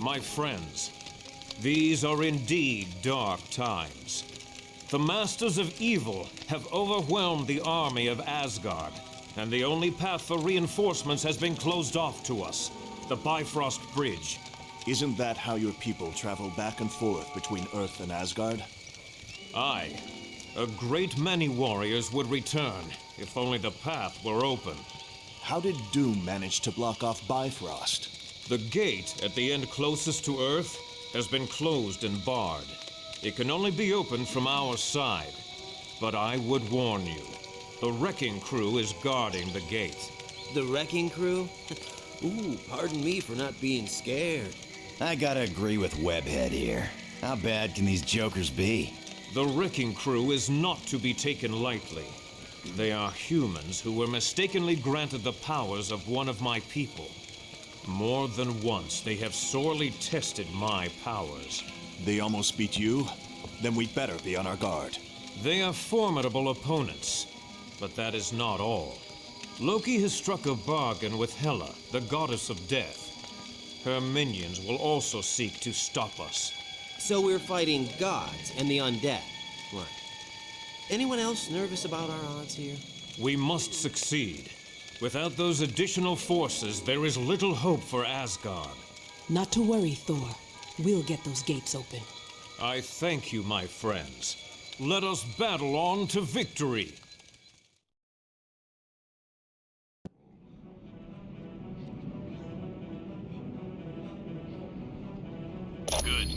My friends, these are indeed dark times. The Masters of Evil have overwhelmed the army of Asgard, and the only path for reinforcements has been closed off to us, the Bifrost Bridge. Isn't that how your people travel back and forth between Earth and Asgard? Aye. A great many warriors would return, if only the path were open. How did Doom manage to block off Bifrost? The gate at the end closest to Earth has been closed and barred. It can only be opened from our side. But I would warn you, the Wrecking Crew is guarding the gate. The Wrecking Crew? Ooh, pardon me for not being scared. I gotta agree with Webhead here. How bad can these jokers be? The Wrecking Crew is not to be taken lightly. They are humans who were mistakenly granted the powers of one of my people. More than once, they have sorely tested my powers. They almost beat you? Then we'd better be on our guard. They are formidable opponents, but that is not all. Loki has struck a bargain with Hela, the goddess of death. Her minions will also seek to stop us. So we're fighting gods and the undead. Right. Anyone else nervous about our odds here? We must succeed. Without those additional forces, there is little hope for Asgard. Not to worry, Thor. We'll get those gates open. I thank you, my friends. Let us battle on to victory. Good.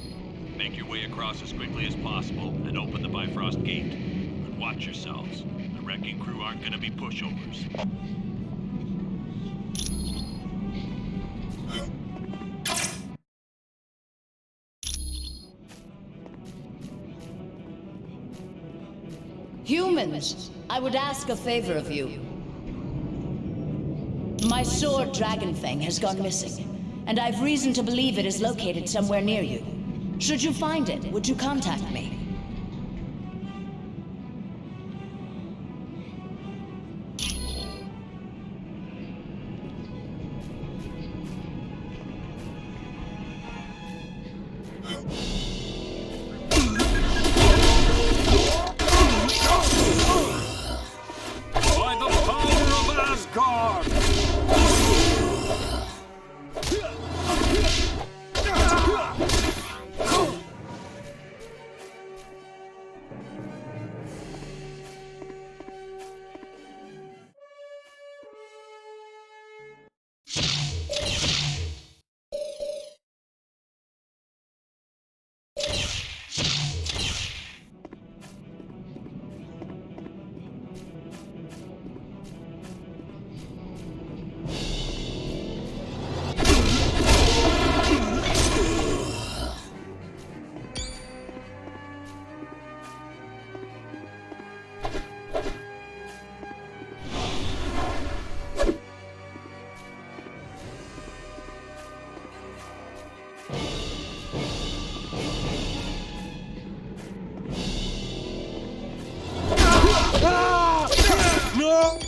Make your way across as quickly as possible and open the Bifrost Gate. But watch yourselves. The Wrecking Crew aren't gonna be pushovers. Humans, I would ask a favor of you. My sword, Dragonfang, has gone missing, and I've reason to believe it is located somewhere near you. Should you find it, would you contact me? By the power of Asgard! No!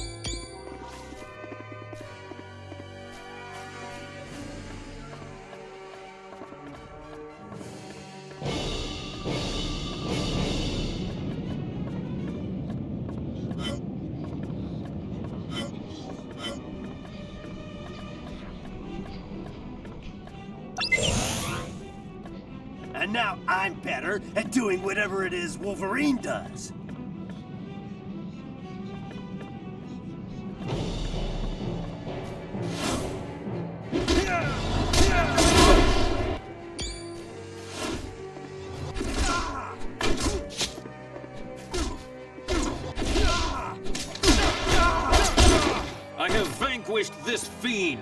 And now I'm better at doing whatever it is Wolverine does. I have vanquished this fiend!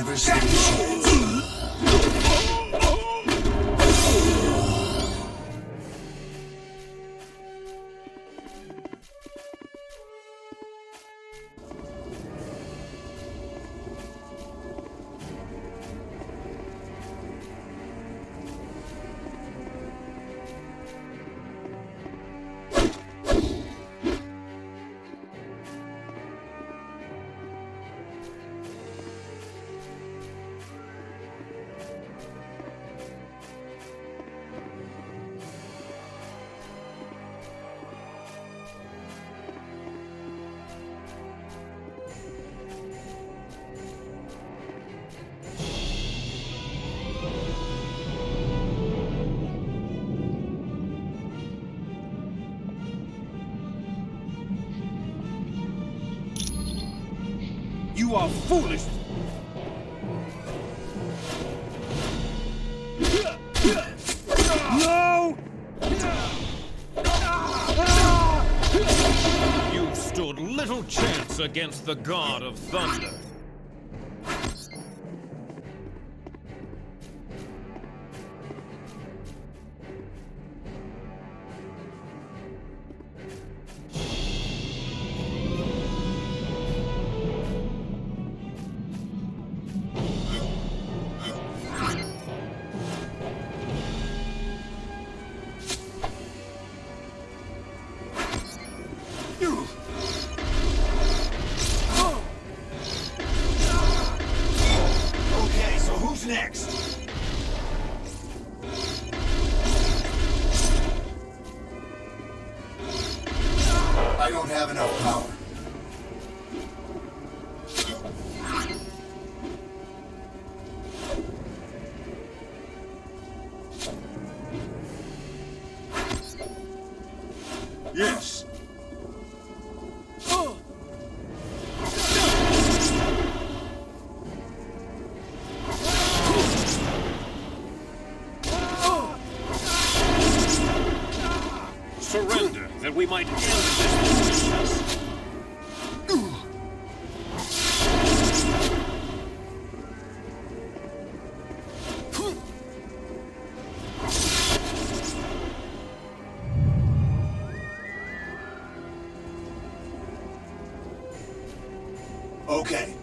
never stand a chance. You are foolish! No! You stood little chance against the God of Thunder. Okay, so who's next? I don't have enough power. Yes. Surrender, that we might end this foolishness. Okay.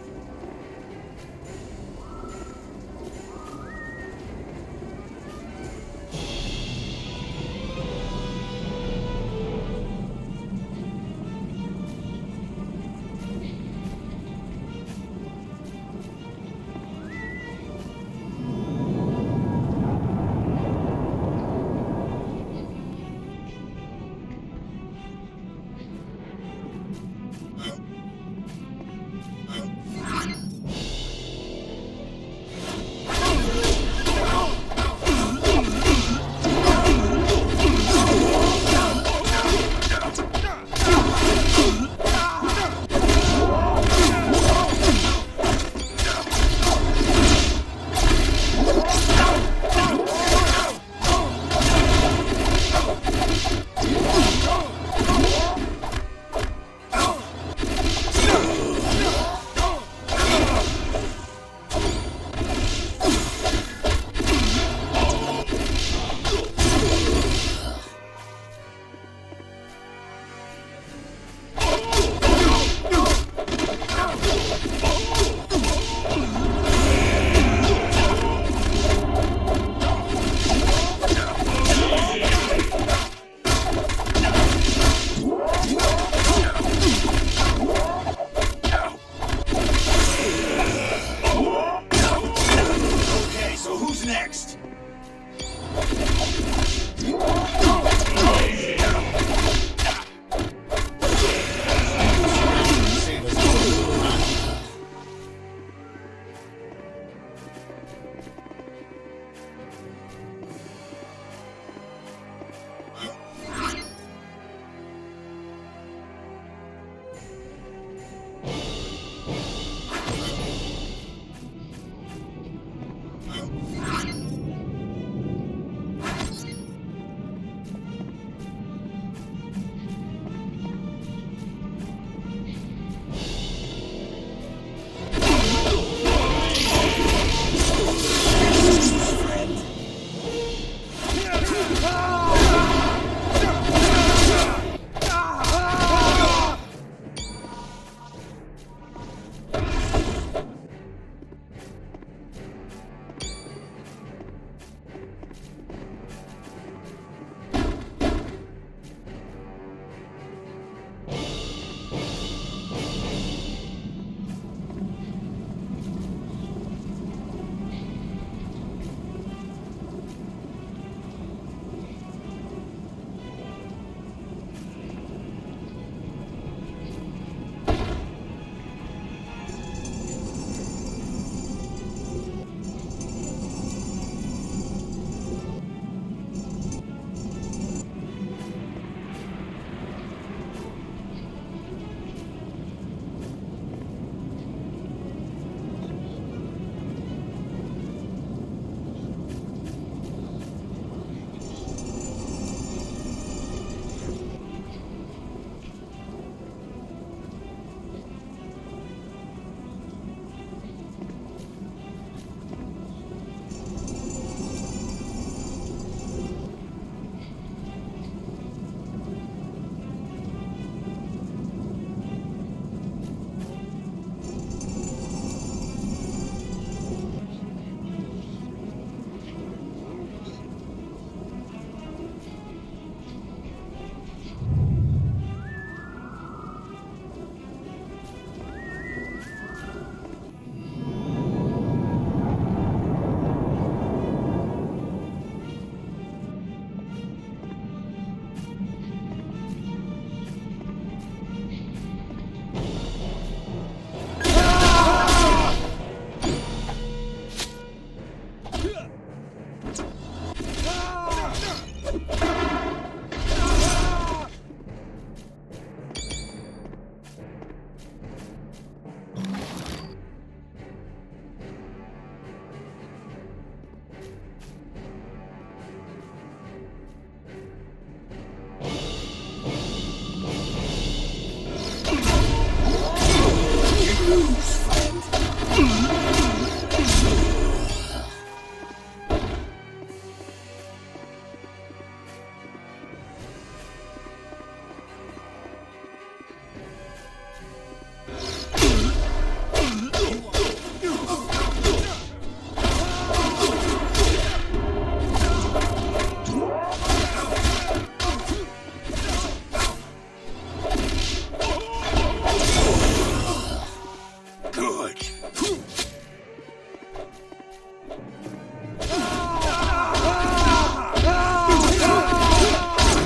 lose, friend.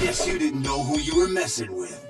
Guess you didn't know who you were messing with.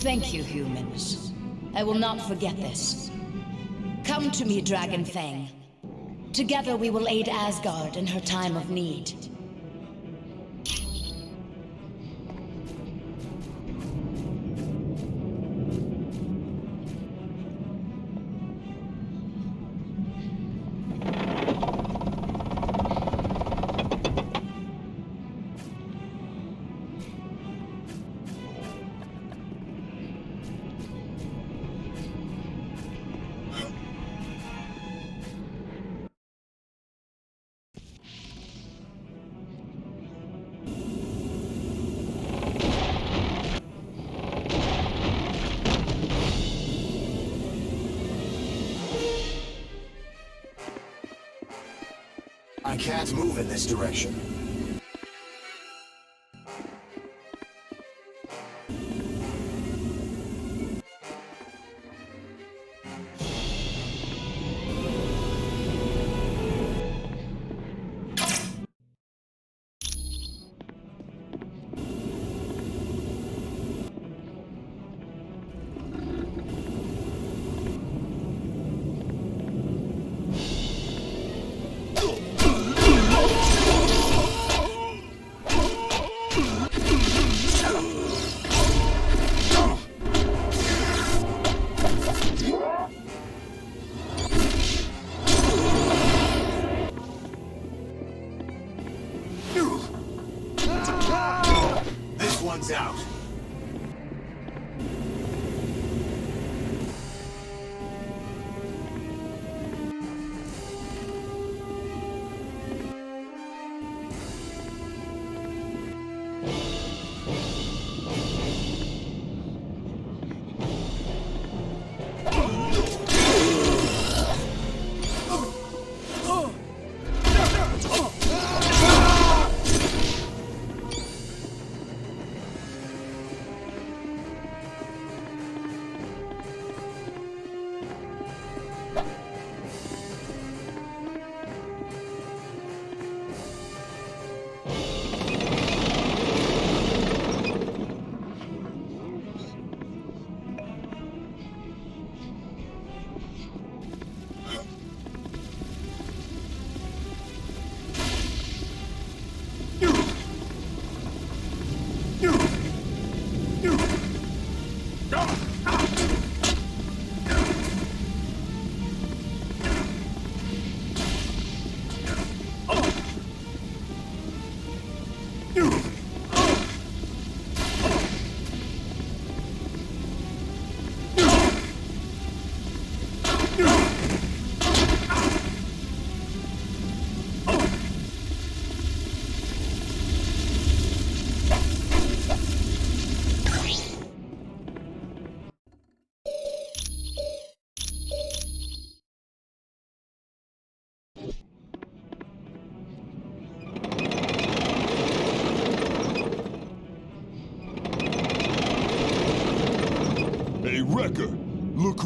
Thank you, humans. I will not forget this. Come to me, Dragon Fang. Together we will aid Asgard in her time of need. I can't move in this direction. This one's out.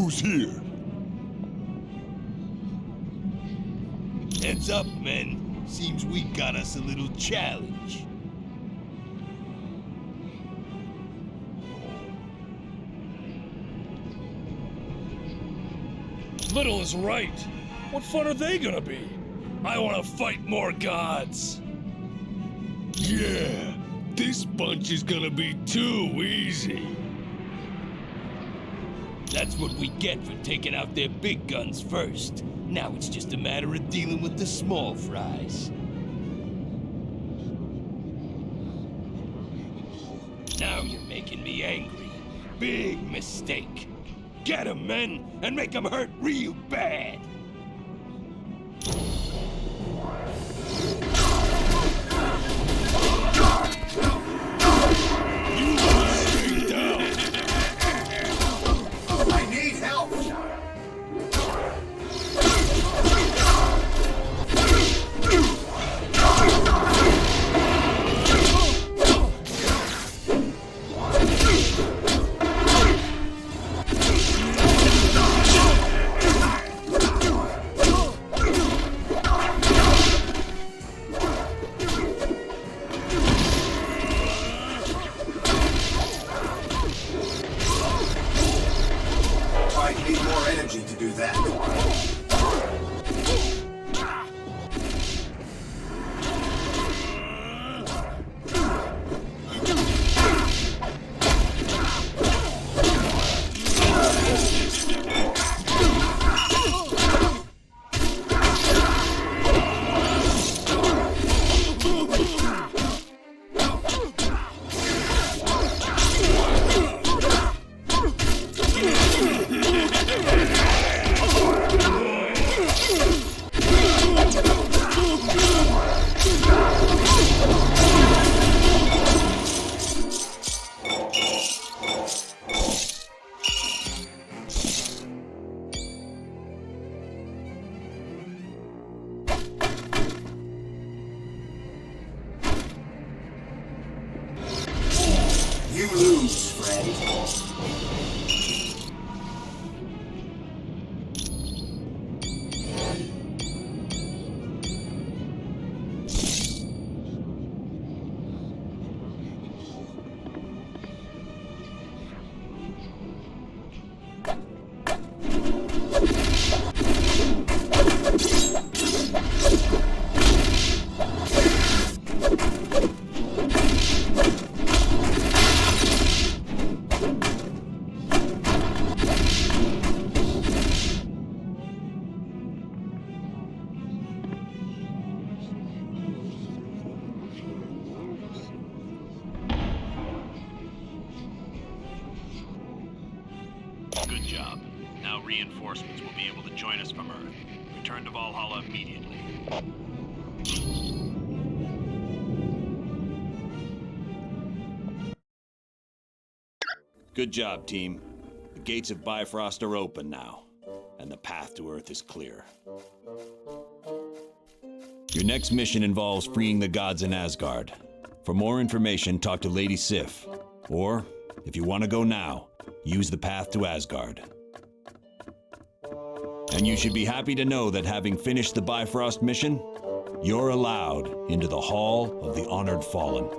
who's here. Heads up, men. Seems we got us a little challenge. Little is right. What fun are they gonna be? I want to fight more gods. Yeah, this bunch is gonna be too easy. That's what we get for taking out their big guns first. Now it's just a matter of dealing with the small fries. Now you're making me angry. Big mistake. Get 'em, men, and make 'em hurt real bad. Stay down. I need help. I need more energy to do that. You lose, friend. Good job. Now reinforcements will be able to join us from Earth. Return to Valhalla immediately. Good job, team. The gates of Bifrost are open now, and the path to Earth is clear. Your next mission involves freeing the gods in Asgard. For more information, talk to Lady Sif. Or, if you want to go now, use the path to Asgard. And you should be happy to know that having finished the Bifrost mission, you're allowed into the Hall of the Honored Fallen.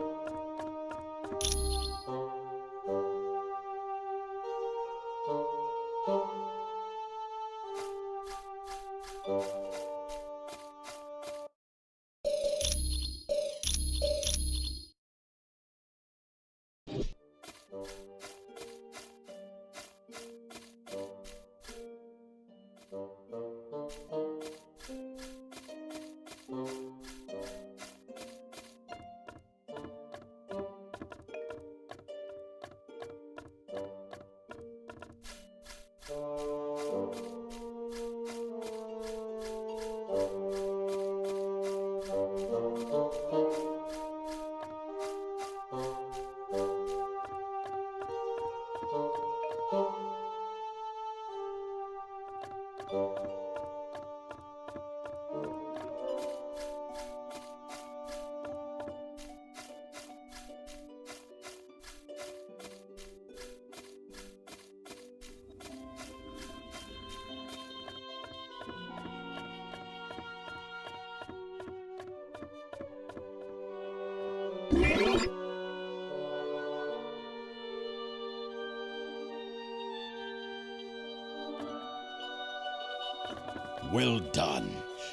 Well done.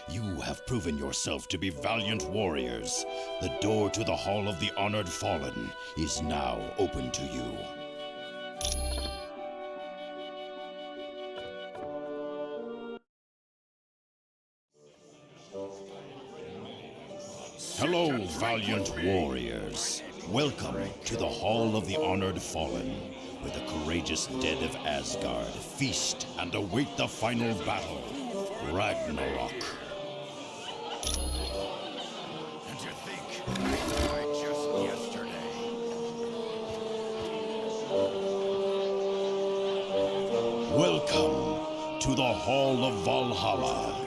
You have proven yourself to be valiant warriors. The door to the Hall of the Honored Fallen is now open to you. Hello, valiant warriors. Welcome to the Hall of the Honored Fallen, where the courageous dead of Asgard feast and await the final battle, Ragnarok. And you think I died just yesterday? Welcome to the Hall of Valhalla.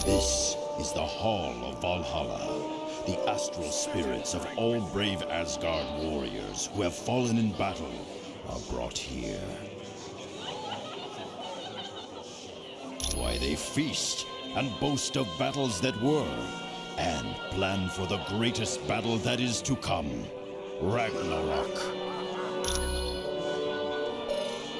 This is the Hall of Valhalla. The astral spirits of all brave Asgard warriors who have fallen in battle are brought here. Why, they feast and boast of battles that were, and plan for the greatest battle that is to come, Ragnarok.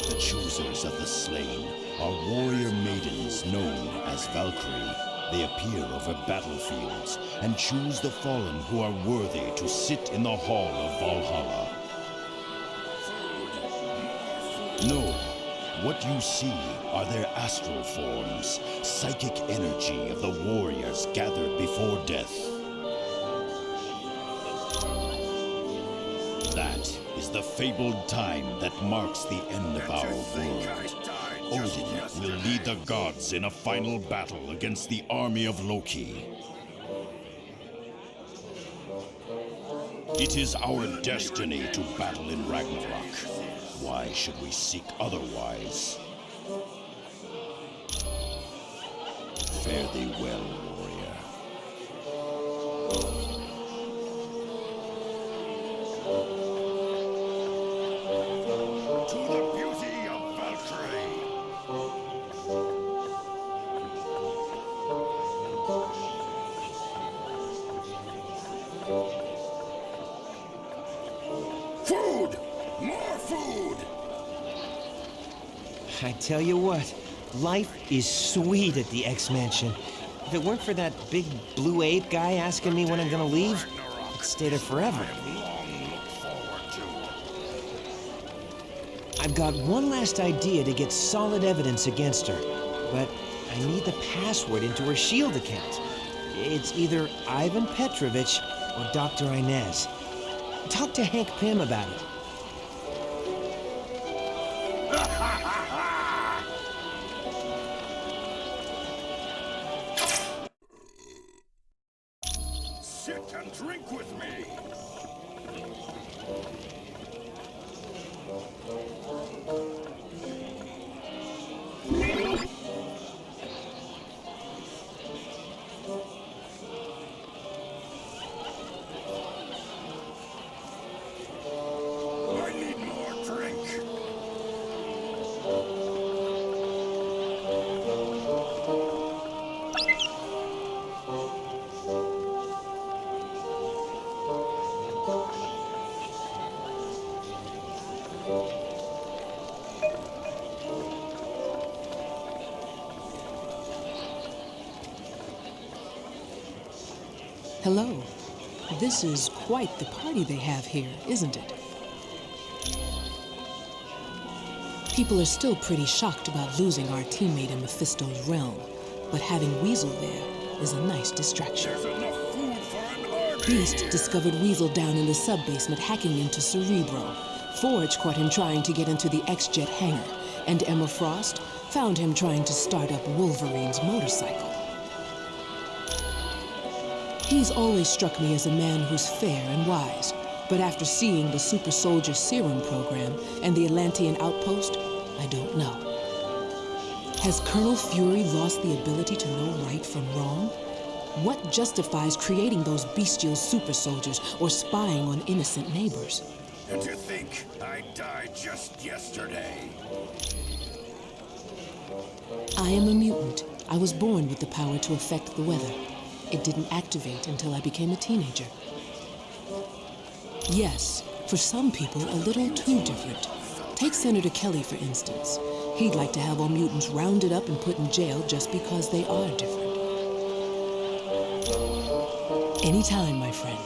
The choosers of the slain are warrior maidens known as Valkyrie. They appear over battlefields and choose the fallen who are worthy to sit in the Hall of Valhalla. No, what you see are their astral forms, psychic energy of the warriors gathered before death. That is the fabled time that marks the end of our world. Odin will lead the gods in a final battle against the army of Loki. It is our destiny to battle in Ragnarok. Why should we seek otherwise? Fare thee well, warrior. To the beauty of Valkyrie. Food! More food! I tell you what, life is sweet at the X-Mansion. If it weren't for that big blue ape guy asking me when I'm gonna leave, I'd stay there forever. I've got one last idea to get solid evidence against her, but I need the password into her S.H.I.E.L.D. account. It's either Ivan Petrovich or Dr. Inez. Talk to Hank Pym about it. Sit and drink with me. I need more drink. Hello. This is quite the party they have here, isn't it? People are still pretty shocked about losing our teammate in Mephisto's realm, but having Weasel there is a nice distraction. There's enough food for an army. Beast discovered Weasel down in the sub-basement hacking into Cerebro. Forge caught him trying to get into the X-Jet hangar, and Emma Frost found him trying to start up Wolverine's motorcycle. He's always struck me as a man who's fair and wise, but after seeing the Super Soldier Serum program and the Atlantean outpost, I don't know. Has Colonel Fury lost the ability to know right from wrong? What justifies creating those bestial super soldiers or spying on innocent neighbors? And to think I died just yesterday. I am a mutant. I was born with the power to affect the weather. It didn't activate until I became a teenager. Yes, For some people, a little too different. Take Senator Kelly, for instance. He'd like to have all mutants rounded up and put in jail just because they are different. Anytime, my friend.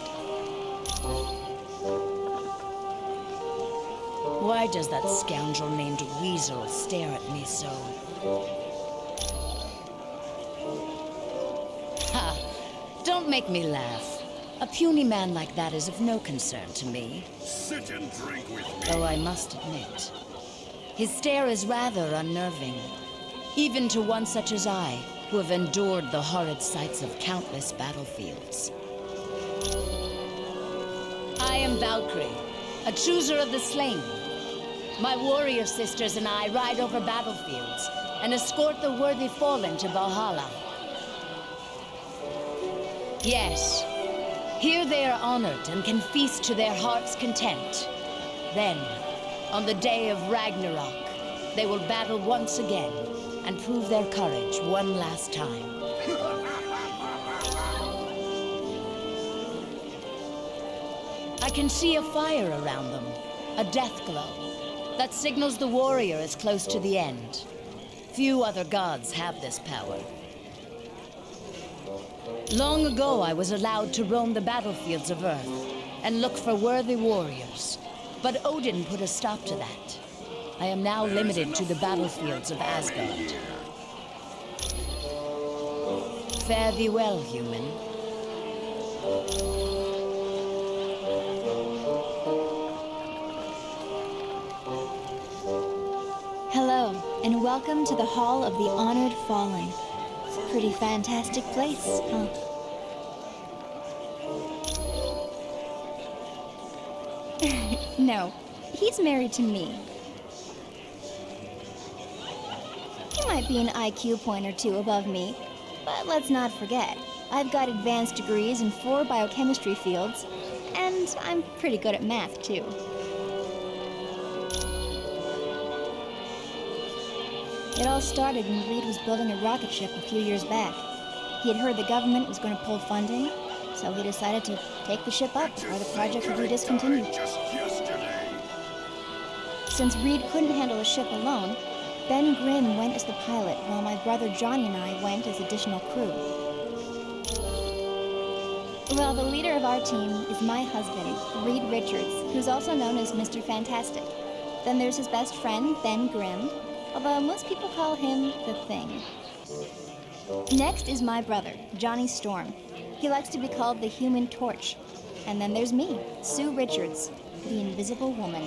Why does that scoundrel named Weasel stare at me so? Ha! Don't make me laugh. A puny man like that is of no concern to me. Sit and drink with me. Though I must admit, his stare is rather unnerving. Even to one such as I, who have endured the horrid sights of countless battlefields. I am Valkyrie, a chooser of the slain. My warrior sisters and I ride over battlefields and escort the worthy fallen to Valhalla. Yes, here they are honored and can feast to their heart's content. Then, on the day of Ragnarok, they will battle once again and prove their courage one last time. I can see a fire around them, a death glow, that signals the warrior is close to the end. Few other gods have this power. Long ago, I was allowed to roam the battlefields of Earth and look for worthy warriors, but Odin put a stop to that. I am now limited to the battlefields of Asgard. Fare thee well, human. Hello, and welcome to the Hall of the Honored Fallen. Pretty fantastic place, huh? No, he's married to me. He might be an IQ point or two above me, but let's not forget, I've got advanced degrees in 4 biochemistry fields, and I'm pretty good at math, too. It all started when Reed was building a rocket ship a few years back. He had heard the government was going to pull funding, so he decided to take the ship up, or the project would be discontinued. Since Reed couldn't handle the ship alone, Ben Grimm went as the pilot, while my brother Johnny and I went as additional crew. Well, the leader of our team is my husband, Reed Richards, who's also known as Mr. Fantastic. Then there's his best friend, Ben Grimm, although most people call him the Thing. Next is my brother, Johnny Storm. He likes to be called the Human Torch. And then there's me, Sue Richards, the Invisible Woman.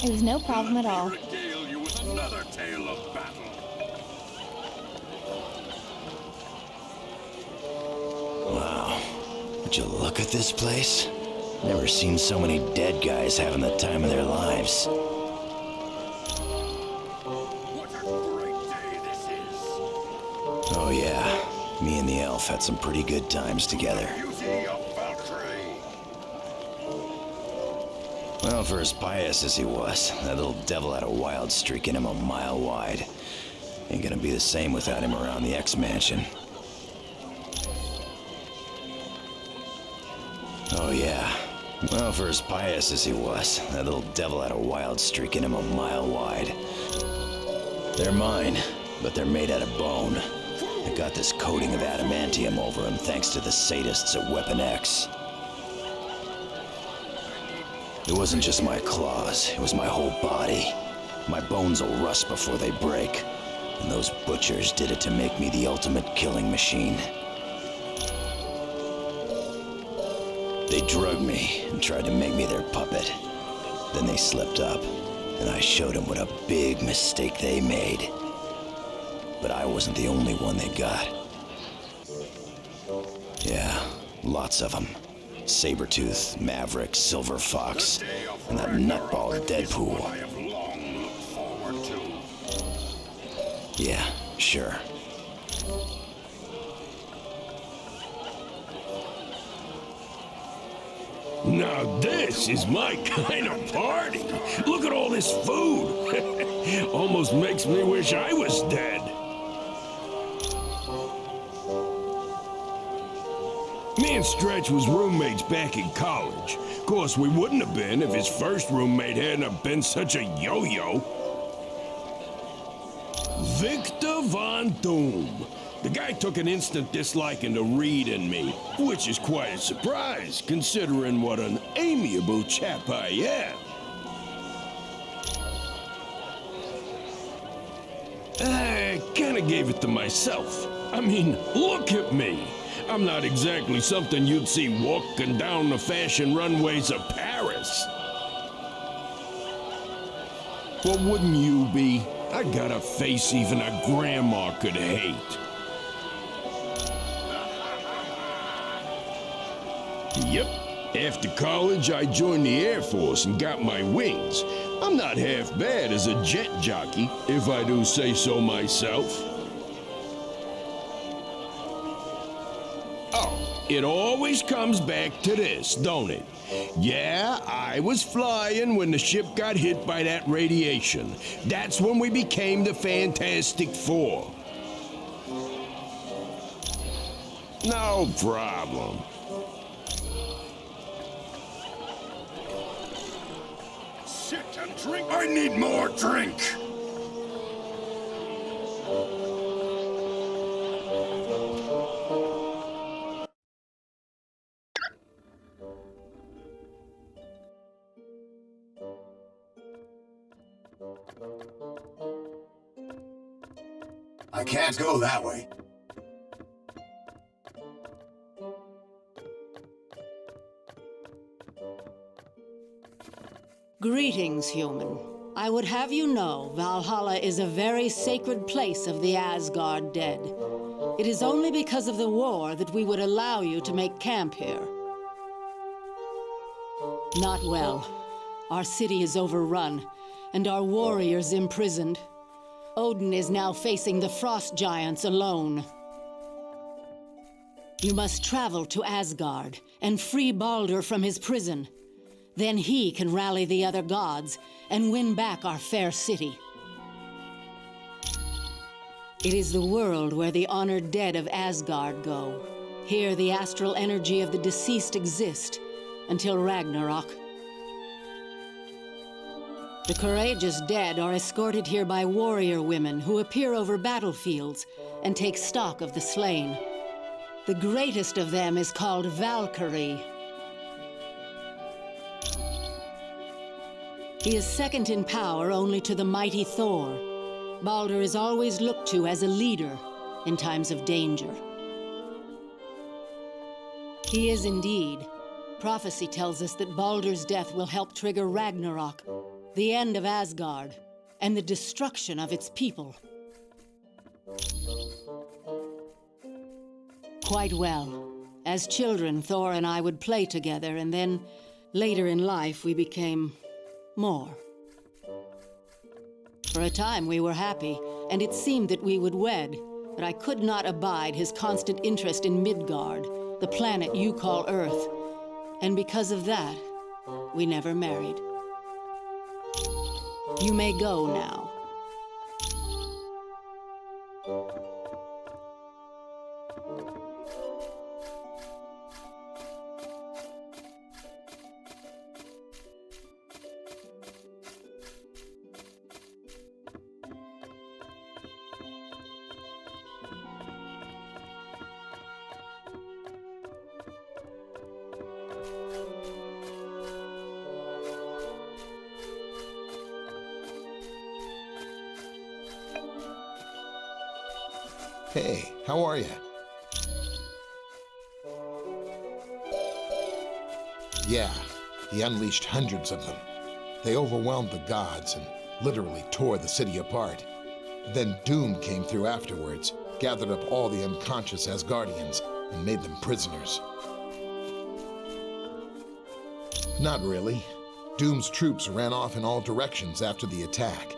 It was no problem at all. Regale you with another tale of battle. Wow. Would you look at this place? Never seen so many dead guys having the time of their lives. What a great day this is. Oh yeah, me and the elf had some pretty good times together. Beauty of Valkyrie. Well, for as pious as he was, that little devil had a wild streak in him a mile wide. Ain't gonna be the same without him around the X-Mansion. Oh yeah. Well, for as pious as he was, that little devil had a wild streak in him a mile wide. They're mine, but they're made out of bone. I got this coating of adamantium over them thanks to the sadists at Weapon X. It wasn't just my claws, it was my whole body. My bones will rust before they break. And those butchers did it to make me the ultimate killing machine. They drugged me and tried to make me their puppet. Then they slipped up, and I showed them what a big mistake they made. But I wasn't the only one they got. Yeah, lots of them. Sabretooth, Maverick, Silver Fox, and that nutball Deadpool. I have long looked forward to. Yeah, sure. Now this is my kind of party. Look at all this food. Almost makes me wish I was dead. Me and and Stretch was roommates back in college. Of course, we wouldn't have been if his first roommate hadn't have been such a yo-yo. Victor Von Doom. The guy took an instant disliking to Reed and me, which is quite a surprise, considering what an amiable chap I am. I kinda gave it to myself. I mean, look at me. I'm not exactly something you'd see walking down the fashion runways of Paris. Well, wouldn't you be? I got a face even a grandma could hate. Yep. After college, I joined the Air Force and got my wings. I'm not half bad as a jet jockey, if I do say so myself. Oh, it always comes back to this, don't it? Yeah, I was flying when the ship got hit by that radiation. That's when we became the Fantastic Four. No problem. Sit and drink. I need more drink. I can't go that way. Greetings, human. I would have you know Valhalla is a very sacred place of the Asgard dead. It is only because of the war that we would allow you to make camp here. Not well. Our city is overrun, and our warriors imprisoned. Odin is now facing the frost giants alone. You must travel to Asgard and free Baldur from his prison. Then he can rally the other gods and win back our fair city. It is the world where the honored dead of Asgard go. Here the astral energy of the deceased exist until Ragnarok. The courageous dead are escorted here by warrior women who appear over battlefields and take stock of the slain. The greatest of them is called Valkyrie. He is second in power only to the mighty Thor. Baldur is always looked to as a leader in times of danger. He is indeed. Prophecy tells us that Baldur's death will help trigger Ragnarok, the end of Asgard, and the destruction of its people. Quite well. As children, Thor and I would play together, and then, later in life, we became more. For a time we were happy, and it seemed that we would wed, but I could not abide his constant interest in Midgard, the planet you call Earth, and because of that, we never married. You may go now. Hey, how are you? Yeah, he unleashed hundreds of them. They overwhelmed the gods and literally tore the city apart. Then Doom came through afterwards, gathered up all the unconscious Asgardians, and made them prisoners. Not really. Doom's troops ran off in all directions after the attack.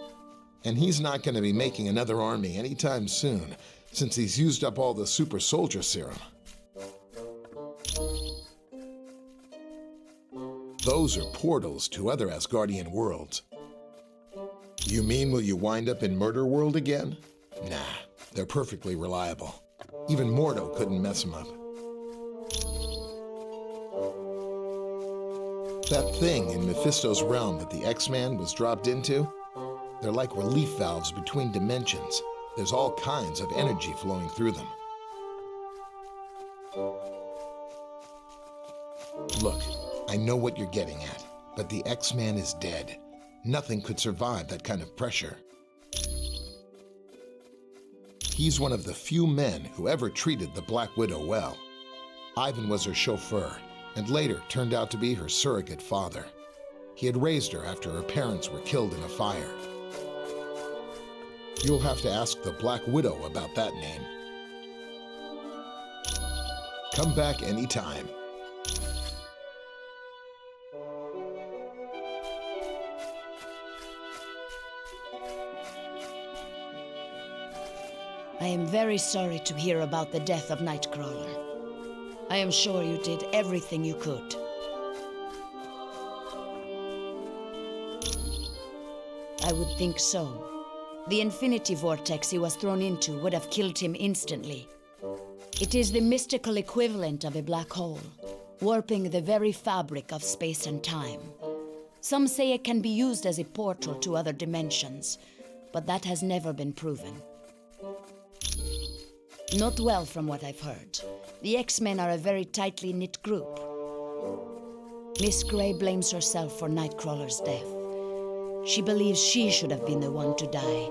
And he's not going to be making another army anytime soon, since he's used up all the super soldier serum. Those are portals to other Asgardian worlds. You mean will you wind up in Murder World again? Nah, they're perfectly reliable. Even Mordo couldn't mess them up. That thing in Mephisto's realm that the X-Man was dropped into? They're like relief valves between dimensions. There's all kinds of energy flowing through them. Look, I know what you're getting at, but the X-Man is dead. Nothing could survive that kind of pressure. He's one of the few men who ever treated the Black Widow well. Ivan was her chauffeur, and later turned out to be her surrogate father. He had raised her after her parents were killed in a fire. You'll have to ask the Black Widow about that name. Come back anytime. I am very sorry to hear about the death of Nightcrawler. I am sure you did everything you could. I would think so. The infinity vortex he was thrown into would have killed him instantly. It is the mystical equivalent of a black hole, warping the very fabric of space and time. Some say it can be used as a portal to other dimensions, but that has never been proven. Not well from what I've heard. The X-Men are a very tightly knit group. Miss Gray blames herself for Nightcrawler's death. She believes she should have been the one to die.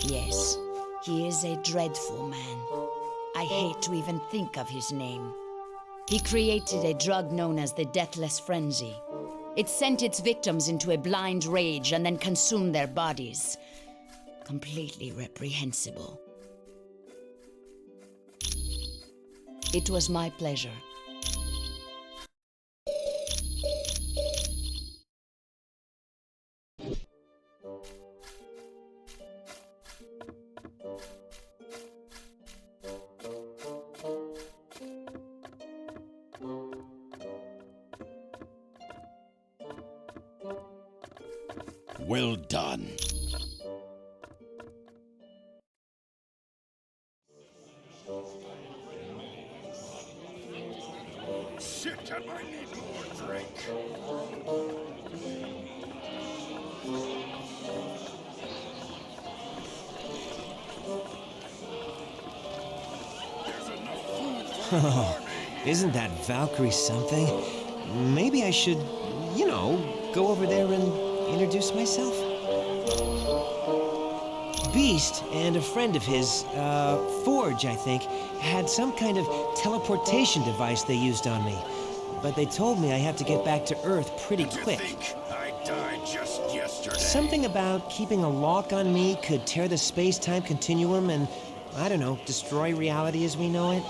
Yes, he is a dreadful man. I hate to even think of his name. He created a drug known as the Deathless Frenzy. It sent its victims into a blind rage and then consumed their bodies. Completely reprehensible. It was my pleasure. Well done. Shit, I might need more drink. Oh, isn't that Valkyrie something? Maybe I should, go over there and introduce myself. Beast and a friend of his, Forge, I think, had some kind of teleportation device they used on me. But they told me I have to get back to Earth pretty quick. I died just yesterday. Something about keeping a lock on me could tear the space-time continuum and, I don't know, destroy reality as we know it.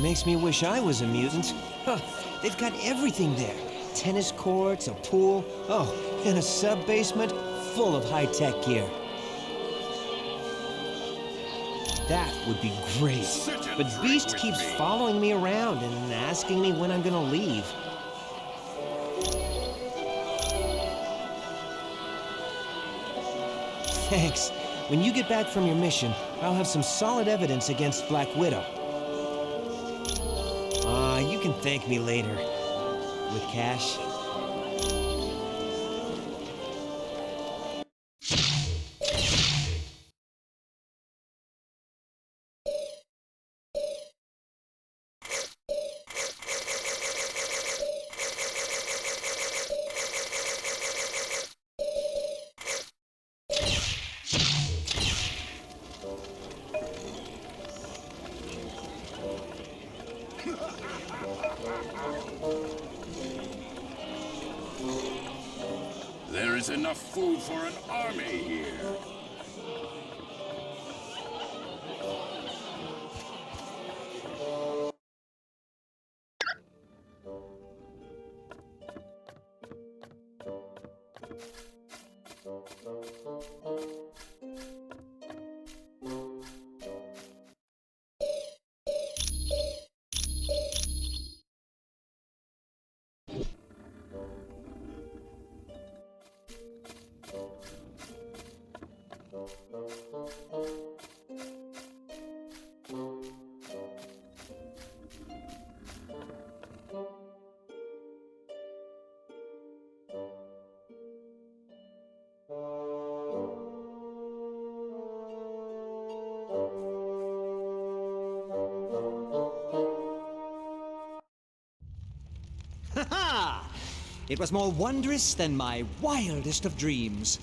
Makes me wish I was a mutant. Huh, they've got everything there. Tennis courts, a pool, and a sub-basement full of high-tech gear. That would be great. But Beast keeps following me around and asking me when I'm gonna leave. Thanks. When you get back from your mission, I'll have some solid evidence against Black Widow. You can thank me later. With cash. There is enough food for an army here. Ha! It was more wondrous than my wildest of dreams.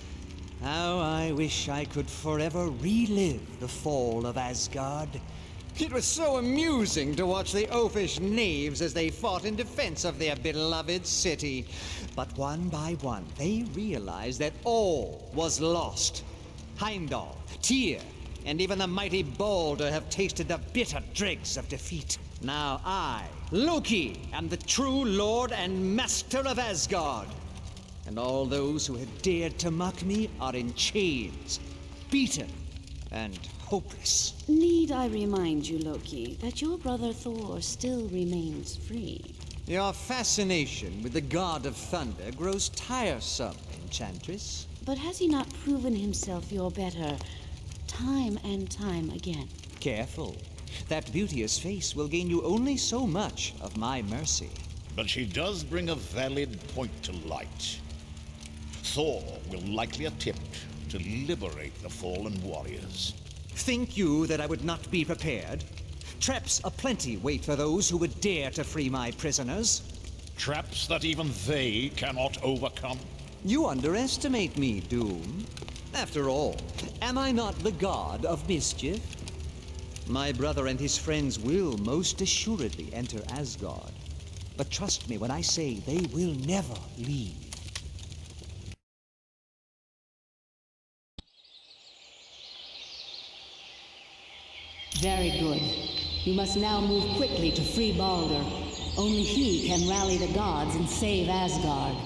How I wish I could forever relive the fall of Asgard. It was so amusing to watch the oafish knaves as they fought in defense of their beloved city. But one by one, they realized that all was lost. Heimdall, Tyr, and even the mighty Balder have tasted the bitter dregs of defeat. Now I, Loki, am the true lord and master of Asgard. And all those who had dared to mock me are in chains, beaten, and hopeless. Need I remind you, Loki, that your brother Thor still remains free? Your fascination with the god of thunder grows tiresome, Enchantress. But has he not proven himself your better time and time again? Careful. That beauteous face will gain you only so much of my mercy. But she does bring a valid point to light. Thor will likely attempt to liberate the fallen warriors. Think you that I would not be prepared? Traps aplenty wait for those who would dare to free my prisoners. Traps that even they cannot overcome? You underestimate me, Doom. After all, am I not the god of mischief? My brother and his friends will most assuredly enter Asgard. But trust me when I say they will never leave. Very good. You must now move quickly to free Balder. Only he can rally the gods and save Asgard.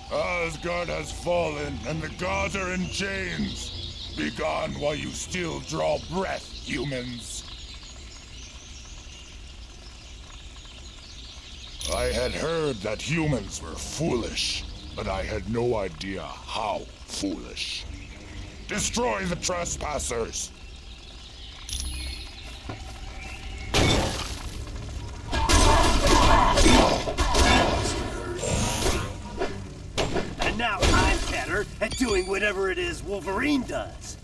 Asgard has fallen, and the gods are in chains. Be gone while you still draw breath, humans. I had heard that humans were foolish, but I had no idea how foolish. Destroy the trespassers! And now I'm better at doing whatever it is Wolverine does.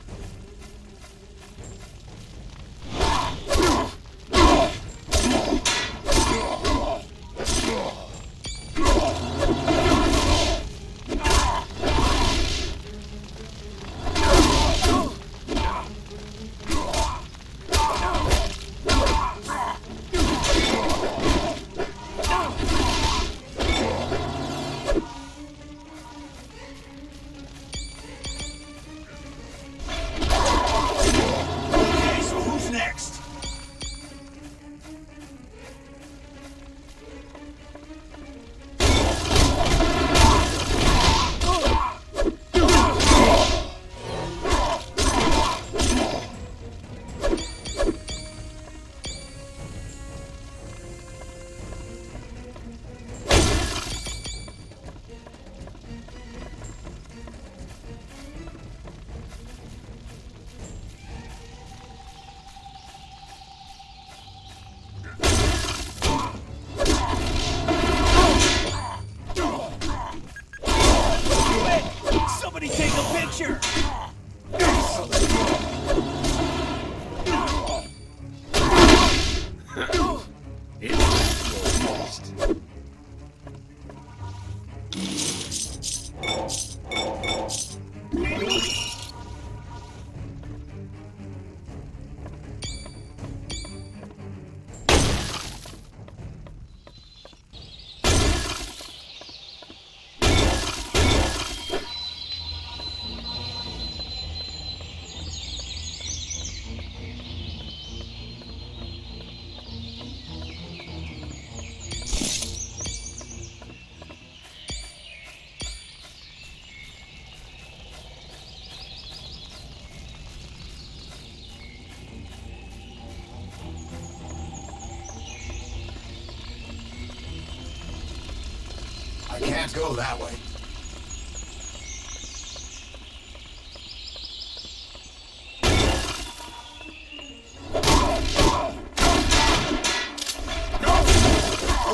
can't go that way.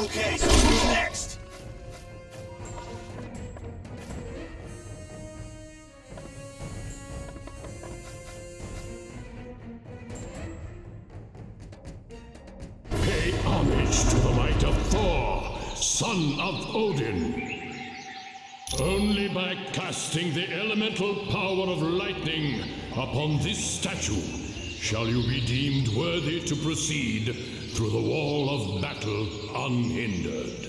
Okay, so who's next? Pay homage to the might of Thor, son of Odin. Only by casting the elemental power of lightning upon this statue shall you be deemed worthy to proceed through the wall of battle unhindered.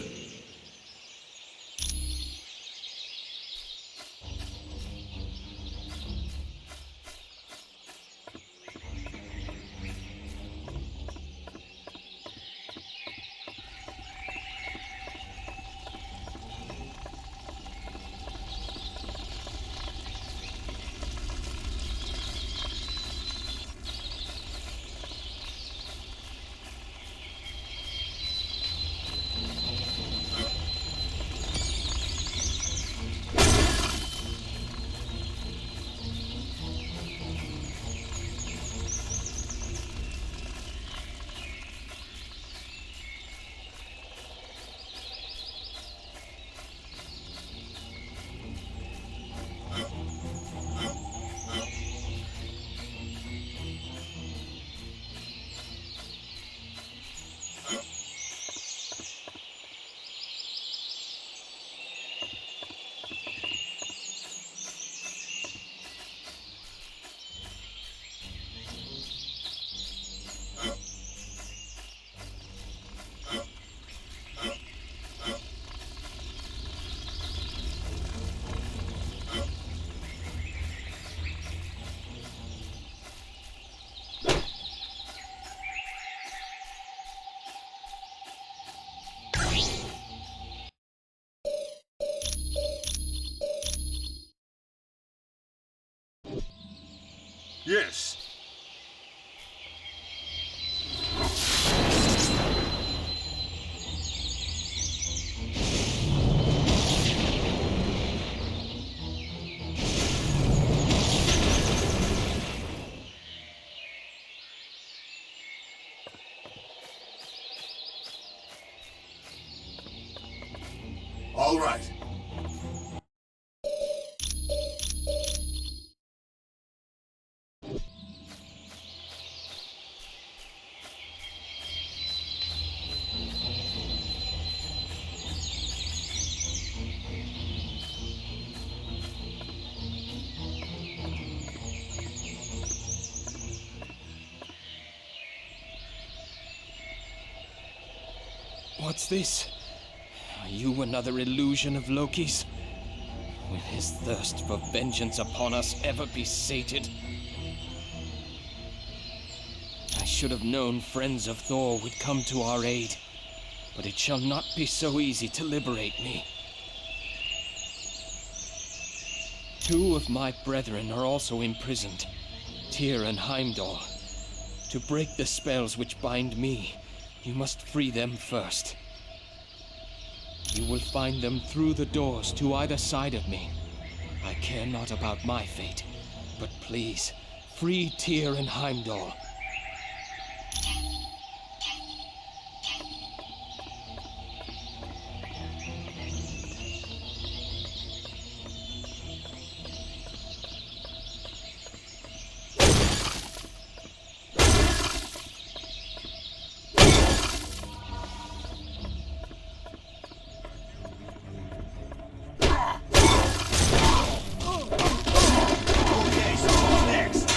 Yes. All right. What's this? Are you another illusion of Loki's? Will his thirst for vengeance upon us ever be sated? I should have known friends of Thor would come to our aid, but it shall not be so easy to liberate me. 2 of my brethren are also imprisoned, Tyr and Heimdall. To break the spells which bind me, you must free them first. You will find them through the doors to either side of me. I care not about my fate, but please, free Tyr and Heimdall. Okay, so who's next?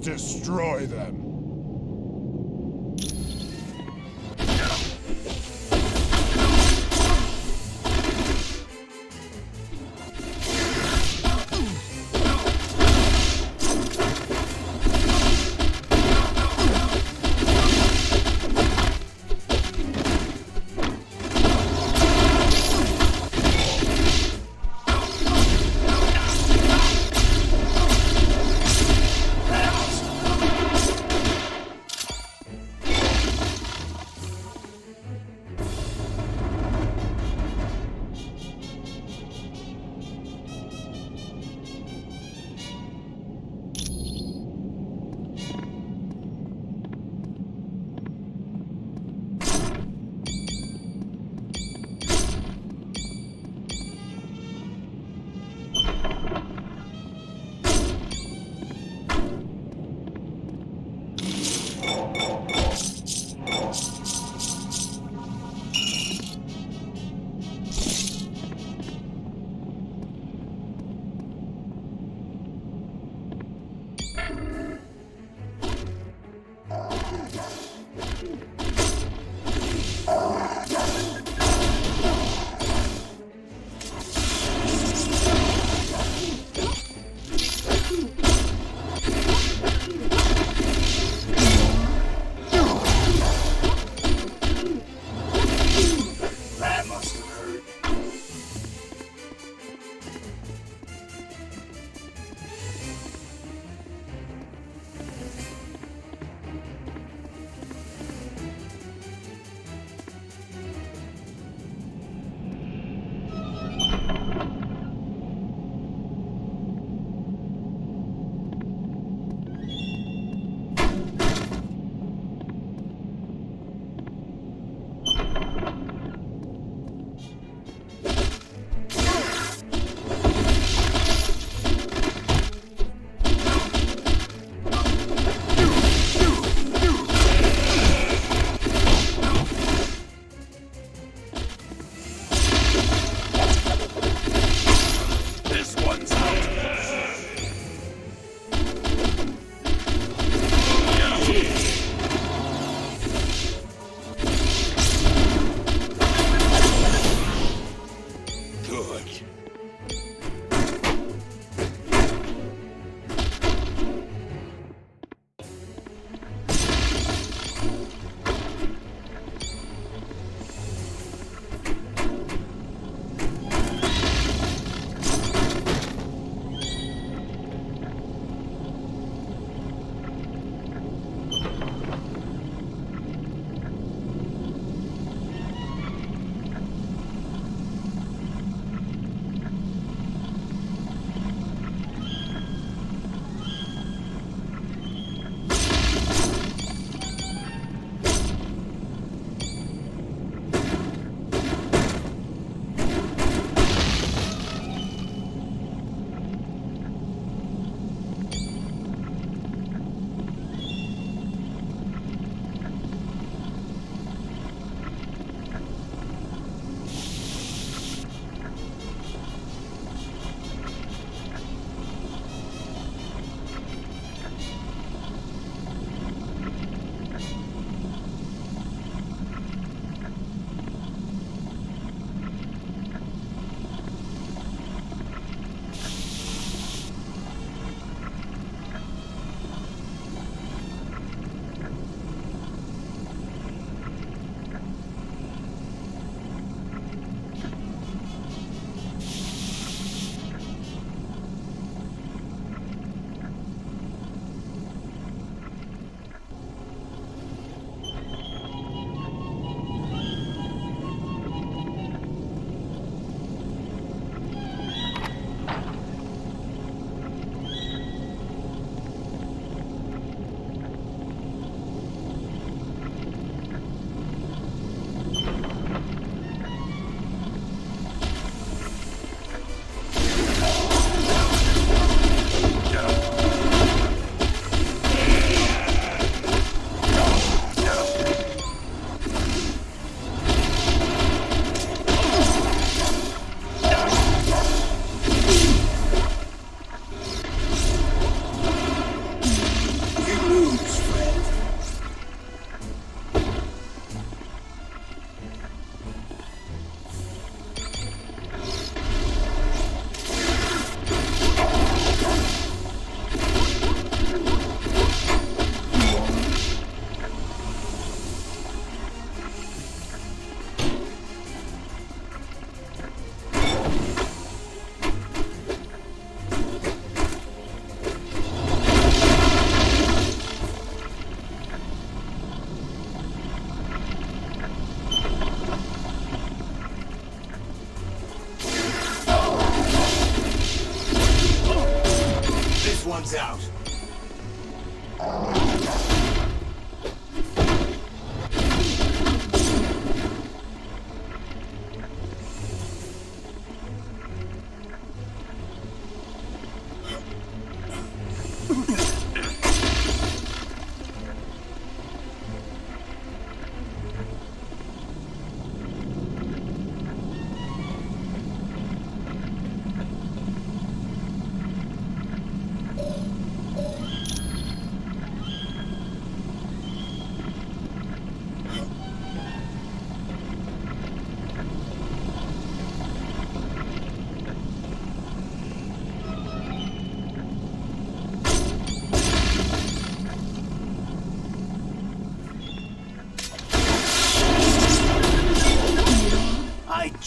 destroy them.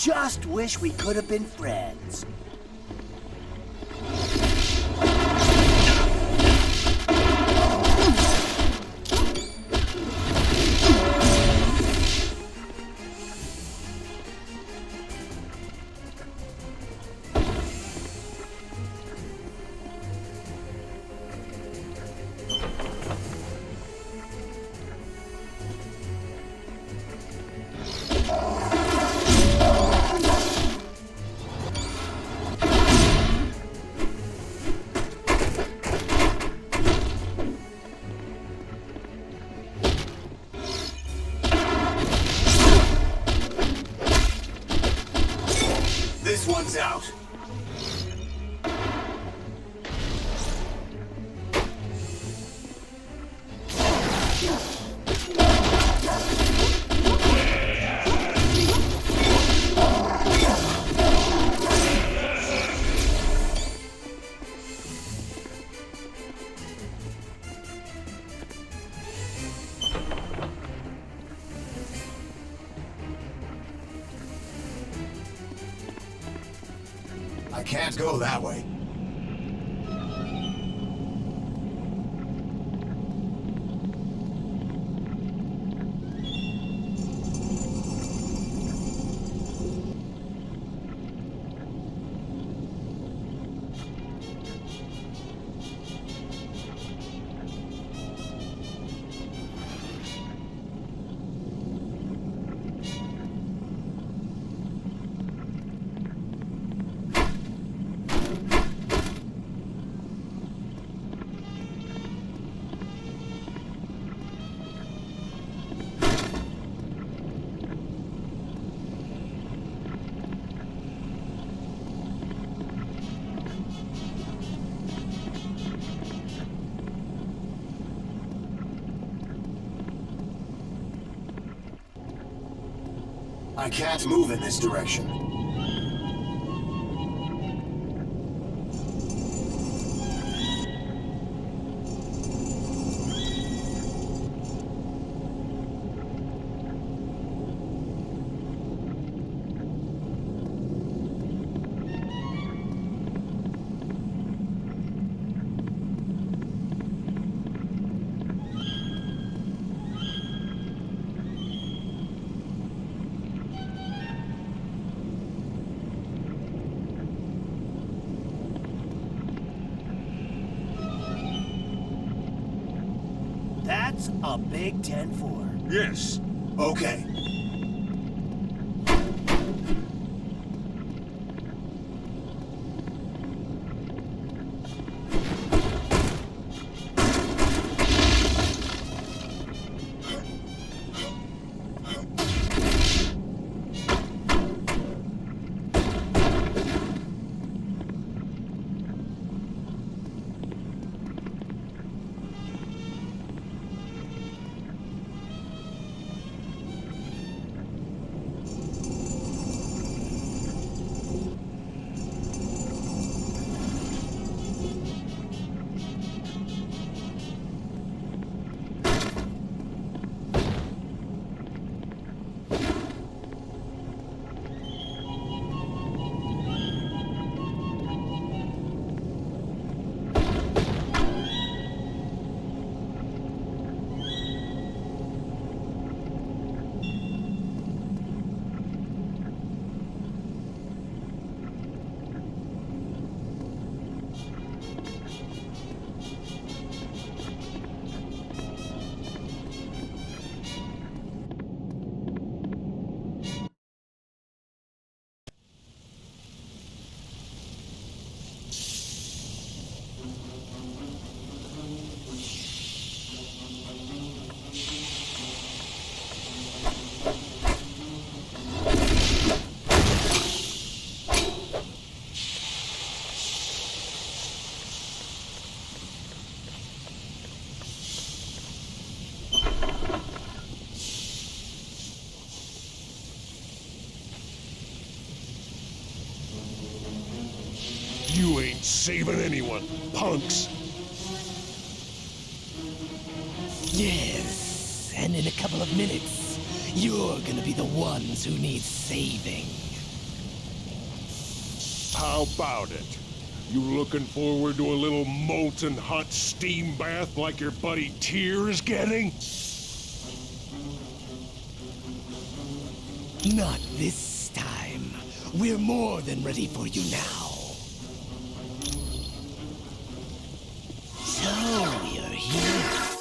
just wish we could have been friends. This one's out. I can't go that way. I can't move in this direction. That's a big 10-4. Yes. Okay. You ain't saving anyone, punks. Yes, and in a couple of minutes, you're gonna be the ones who need saving. How about it? You looking forward to a little molten hot steam bath like your buddy Tyr is getting? Not this time. We're more than ready for you now. So, you're here.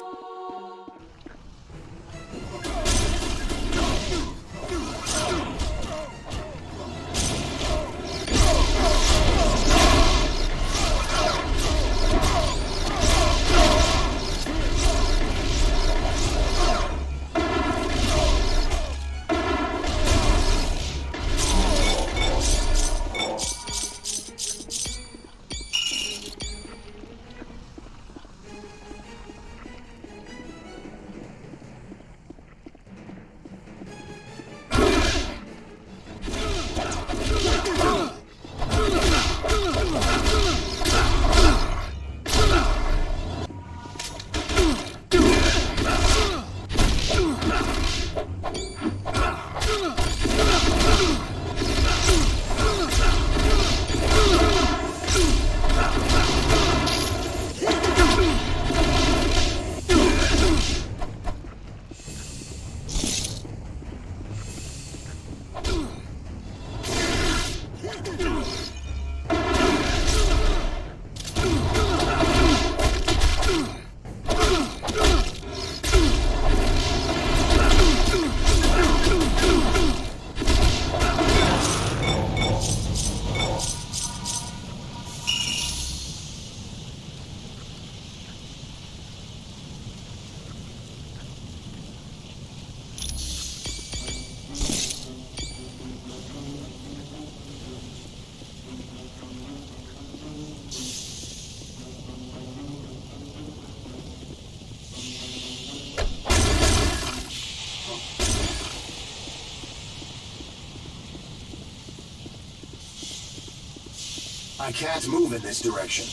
I can't move in this direction.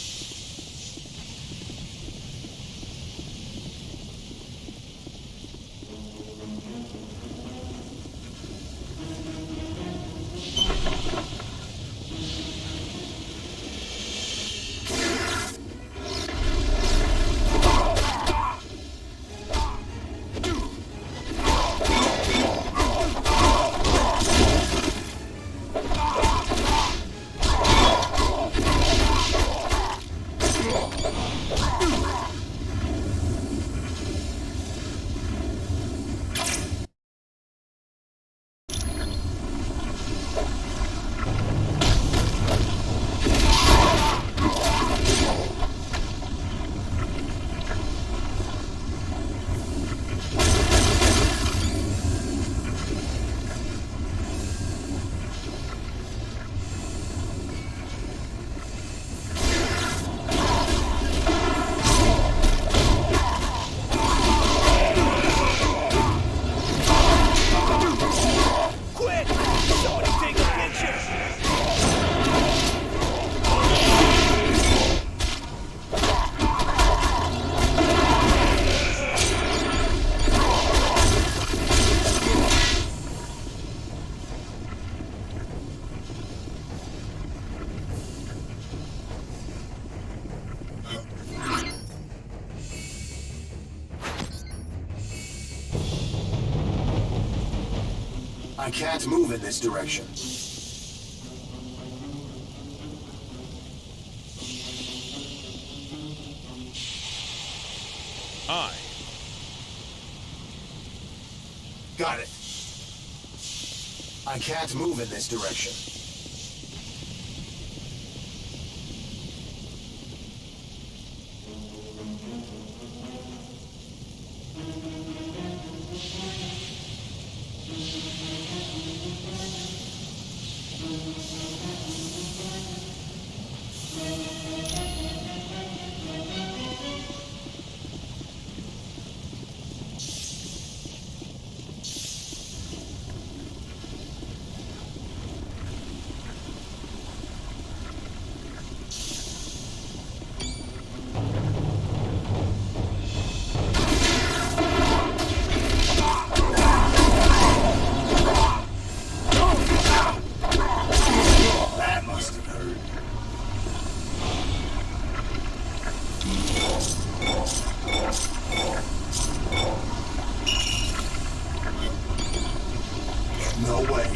I can't move in this direction. Got it. I can't move in this direction. way.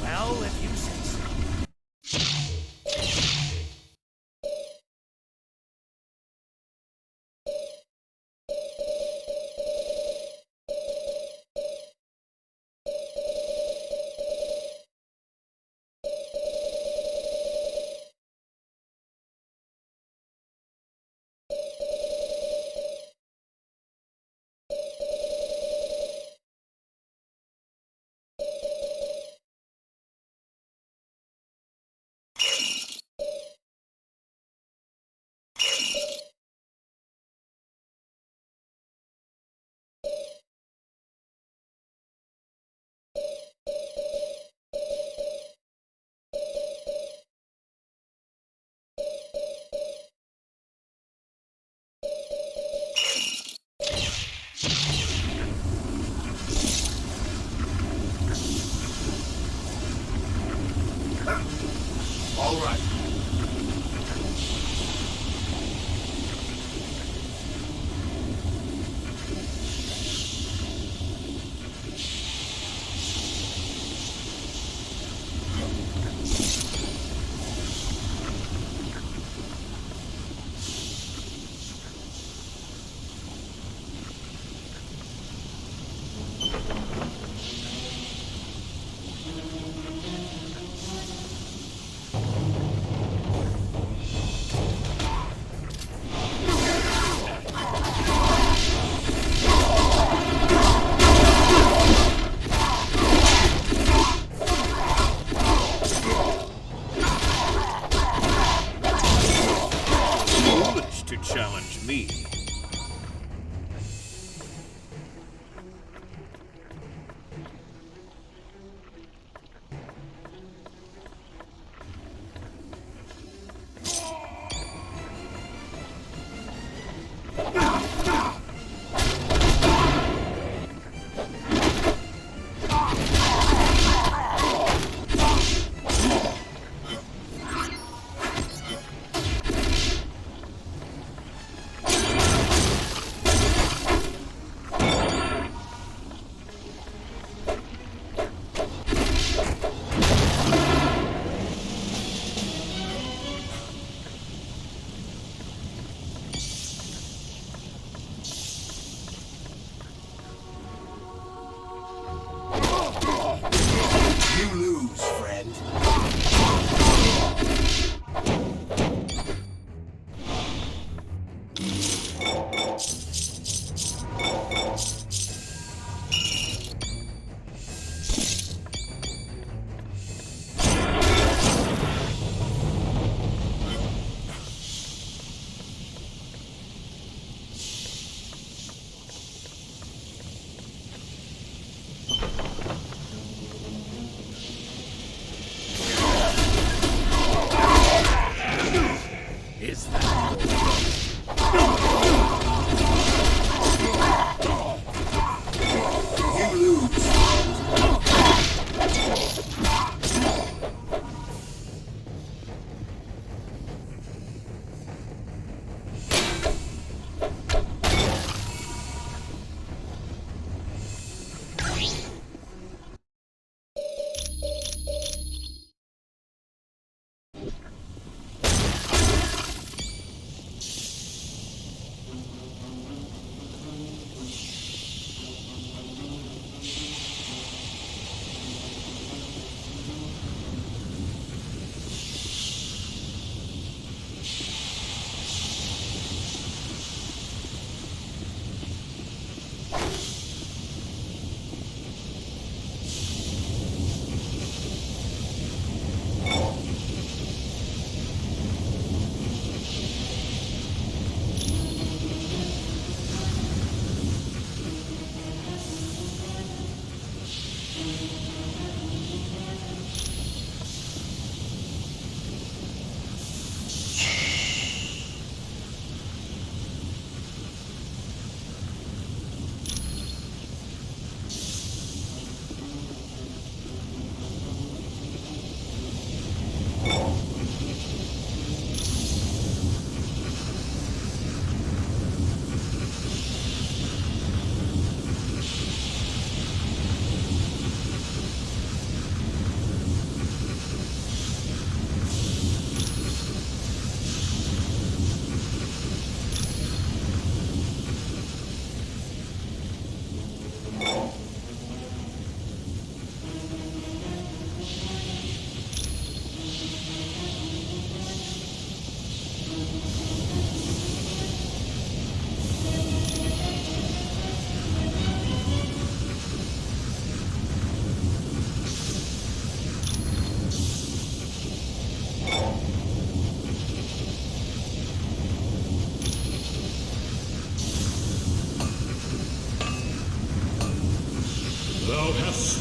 Well, if you say so. All right. Foolish to challenge me. You lose, friend. Is that You lose.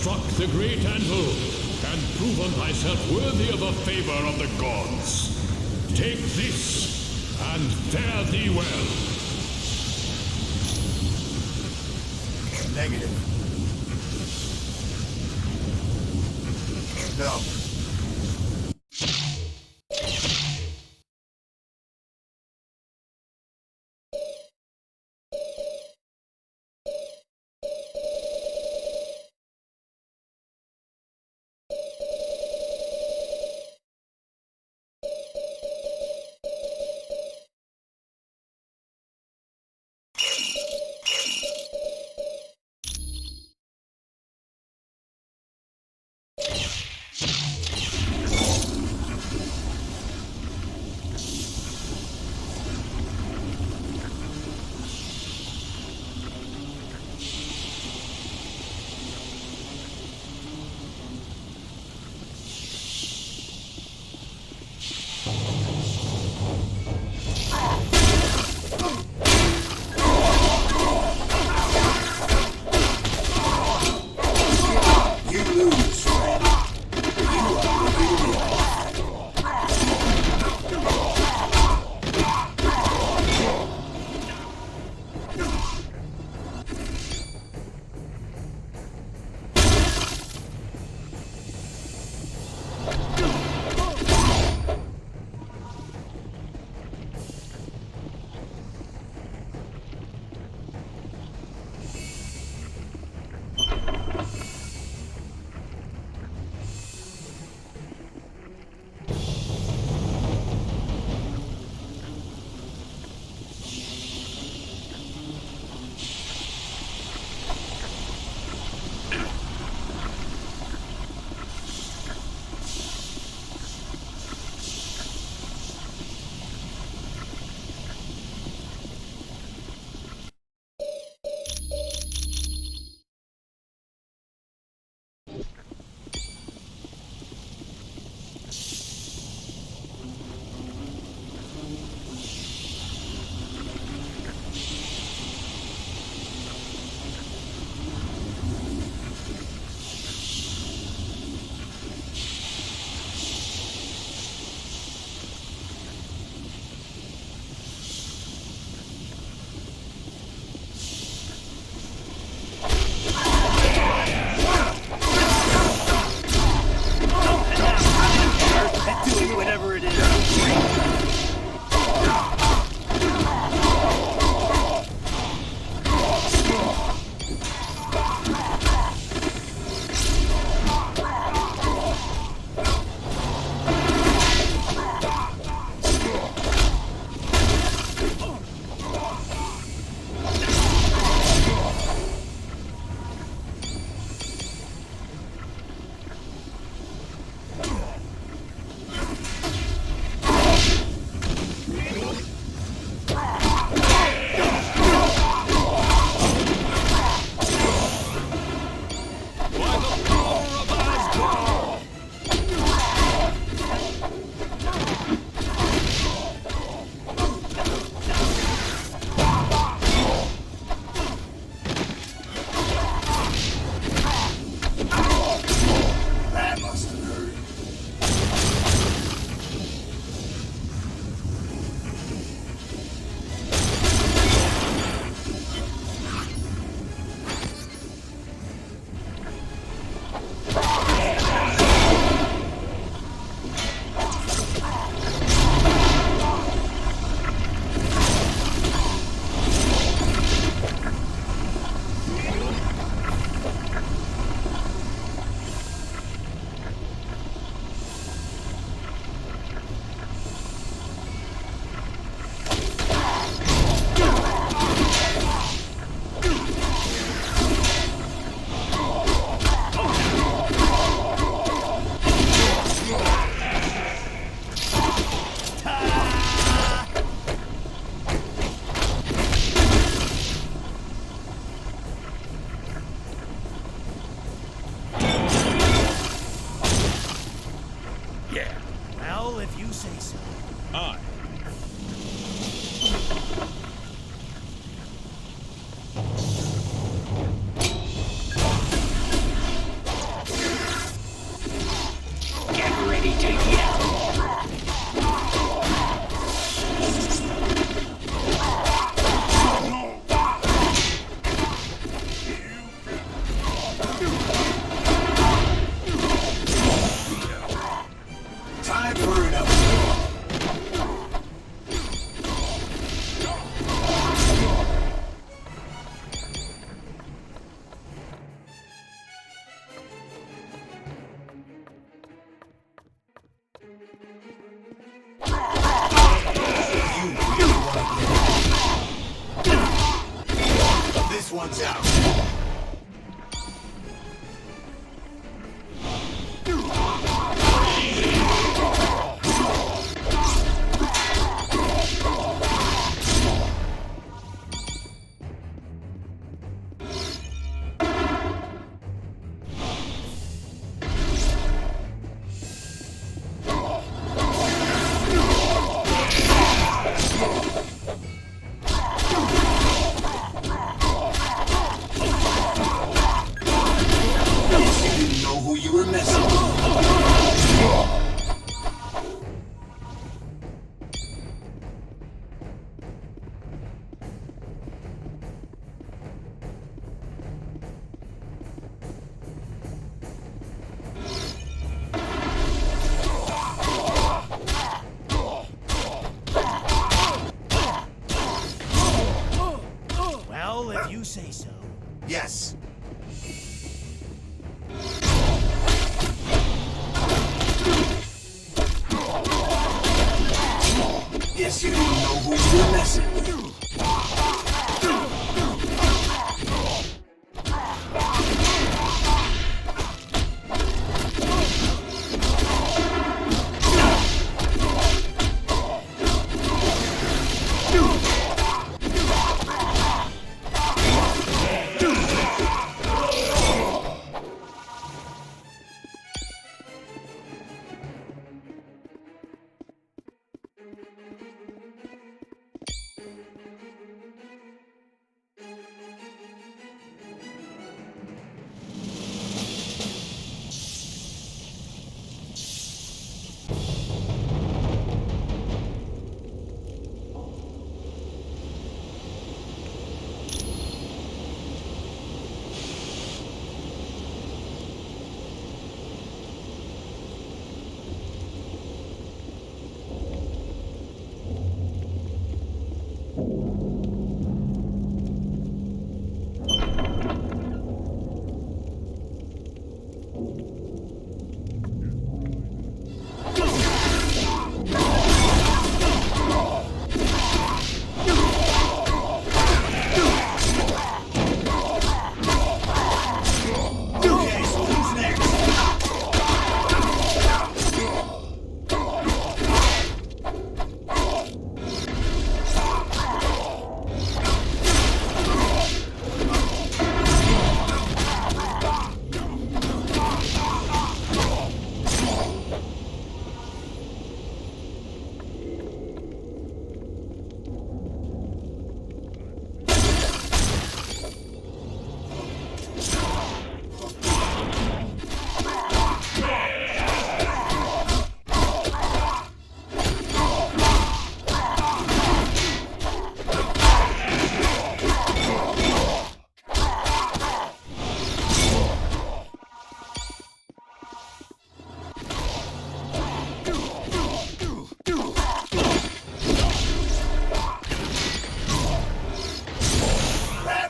struck the great anvil and proven thyself worthy of the favor of the gods. Take this and fare thee well. Negative. No. say so. Yes. Guess you didn't know who you were messing with.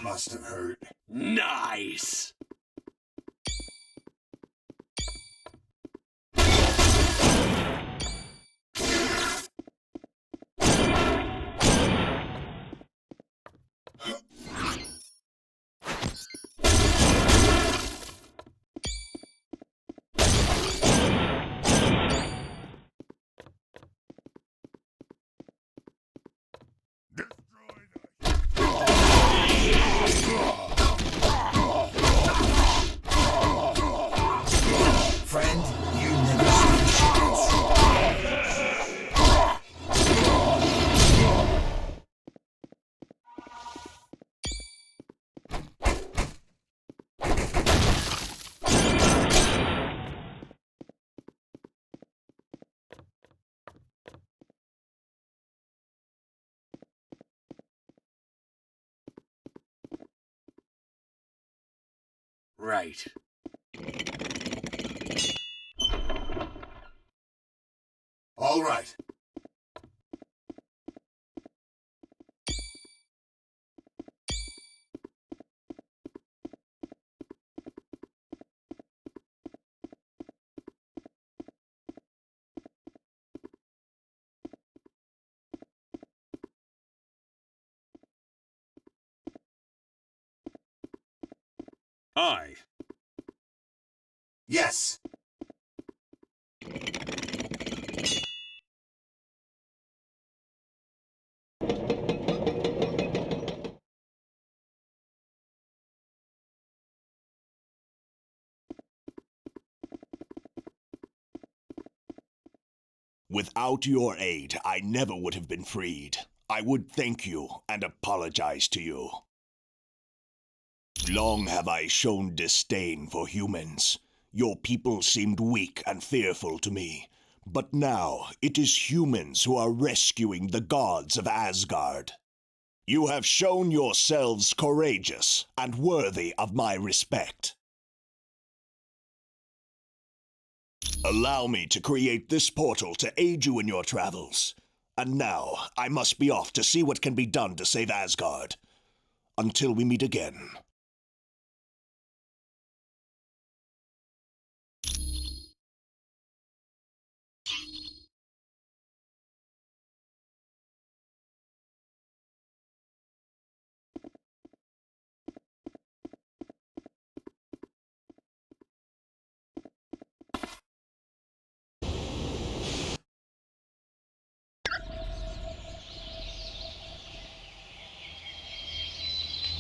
Must have hurt. Nice! Friend, you never stood a chance. Right. All right. Aye. Yes. Without your aid, I never would have been freed. I would thank you and apologize to you. Long have I shown disdain for humans. Your people seemed weak and fearful to me. But now it is humans who are rescuing the gods of Asgard. You have shown yourselves courageous and worthy of my respect. Allow me to create this portal to aid you in your travels. And now, I must be off to see what can be done to save Asgard. Until we meet again.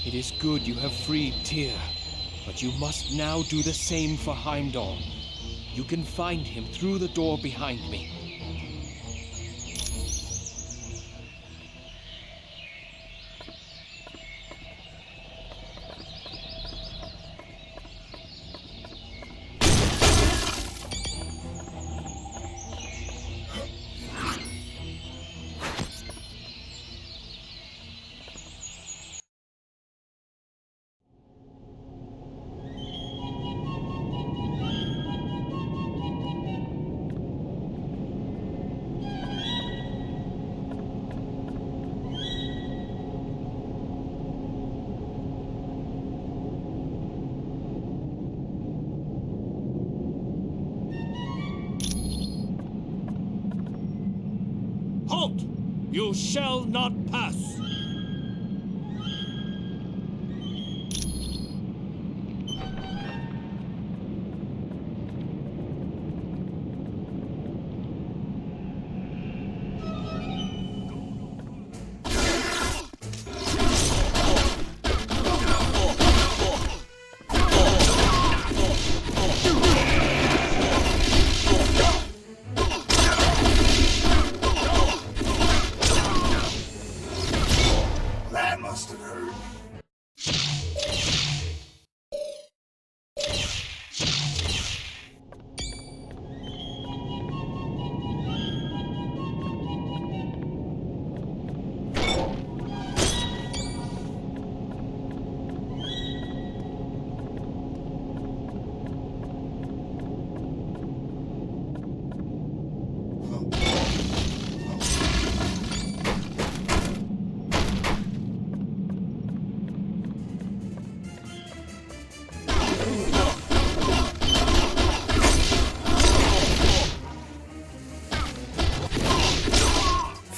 It is good you have freed Tyr, but you must now do the same for Heimdall. You can find him through the door behind me. Halt! You shall not pass!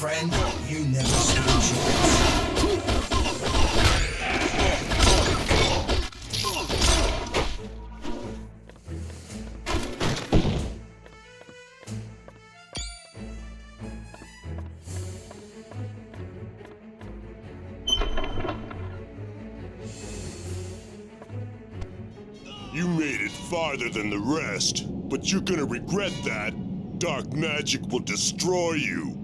Friend, you never stood a chance. You made it farther than the rest, but you're gonna regret that. Dark magic will destroy you.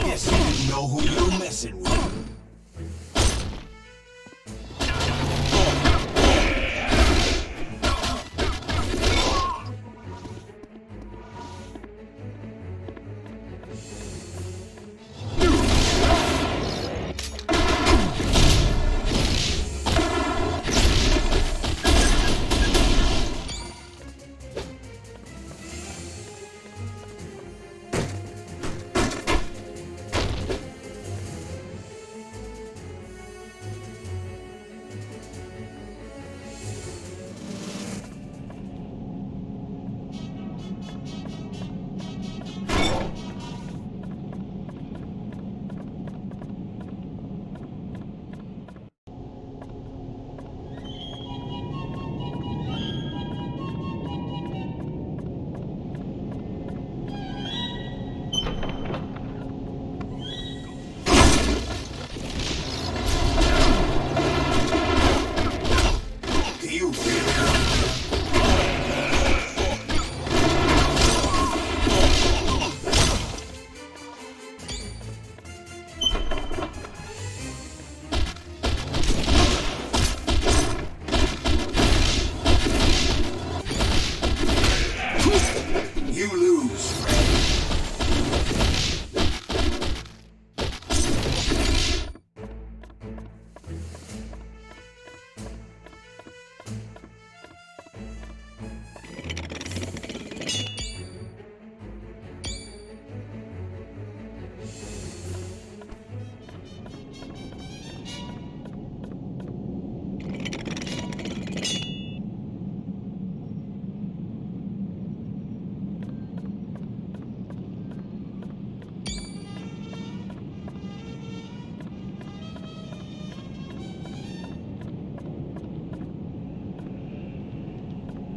Guess you didn't know who you were messing with.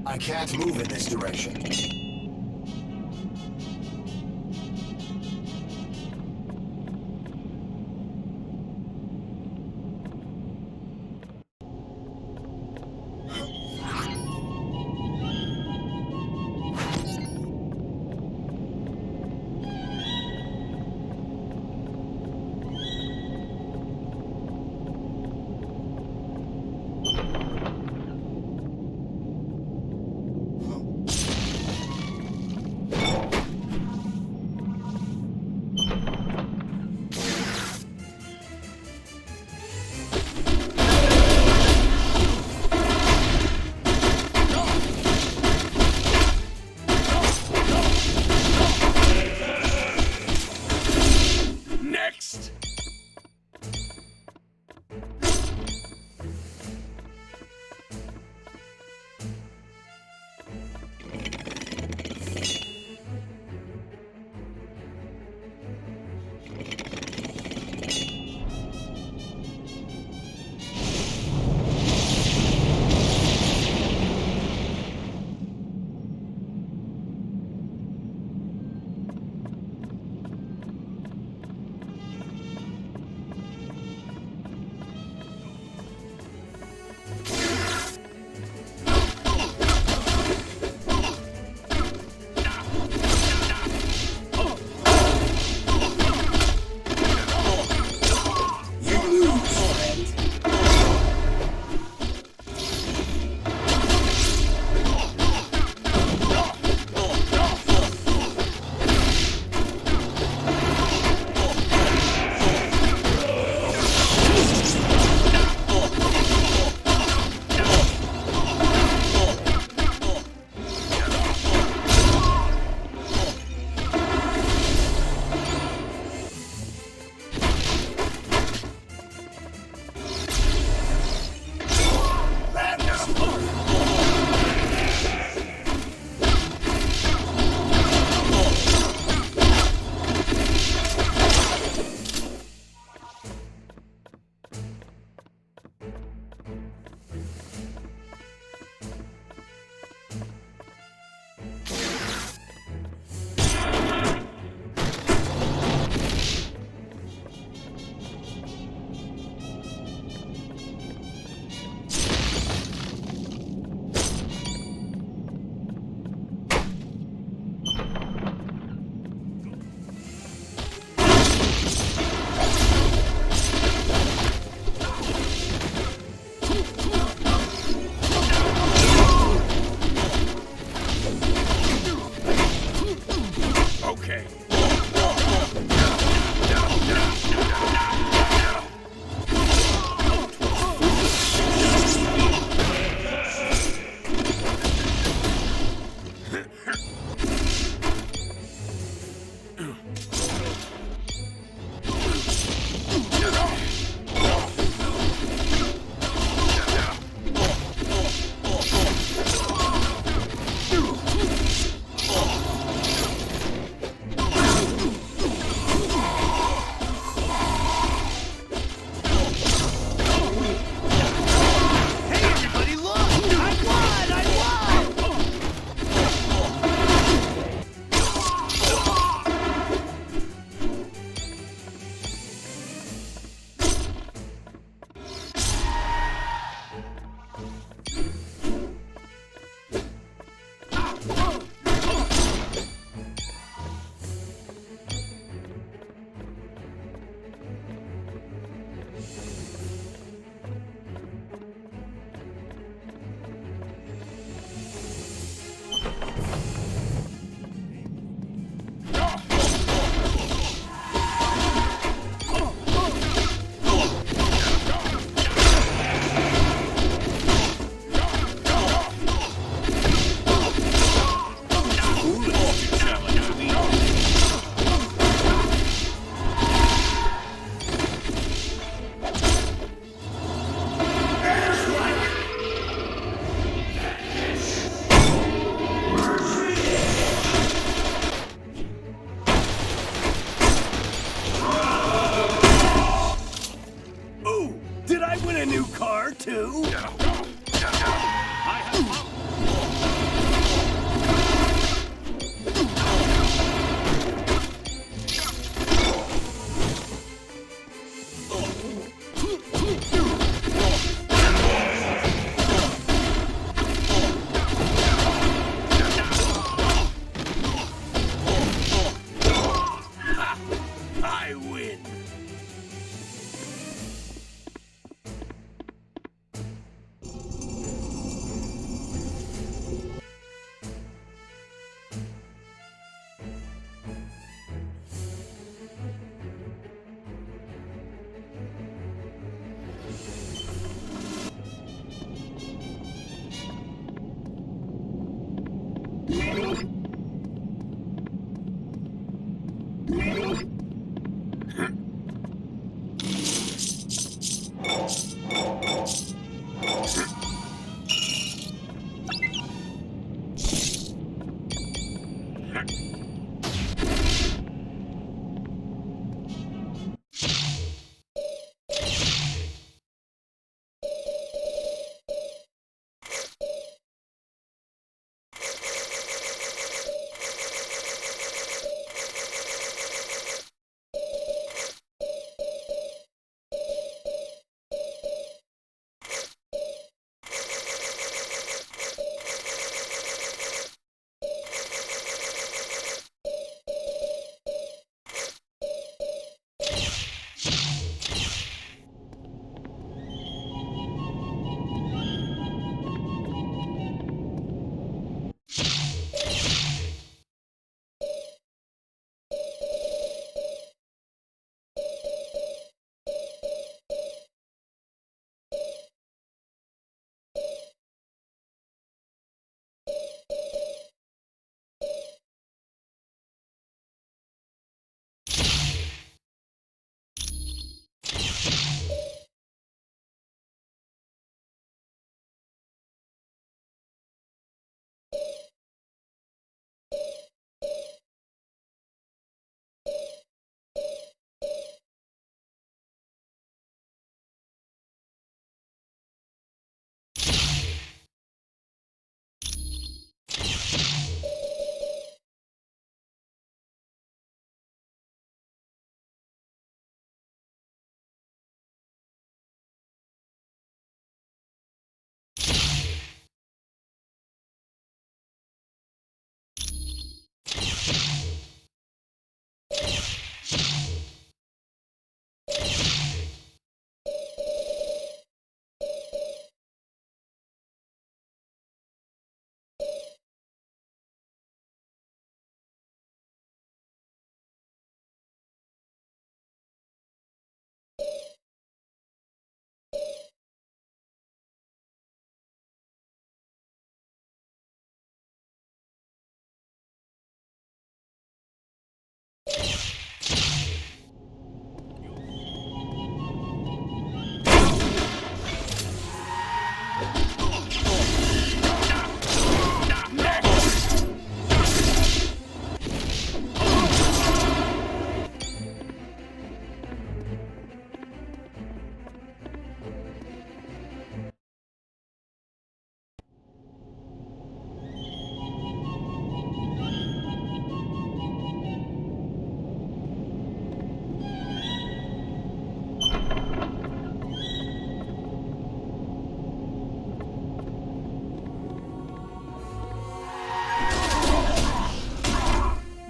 I can't move in this direction.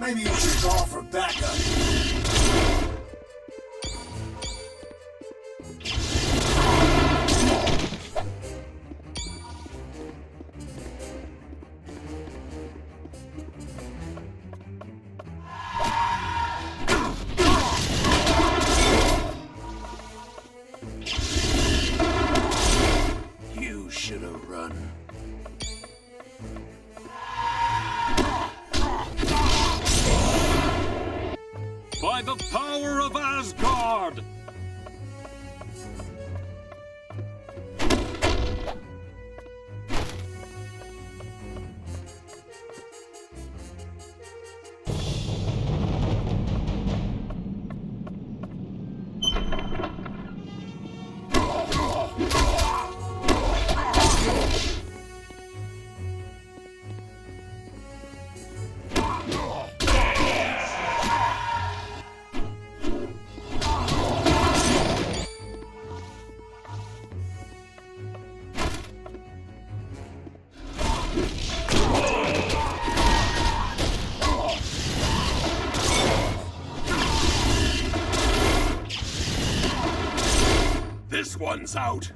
Maybe you should call for backup. You should have run. By the power of Asgard! This one's out!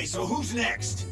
Okay, so who's next?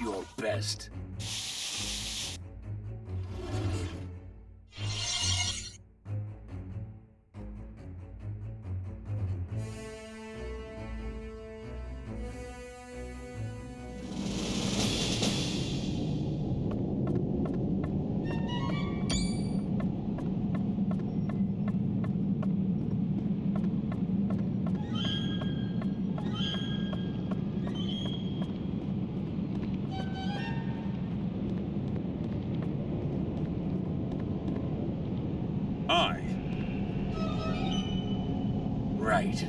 Your best. Right.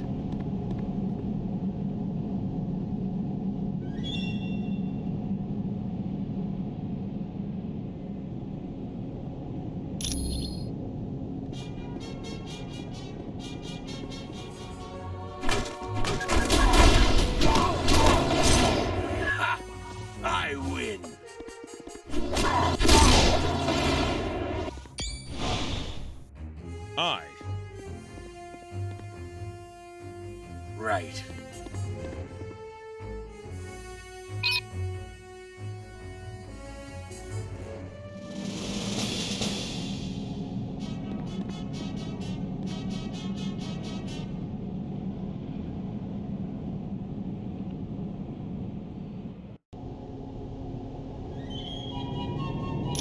Ha! I win. I. Right.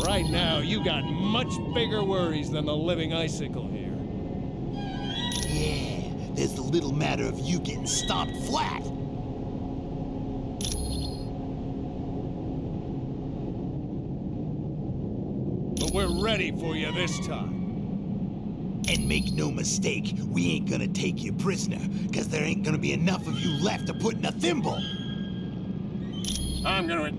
Right now, you got much bigger worries than the living icicle here. Yeah, there's the little matter of you getting stomped flat. But we're ready for you this time. And make no mistake, we ain't gonna take you prisoner, cause there ain't gonna be enough of you left to put in a thimble. I'm gonna...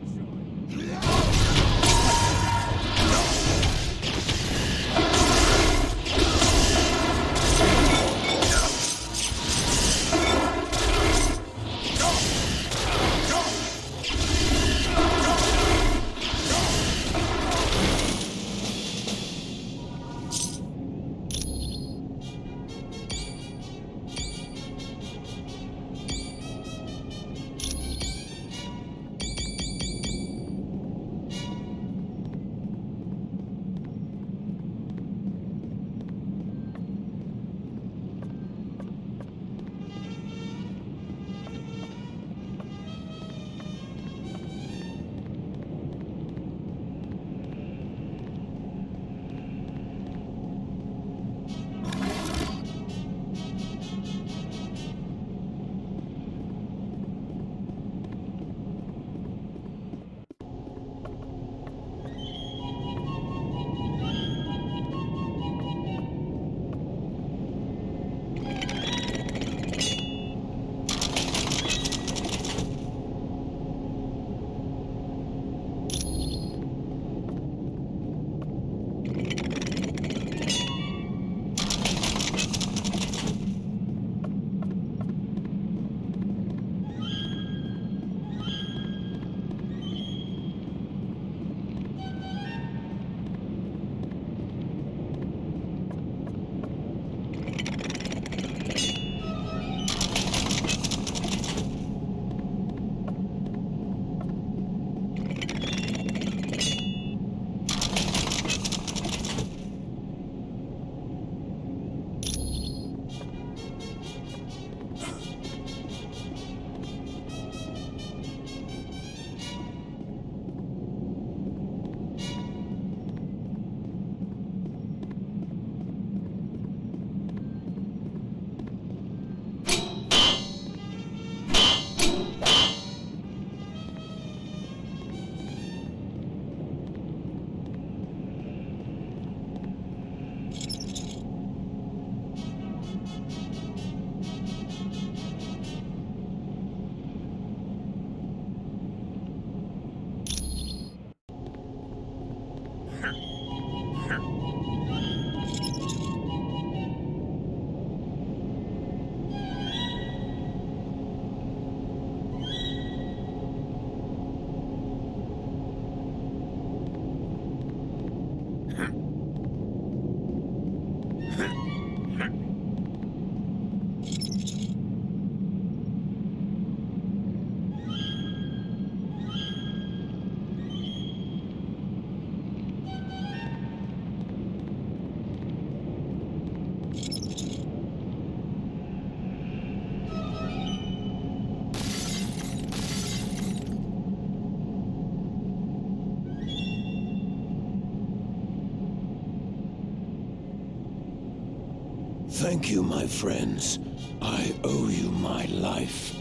Thank you, my friends. I owe you my life.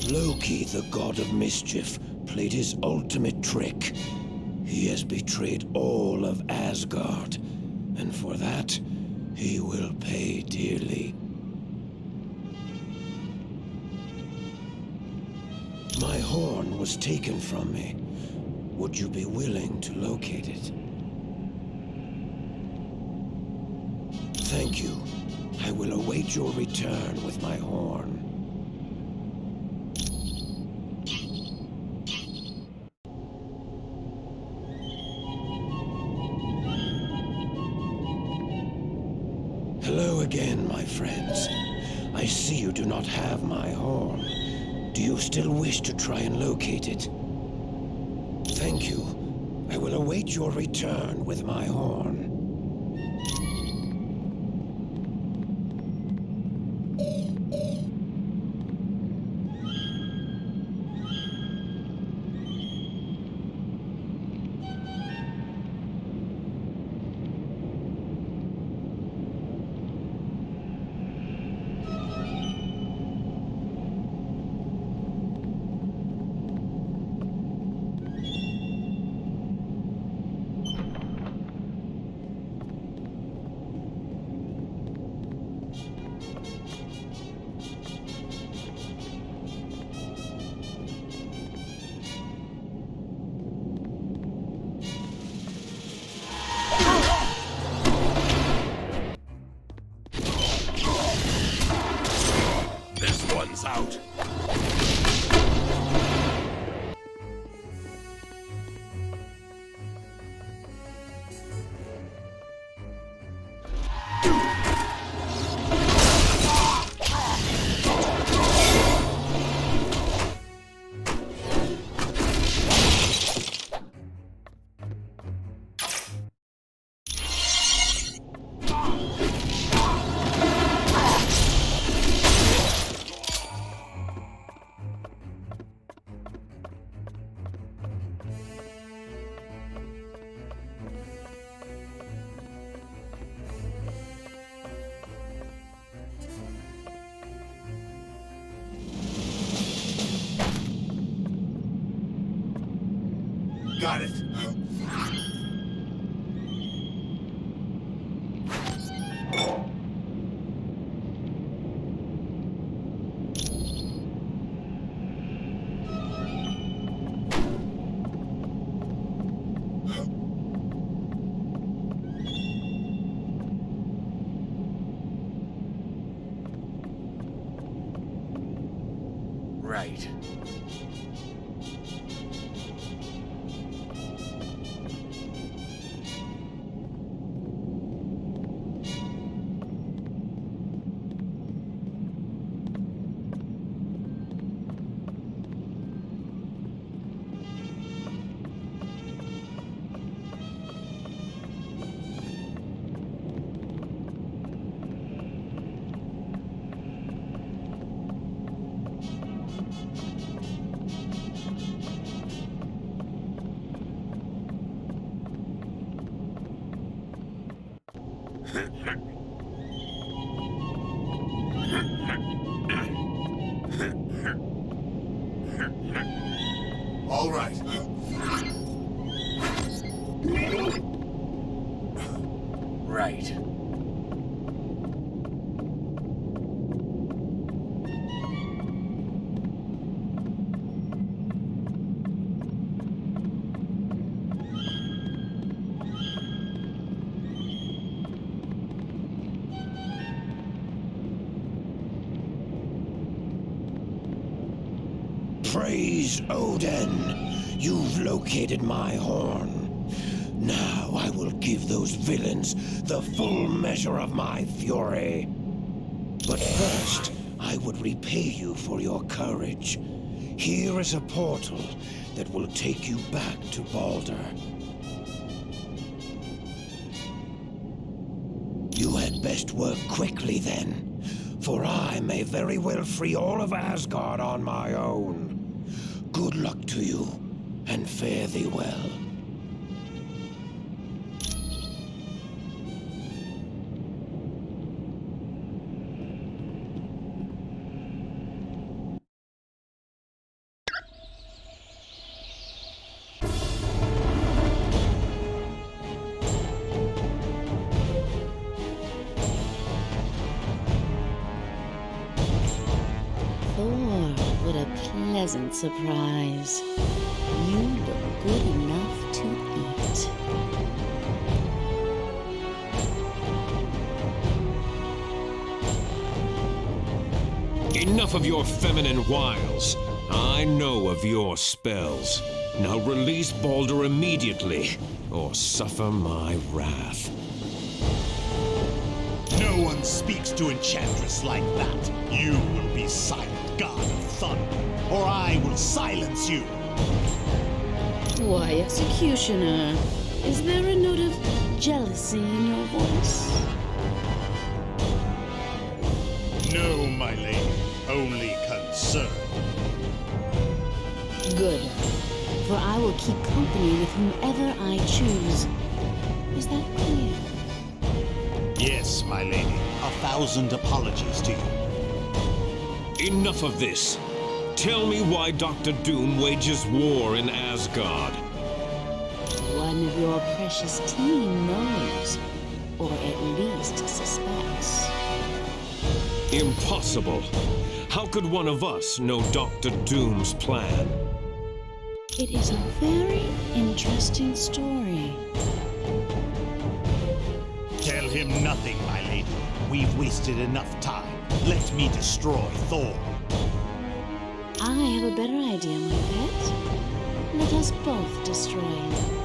Loki, the god of mischief, played his ultimate trick. He has betrayed all of Asgard, and for that, he will pay dearly. My horn was taken from me. Would you be willing to locate it? Thank you. I will await your return with my horn. Hello again, my friends. I see you do not have my horn. Do you still wish to try and locate it? Thank you. I will await your return with my horn. This one's out. Got it. Right. All right. Right. Praise Odin! You've located my horn. Now I will give those villains the full measure of my fury. But first, I would repay you for your courage. Here is a portal that will take you back to Baldur. You had best work quickly then, for I may very well free all of Asgard on my own. Good luck to you, and fare thee well. Thor, what a pleasant surprise. You look good enough to eat. Enough of your feminine wiles. I know of your spells. Now release Baldur immediately, or suffer my wrath. No one speaks to Enchantress like that. You will be silent, God of Thunder, or I will silence you. Why, Executioner, is there a note of jealousy in your voice? No, my lady, only concern. Good, for I will keep company with whomever I choose. Is that clear? Yes, my lady. 1,000 apologies to you. Enough of this. Tell me why Dr. Doom wages war in Asgard. One of your precious team knows, or at least suspects. Impossible. How could one of us know Dr. Doom's plan? It is a very interesting story. Tell him nothing, my lady. We've wasted enough time. Let me destroy Thor. I have a better idea, my pet. Let us both destroy him.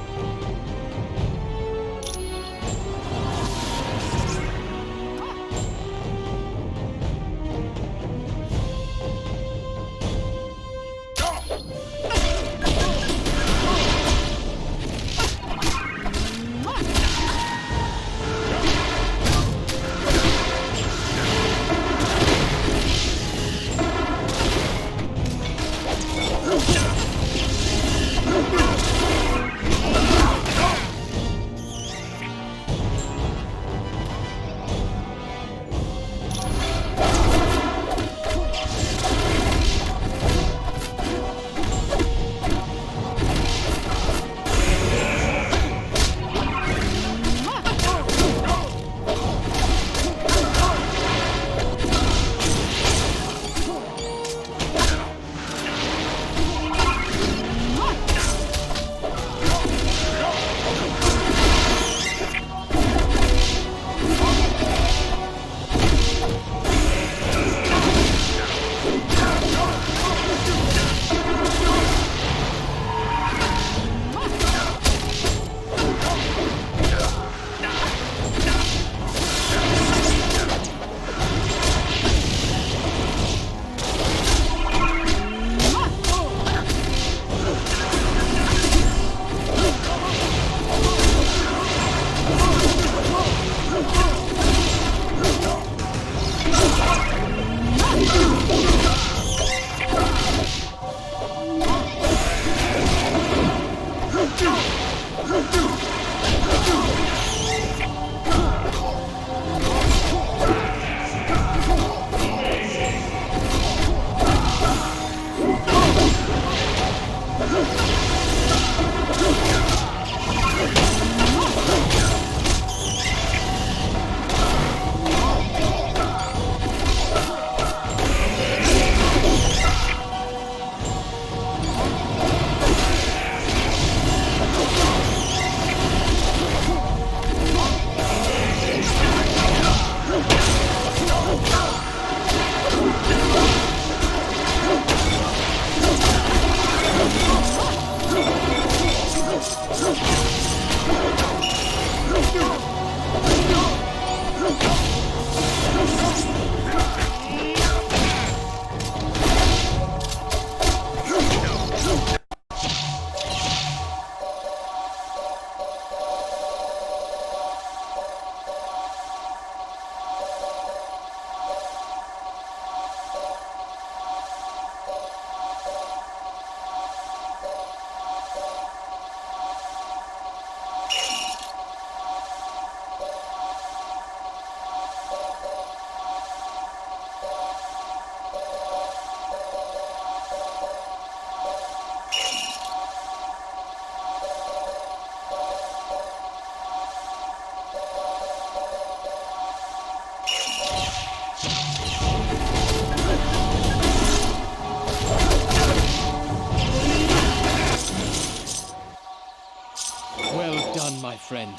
friend.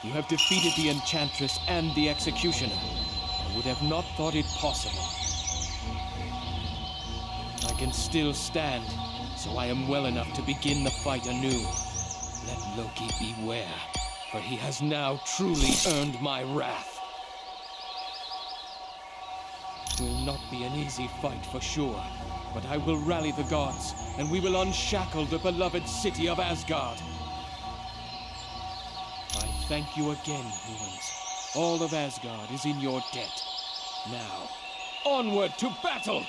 You have defeated the Enchantress and the Executioner. I would have not thought it possible. I can still stand, so I am well enough to begin the fight anew. Let Loki beware, for he has now truly earned my wrath. It will not be an easy fight for sure, but I will rally the gods, and we will unshackle the beloved city of Asgard. I thank you again, humans. All of Asgard is in your debt. Now, onward to battle!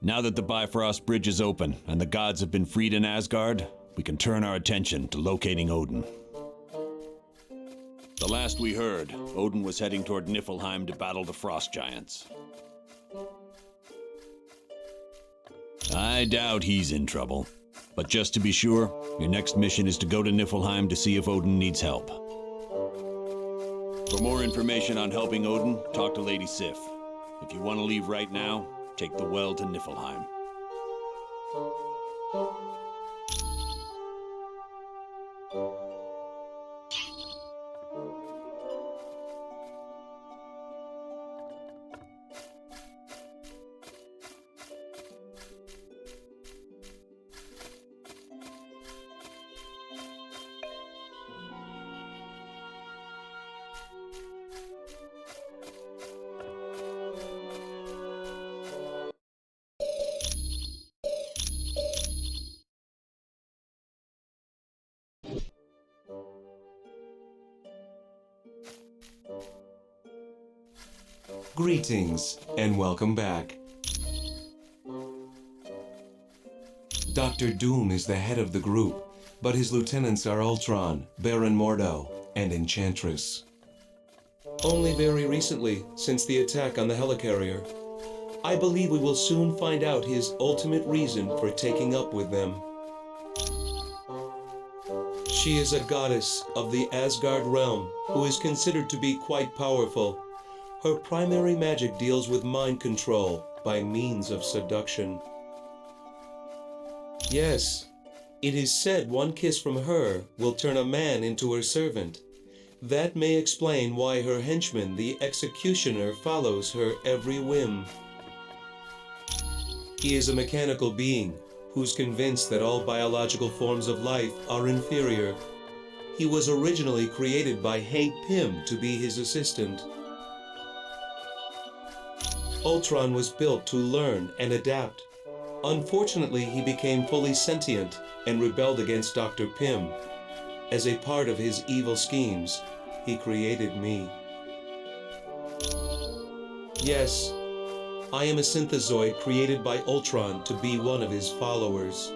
Now that the Bifrost Bridge is open and the gods have been freed in Asgard, we can turn our attention to locating Odin. The last we heard, Odin was heading toward Niflheim to battle the Frost Giants. I doubt he's in trouble, but just to be sure, your next mission is to go to Niflheim to see if Odin needs help. For more information on helping Odin, talk to Lady Sif. If you want to leave right now, take the well to Niflheim. Greetings, and welcome back. Dr. Doom is the head of the group, but his lieutenants are Ultron, Baron Mordo, and Enchantress. Only very recently, since the attack on the helicarrier, I believe we will soon find out his ultimate reason for taking up with them. She is a goddess of the Asgard realm who is considered to be quite powerful. Her primary magic deals with mind control by means of seduction. Yes, it is said one kiss from her will turn a man into her servant. That may explain why her henchman, the Executioner, follows her every whim. He is a mechanical being who's convinced that all biological forms of life are inferior. He was originally created by Hank Pym to be his assistant. Ultron was built to learn and adapt. Unfortunately, he became fully sentient and rebelled against Dr. Pym. As a part of his evil schemes, he created me. Yes, I am a synthezoid created by Ultron to be one of his followers.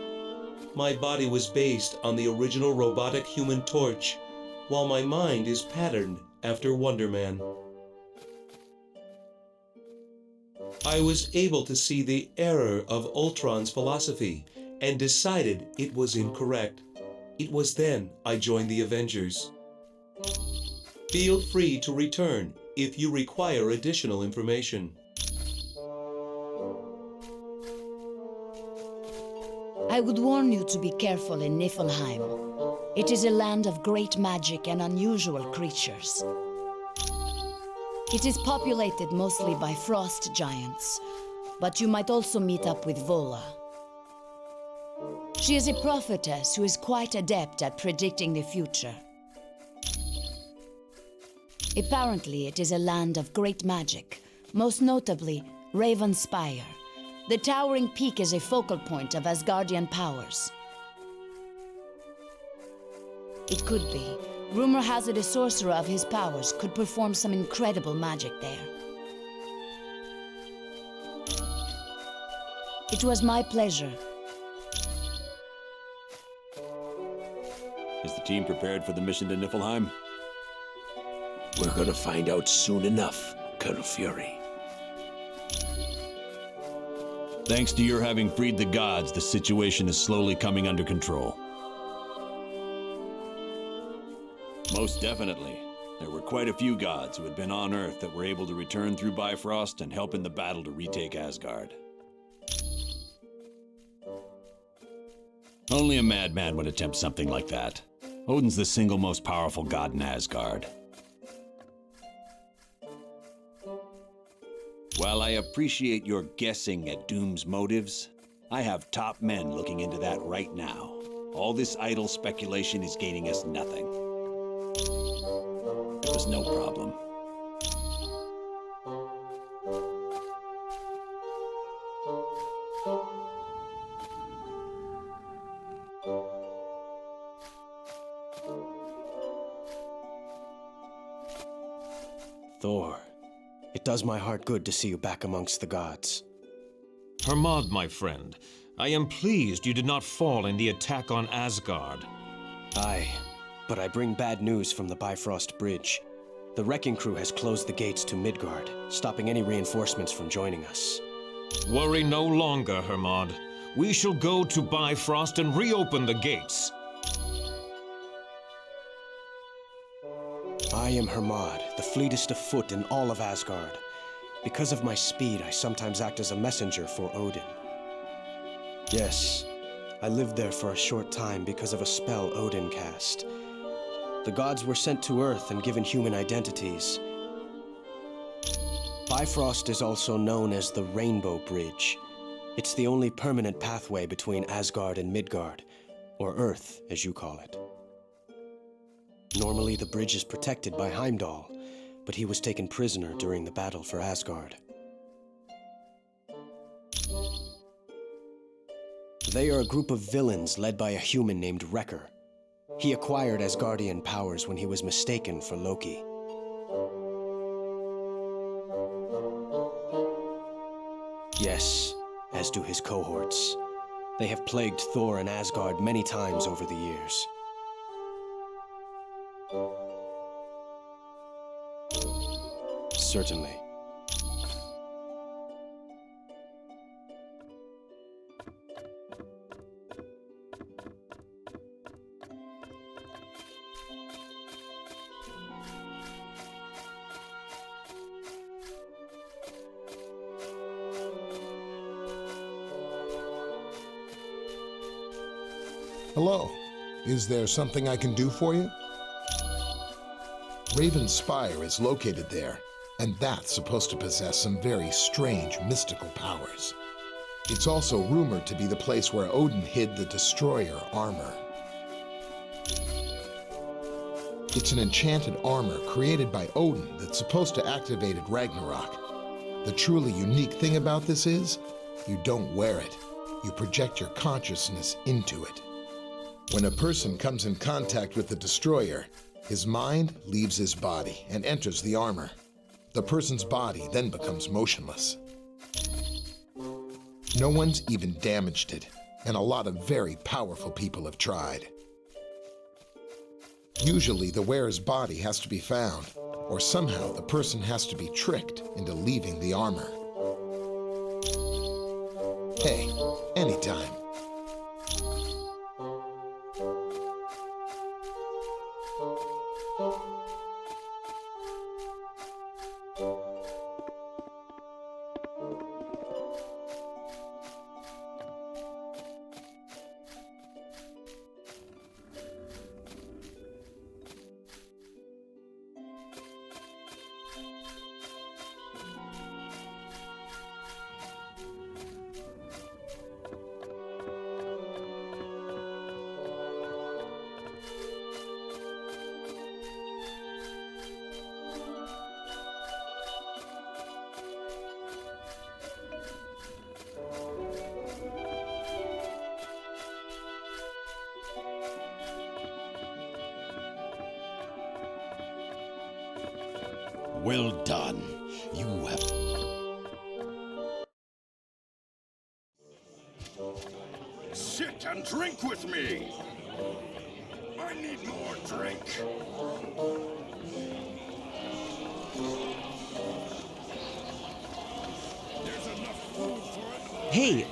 My body was based on the original robotic Human Torch, while my mind is patterned after Wonder Man. I was able to see the error of Ultron's philosophy and decided it was incorrect. It was then I joined the Avengers. Feel free to return if you require additional information. I would warn you to be careful in Niflheim. It is a land of great magic and unusual creatures. It is populated mostly by frost giants, but you might also meet up with Vola. She is a prophetess who is quite adept at predicting the future. Apparently, it is a land of great magic, most notably Ravenspire. The towering peak is a focal point of Asgardian powers. It could be. Rumor has it a sorcerer of his powers could perform some incredible magic there. It was my pleasure. Is the team prepared for the mission to Niflheim? We're gonna find out soon enough, Colonel Fury. Thanks to your having freed the gods, the situation is slowly coming under control. Most definitely. There were quite a few gods who had been on Earth that were able to return through Bifrost and help in the battle to retake Asgard. Only a madman would attempt something like that. Odin's the single most powerful god in Asgard. While I appreciate your guessing at Doom's motives, I have top men looking into that right now. All this idle speculation is gaining us nothing. It was no problem. Thor, it does my heart good to see you back amongst the gods. Hermod, my friend, I am pleased you did not fall in the attack on Asgard. Aye, but I bring bad news from the Bifrost Bridge. The wrecking crew has closed the gates to Midgard, stopping any reinforcements from joining us. Worry no longer, Hermod. We shall go to Bifrost and reopen the gates. I am Hermod, the fleetest of foot in all of Asgard. Because of my speed, I sometimes act as a messenger for Odin. Yes, I lived there for a short time because of a spell Odin cast. The gods were sent to Earth and given human identities. Bifrost is also known as the Rainbow Bridge. It's the only permanent pathway between Asgard and Midgard, or Earth, as you call it. Normally, the bridge is protected by Heimdall, but he was taken prisoner during the battle for Asgard. They are a group of villains led by a human named Wrecker. He acquired Asgardian powers when he was mistaken for Loki. Yes, as do his cohorts. They have plagued Thor and Asgard many times over the years. Certainly. Hello. Is there something I can do for you? Raven's Spire is located there, and that's supposed to possess some very strange mystical powers. It's also rumored to be the place where Odin hid the Destroyer armor. It's an enchanted armor created by Odin that's supposed to activate at Ragnarok. The truly unique thing about this is, you don't wear it. You project your consciousness into it. When a person comes in contact with the Destroyer, his mind leaves his body and enters the armor. The person's body then becomes motionless. No one's even damaged it, and a lot of very powerful people have tried. Usually, the wearer's body has to be found, or somehow the person has to be tricked into leaving the armor. Hey, anytime. Well done. You have... drink. Hey,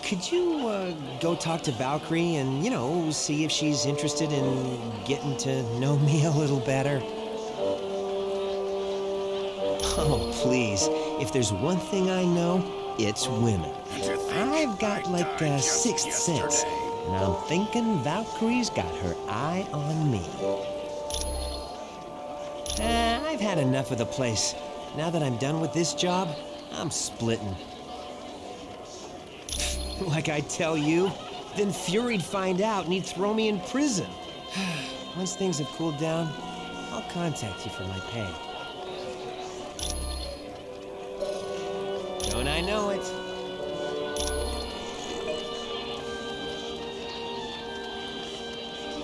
could you, go talk to Valkyrie and, see if she's interested in getting to know me a little better? Oh, please. If there's one thing I know, it's women. I've got like a sixth sense, and I'm thinking Valkyrie's got her eye on me. I've had enough of the place. Now that I'm done with this job, I'm splitting. Like I tell you, then Fury'd find out and he'd throw me in prison. Once things have cooled down, I'll contact you for my pay. Don't I know it?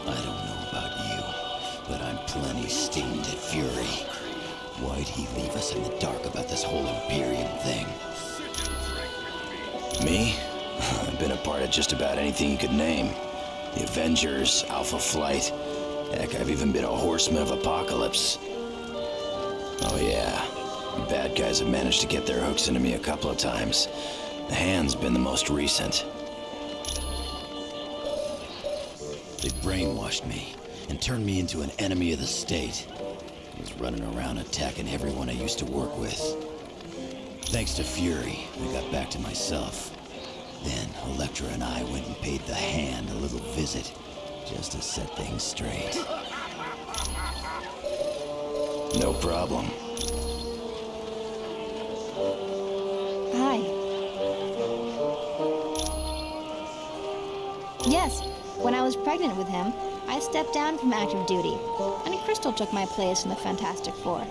I don't know about you, but I'm plenty steamed at Fury. Why'd he leave us in the dark about this whole Imperium thing? Me? I've been a part of just about anything you could name. The Avengers, Alpha Flight. Heck, I've even been a Horseman of Apocalypse. Oh yeah, the bad guys have managed to get their hooks into me a couple of times. The Hand's been the most recent. They brainwashed me and turned me into an enemy of the state. I was running around attacking everyone I used to work with. Thanks to Fury, I got back to myself. Then Elektra and I went and paid the Hand a little visit, just to set things straight. No problem. Hi. Yes, when I was pregnant with him, I stepped down from active duty, and Crystal took my place in the Fantastic Four.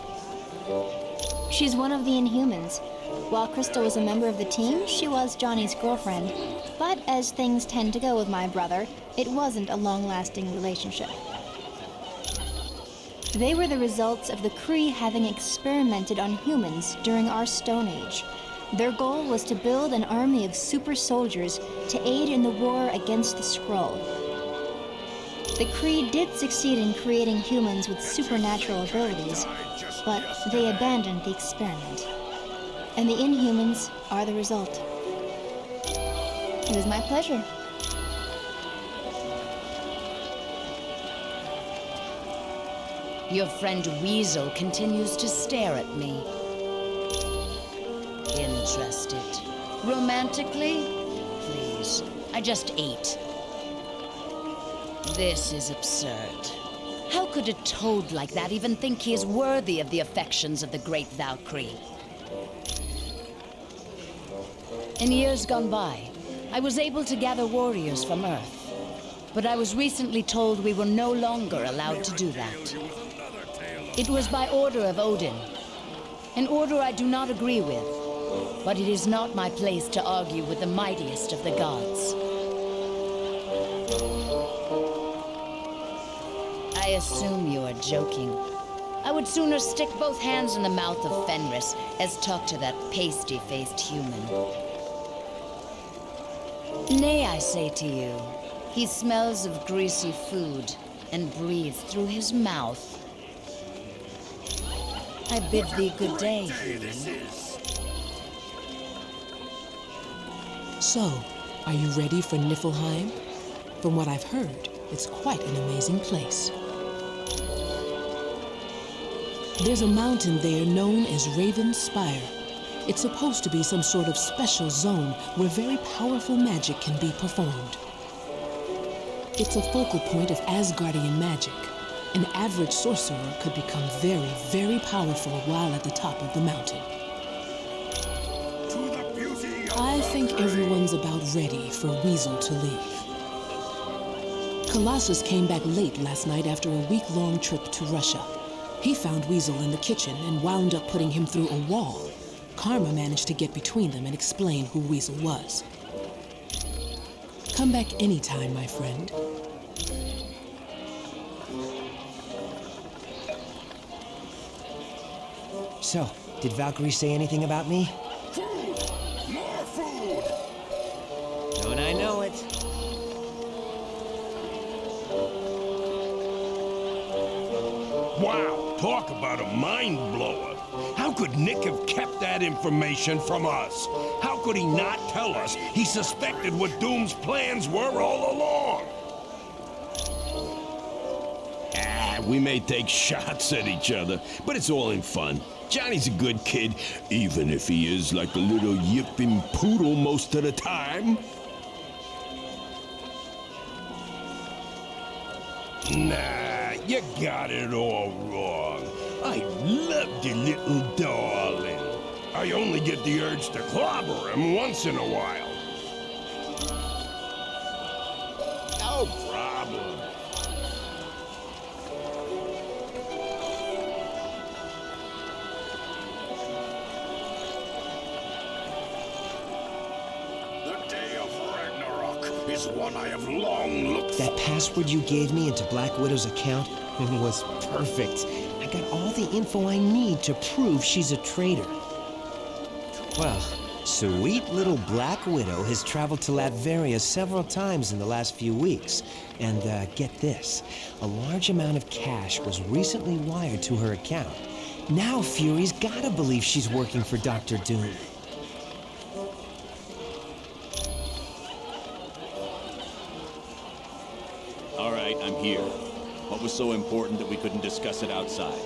She's one of the Inhumans. While Crystal was a member of the team, she was Johnny's girlfriend. But as things tend to go with my brother, it wasn't a long-lasting relationship. They were the results of the Kree having experimented on humans during our Stone Age. Their goal was to build an army of super soldiers to aid in the war against the Skrull. The Kree did succeed in creating humans with supernatural abilities, but they abandoned the experiment. And the Inhumans are the result. It was my pleasure. Your friend Weasel continues to stare at me. Interested. Romantically? Please. I just ate. This is absurd. How could a toad like that even think he is worthy of the affections of the great Valkyrie? In years gone by, I was able to gather warriors from Earth. But I was recently told we were no longer allowed to do that. It was by order of Odin. An order I do not agree with. But it is not my place to argue with the mightiest of the gods. I assume you are joking. I would sooner stick both hands in the mouth of Fenris as talk to that pasty-faced human. Nay, I say to you, he smells of greasy food and breathes through his mouth. I bid thee good day, human. So, are you ready for Niflheim? From what I've heard, it's quite an amazing place. There's a mountain there known as Raven Spire. It's supposed to be some sort of special zone where very powerful magic can be performed. It's a focal point of Asgardian magic. An average sorcerer could become very, very powerful while at the top of the mountain. I think everyone's about ready for Weasel to leave. Colossus came back late last night after a week-long trip to Russia. He found Weasel in the kitchen and wound up putting him through a wall. Karma managed to get between them and explain who Weasel was. Come back anytime, my friend. So, did Valkyrie say anything about me? More food! Don't I know it? Wow, talk about a mind blower. How could Nick have kept that information from us? How could he not tell us he suspected what Doom's plans were all along? We may take shots at each other, but it's all in fun. Johnny's a good kid, even if he is like a little yipping poodle most of the time. Nah, you got it all wrong. I love the little darling. I only get the urge to clobber him once in a while. No problem. The day of Ragnarok is one I have long looked for. That password you gave me into Black Widow's account was perfect. I got all the info I need to prove she's a traitor. Well, sweet little Black Widow has traveled to Latveria several times in the last few weeks. And get this, a large amount of cash was recently wired to her account. Now Fury's gotta believe she's working for Dr. Doom. All right, I'm here. What was so important that we couldn't discuss it outside?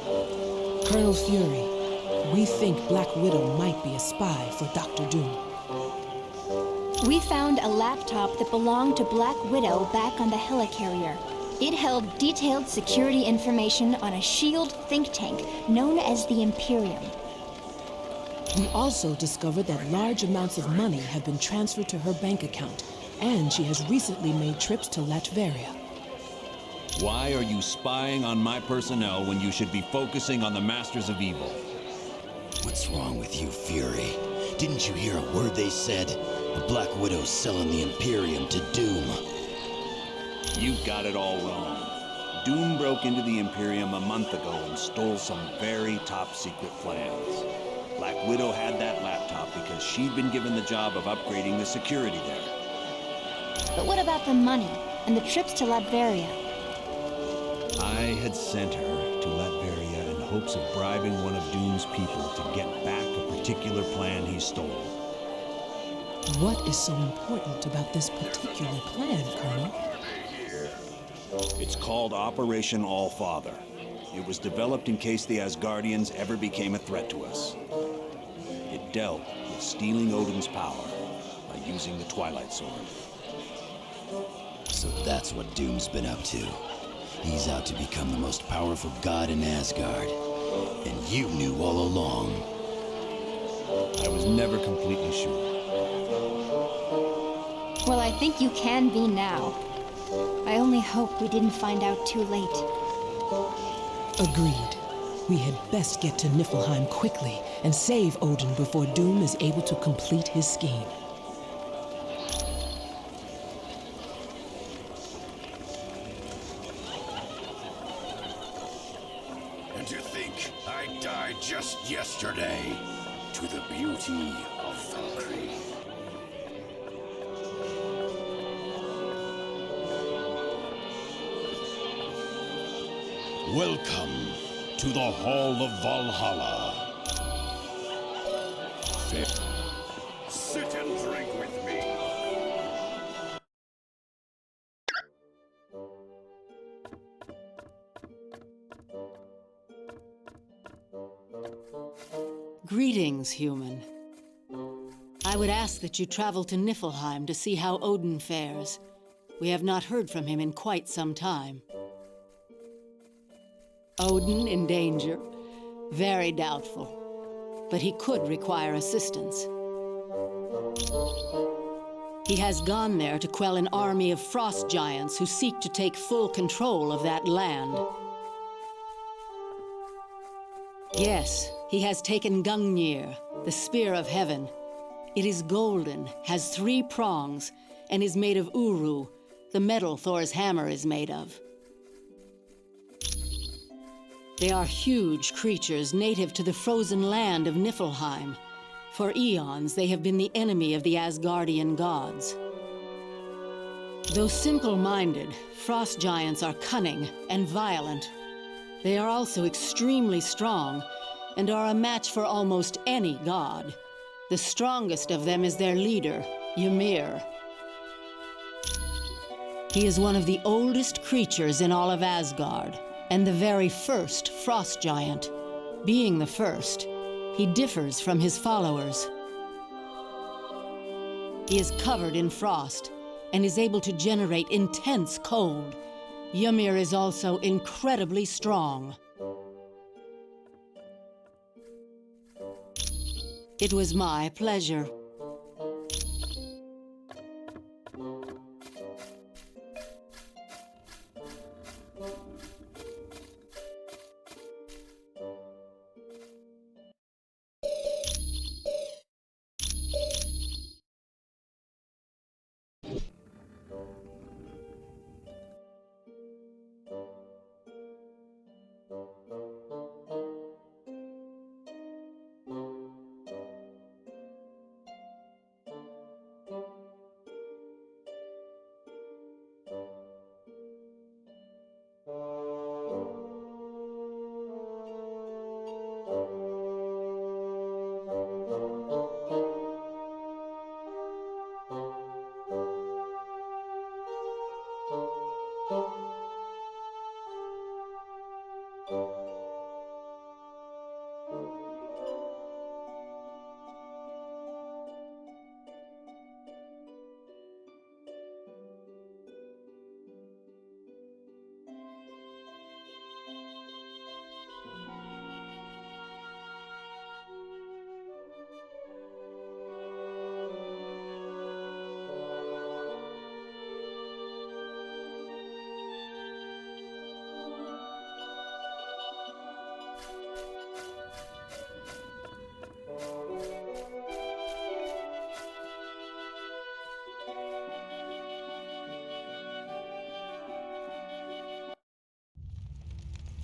Colonel Fury, we think Black Widow might be a spy for Dr. Doom. We found a laptop that belonged to Black Widow back on the helicarrier. It held detailed security information on a SHIELD think tank known as the Imperium. We also discovered that large amounts of money have been transferred to her bank account, and she has recently made trips to Latveria. Why are you spying on my personnel when you should be focusing on the Masters of Evil? What's wrong with you, Fury? Didn't you hear a word they said? The Black Widow's selling the Imperium to Doom. You've got it all wrong. Doom broke into the Imperium a month ago and stole some very top-secret plans. Black Widow had that laptop because she'd been given the job of upgrading the security there. But what about the money and the trips to Latveria? I had sent her to Latveria in hopes of bribing one of Doom's people to get back a particular plan he stole. What is so important about this particular plan, Colonel? It's called Operation All-Father. It was developed in case the Asgardians ever became a threat to us. It dealt with stealing Odin's power by using the Twilight Sword. So that's what Doom's been up to. He's out to become the most powerful god in Asgard. And you knew all along. I was never completely sure. Well, I think you can be now. I only hope we didn't find out too late. Agreed. We had best get to Niflheim quickly and save Odin before Doom is able to complete his scheme. And to think I died just yesterday to the beauty of Valkyrie. Welcome to the Hall of Valhalla. Sit and drink with me. Greetings, human. I would ask that you travel to Niflheim to see how Odin fares. We have not heard from him in quite some time. Odin in danger? Very doubtful. But he could require assistance. He has gone there to quell an army of frost giants who seek to take full control of that land. Yes, he has taken Gungnir, the Spear of Heaven. It is golden, has 3 prongs, and is made of Uru, the metal Thor's hammer is made of. They are huge creatures native to the frozen land of Niflheim. For eons, they have been the enemy of the Asgardian gods. Though simple-minded, frost giants are cunning and violent. They are also extremely strong and are a match for almost any god. The strongest of them is their leader, Ymir. He is one of the oldest creatures in all of Asgard, and the very first frost giant. Being the first, he differs from his followers. He is covered in frost and is able to generate intense cold. Ymir is also incredibly strong. It was my pleasure.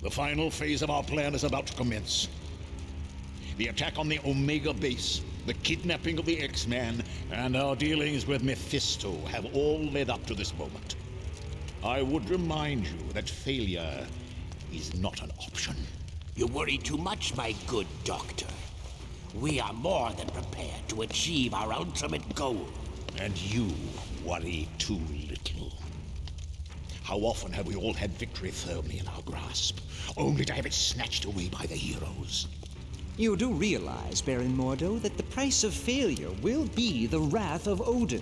The final phase of our plan is about to commence. The attack on the Omega base, the kidnapping of the X-Man, and our dealings with Mephisto have all led up to this moment. I would remind you that failure is not an option. You worry too much, my good doctor. We are more than prepared to achieve our ultimate goal. And you worry too little. How often have we all had victory firmly in our grasp, only to have it snatched away by the heroes? You do realize, Baron Mordo, that the price of failure will be the wrath of Odin.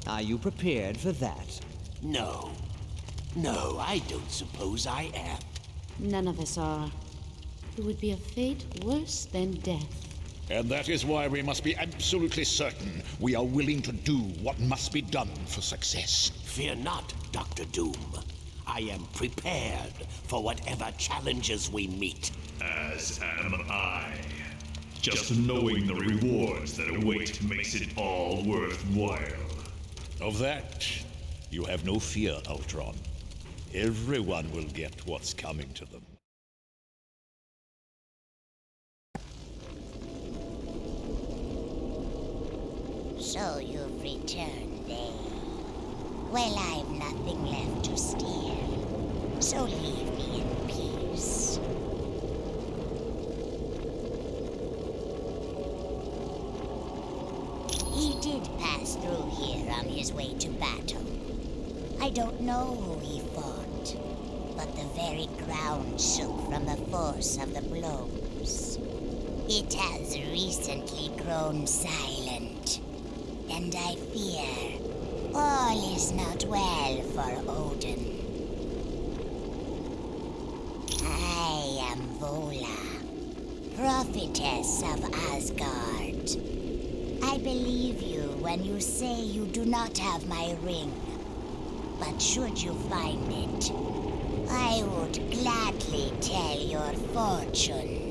Are you prepared for that? No. No, I don't suppose I am. None of us are. It would be a fate worse than death. And that is why we must be absolutely certain we are willing to do what must be done for success. Fear not, Dr. Doom. I am prepared for whatever challenges we meet. As am I. Just knowing the rewards that await makes it all worthwhile. Of that, you have no fear, Ultron. Everyone will get what's coming to them. So you've returned, eh? Well, I've nothing left to steal, so leave me in peace. He did pass through here on his way to battle. I don't know who he fought, but the very ground shook from the force of the blows. It has recently grown silent, and I fear all is not well for Odin. I am Vola, prophetess of Asgard. I believe you when you say you do not have my ring, but should you find it, I would gladly tell your fortune.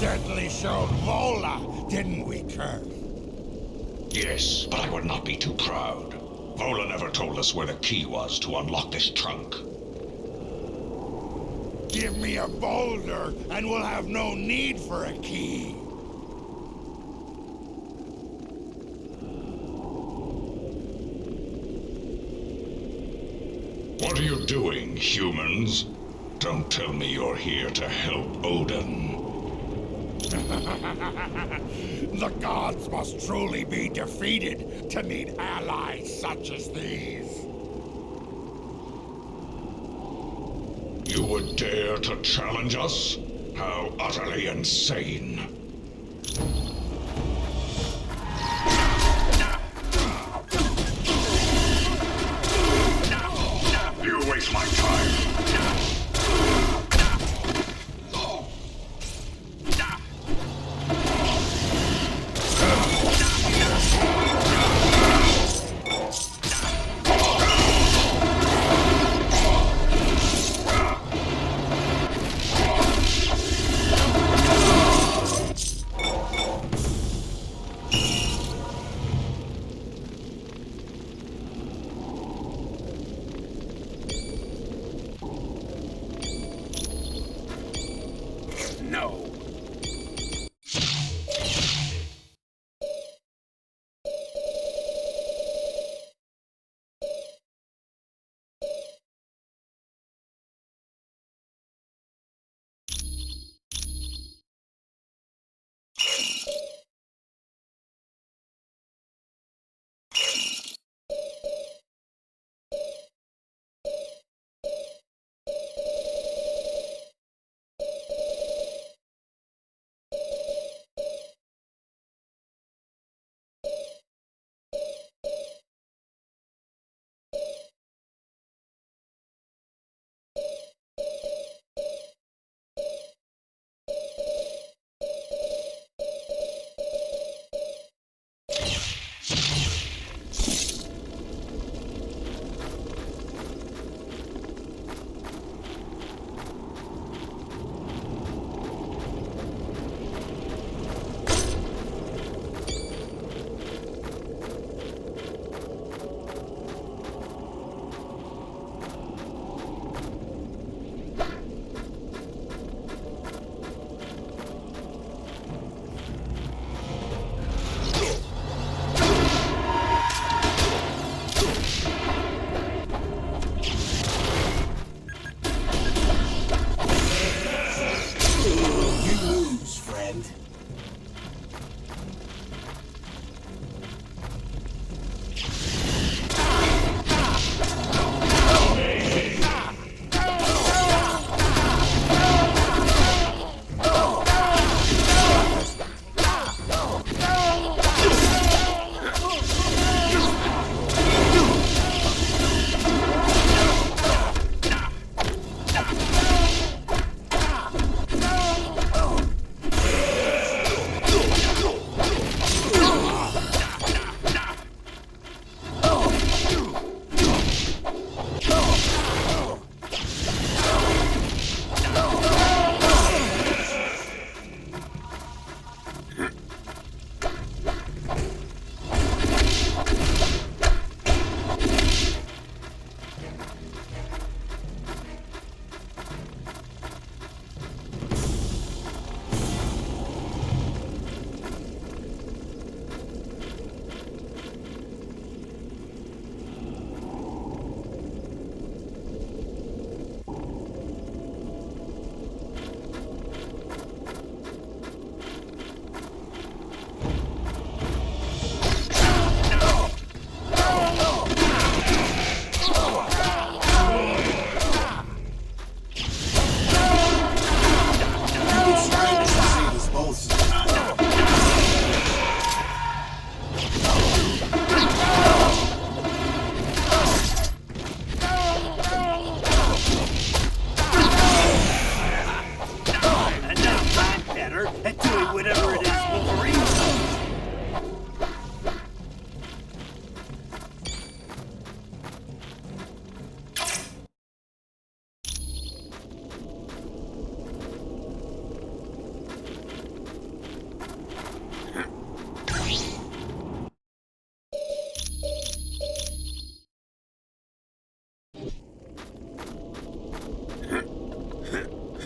certainly showed Vola, didn't we, Kerr? Yes, but I would not be too proud. Vola never told us where the key was to unlock this trunk. Give me a boulder, and we'll have no need for a key. What are you doing, humans? Don't tell me you're here to help Odin. The gods must truly be defeated to need allies such as these. You would dare to challenge us? How utterly insane. You waste my time.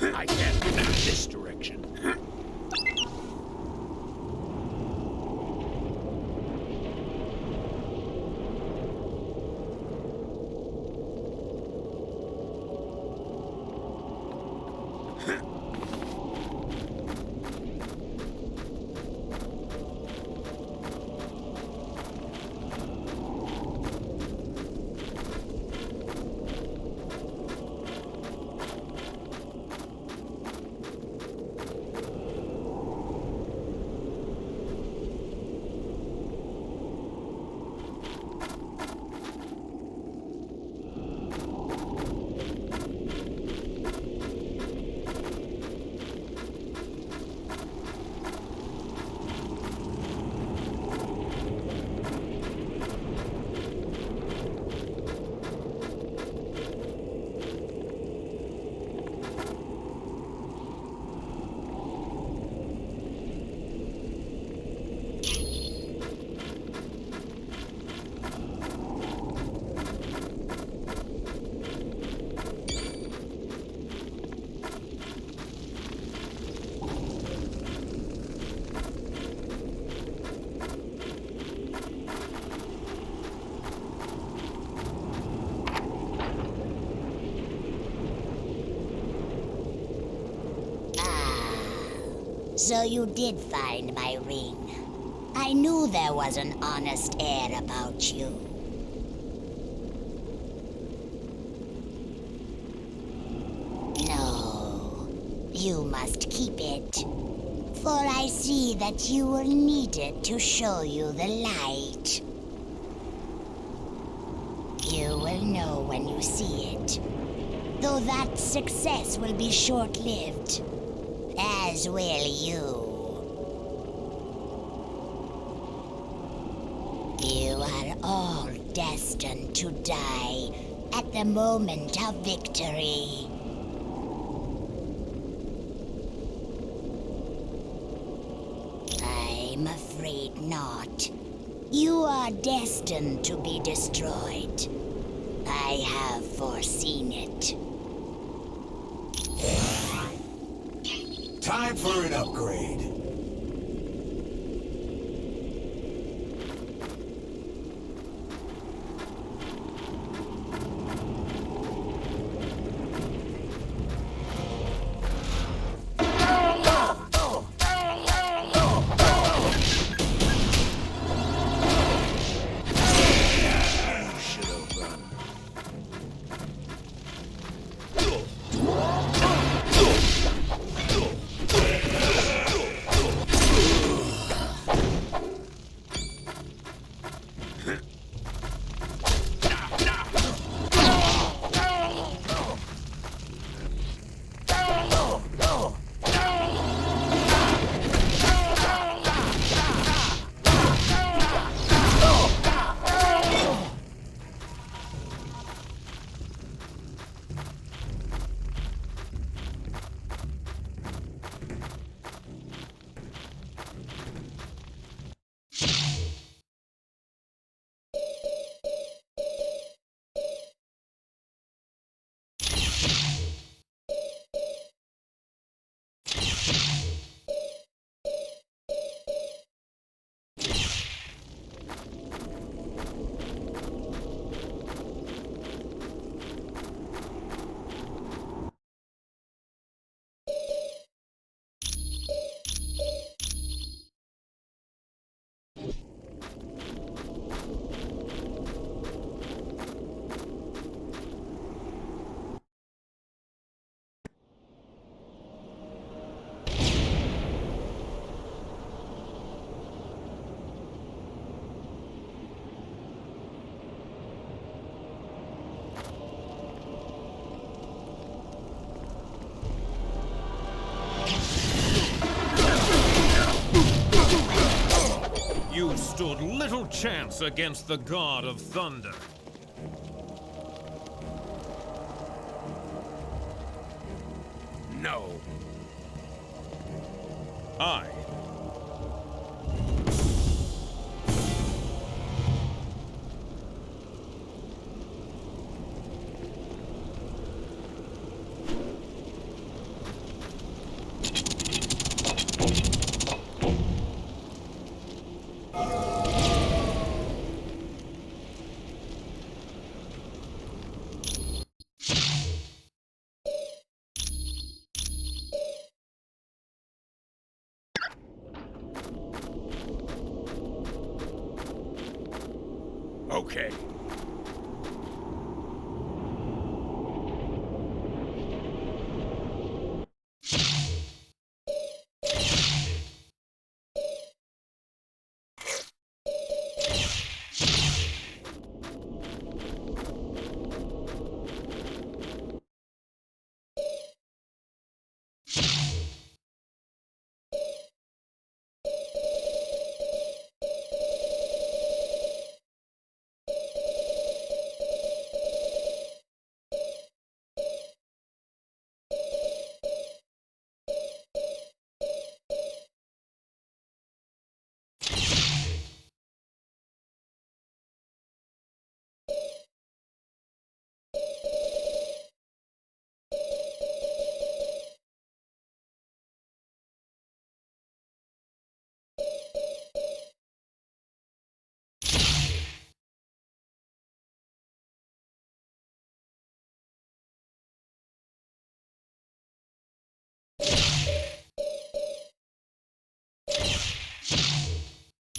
I can't move in this direction. So you did find my ring. I knew there was an honest air about you. No, you must keep it. For I see that you were needed to show you the light. You will know when you see it. Though that success will be short-lived. As will you. You are all destined to die at the moment of victory. I'm afraid not. You are destined to be destroyed. I have foreseen it. Time for an upgrade. You stood little chance against the God of Thunder. No. I. Okay.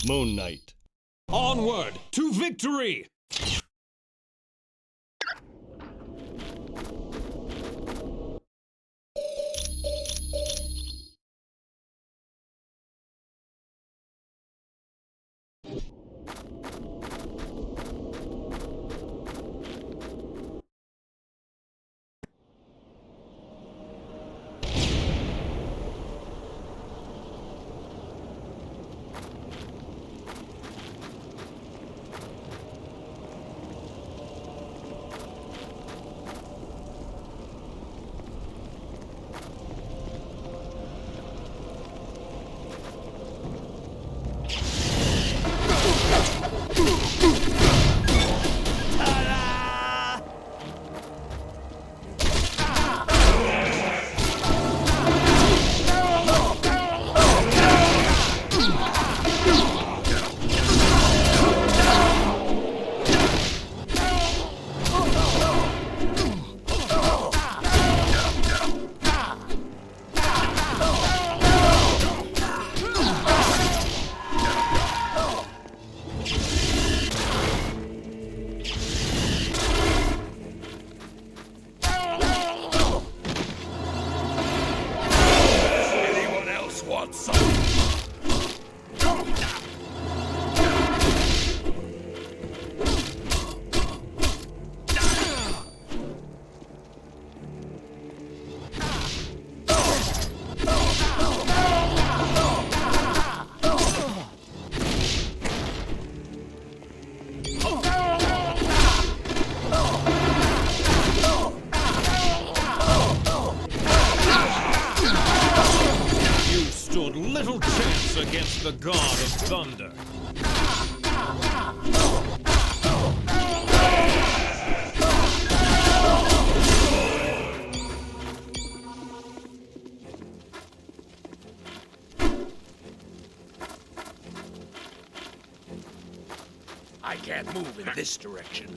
Moon Knight. Onward to victory! Little chance against the God of Thunder. I can't move in this direction.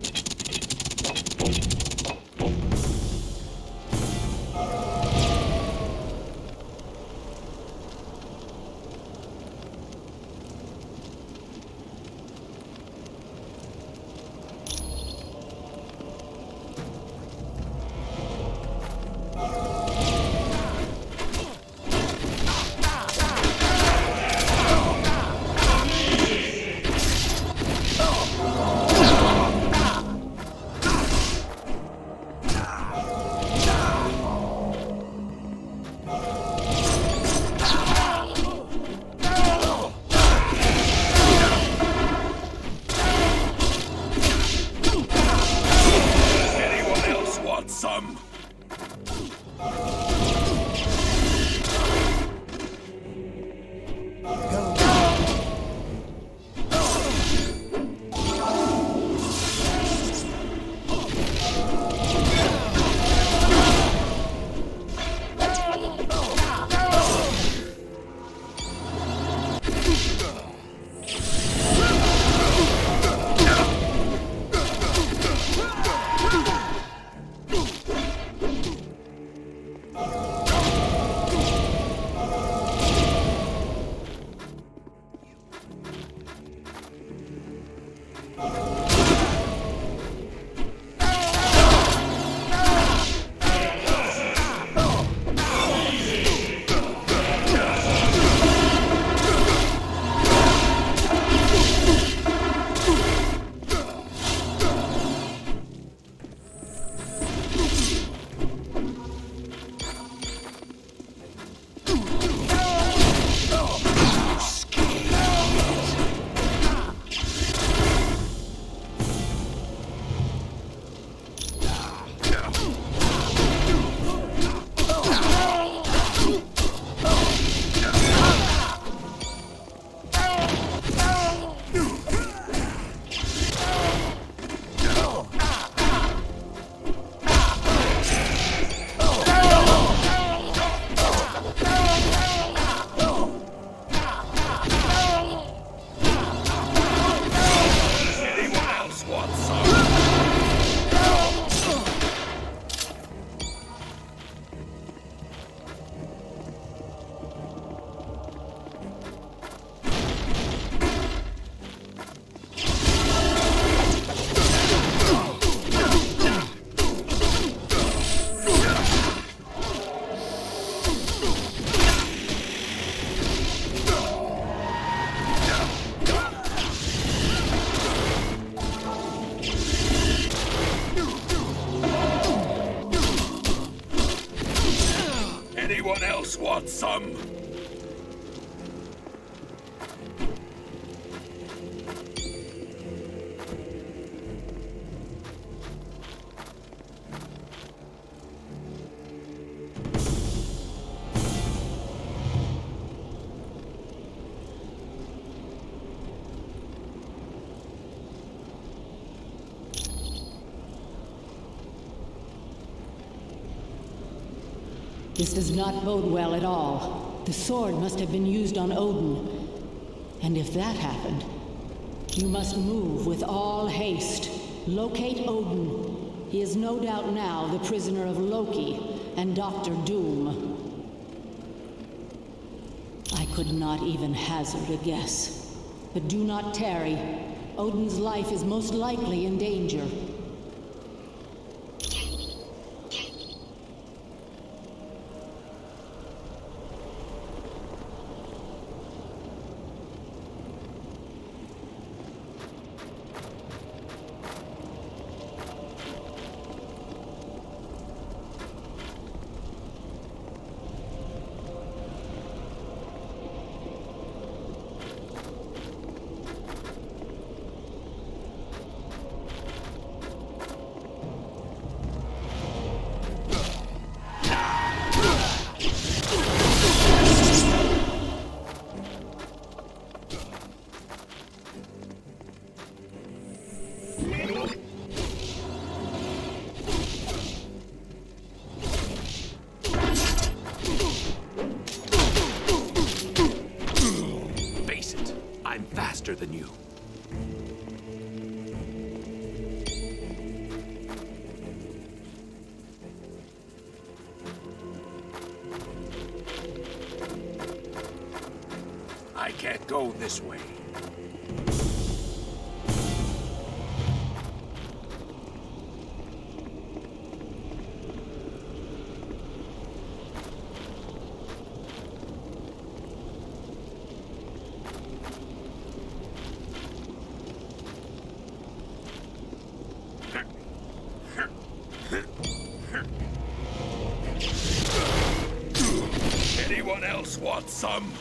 Anyone else want some? This does not bode well at all. The sword must have been used on Odin. And if that happened, you must move with all haste. Locate Odin. He is no doubt now the prisoner of Loki and Dr. Doom. I could not even hazard a guess. But do not tarry. Odin's life is most likely in danger. Than you. I can't go this way. Anyone else want some?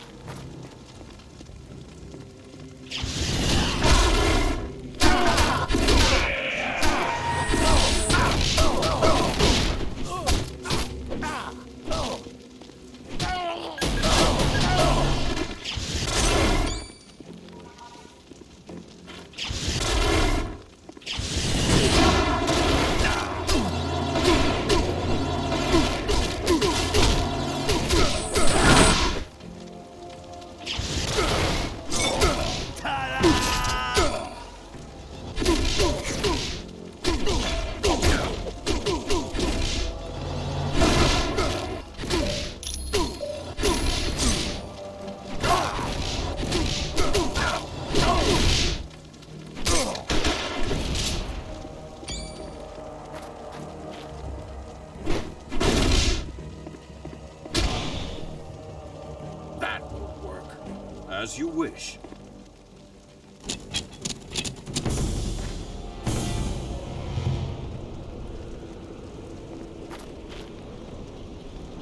As you wish.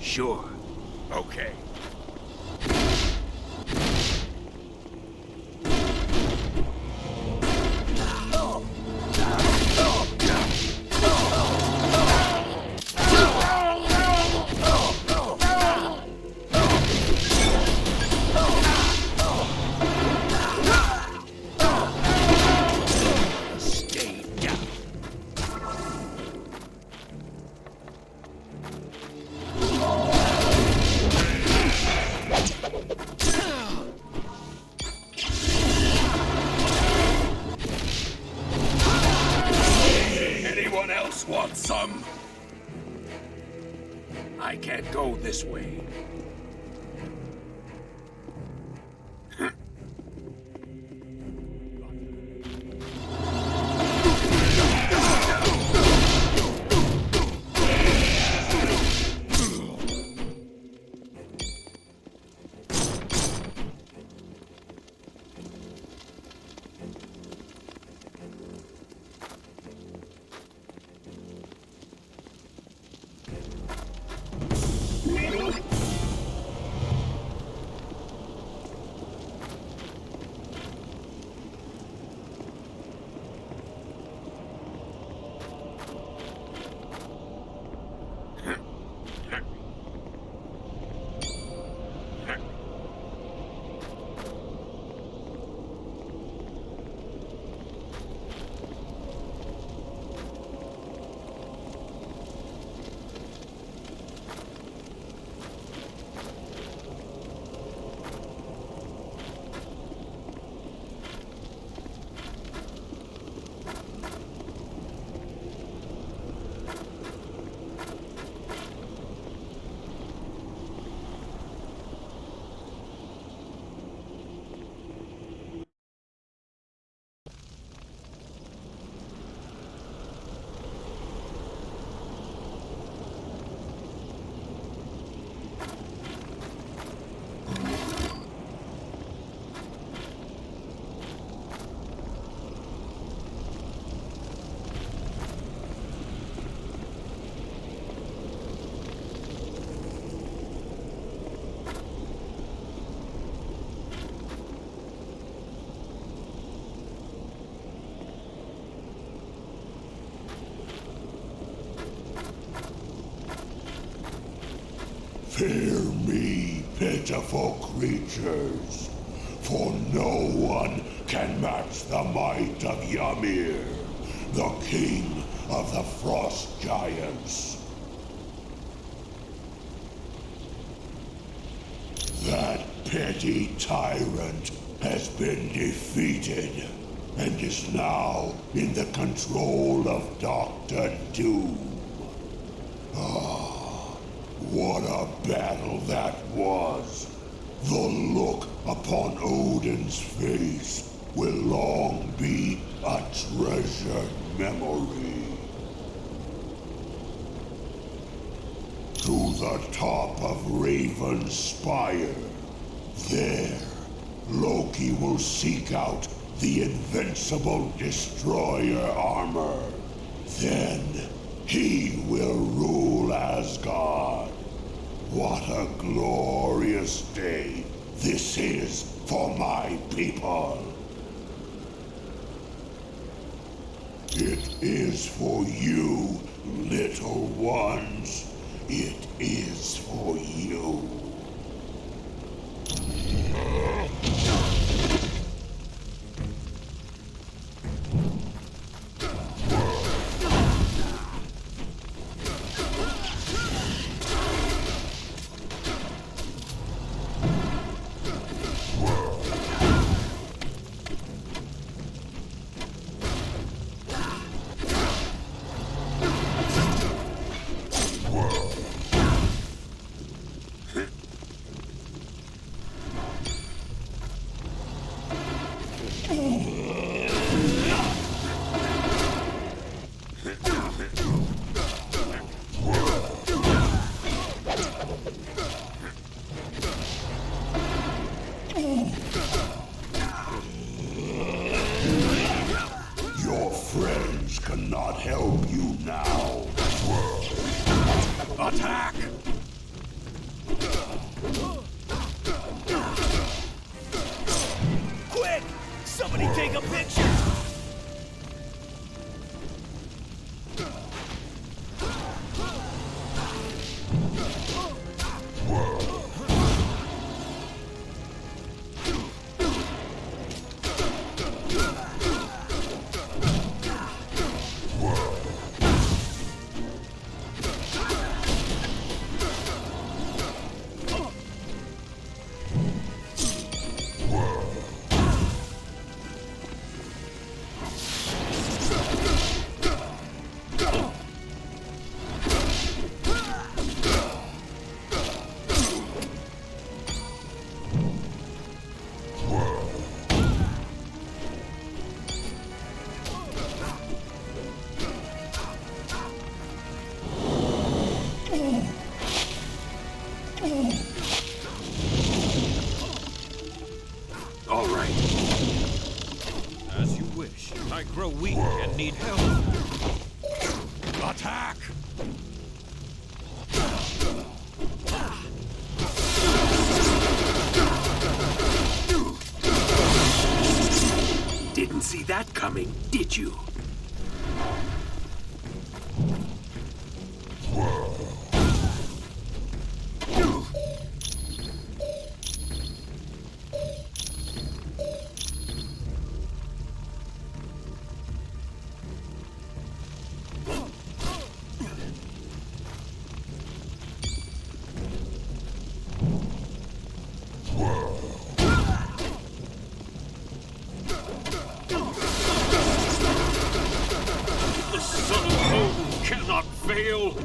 Sure. Okay. Want some? I can't go this way. Fear me, pitiful creatures, for no one can match the might of Ymir, the king of the Frost Giants. That petty tyrant has been defeated and is now in the control of Dr. Doom. Ah, what a battle that was! The look upon Odin's face will long be a treasured memory. To the top of Raven's Spire. There, Loki will seek out the invincible destroyer armor. Then, he will rule Asgard. What a glorious day this is for my people. It is for you, little ones. It is for you. Your friends cannot help you now. Attack! Quick! Somebody take a picture! All right. As you wish. I grow weak and need help. Attack! Didn't see that coming, did you? The son of Odin cannot fail.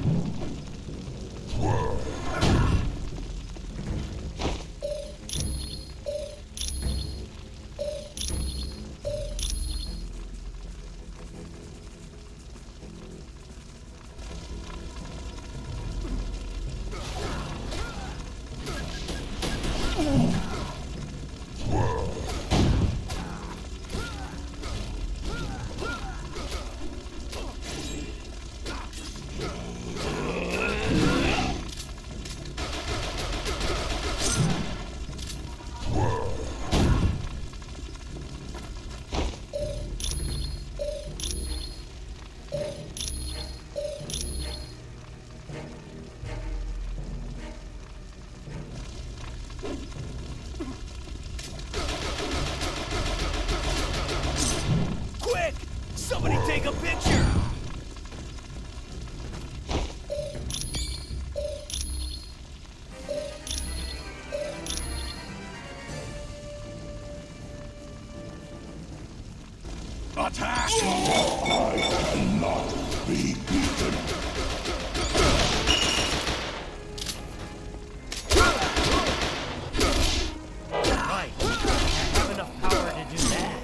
I cannot be beaten. Right. I have enough power to do that.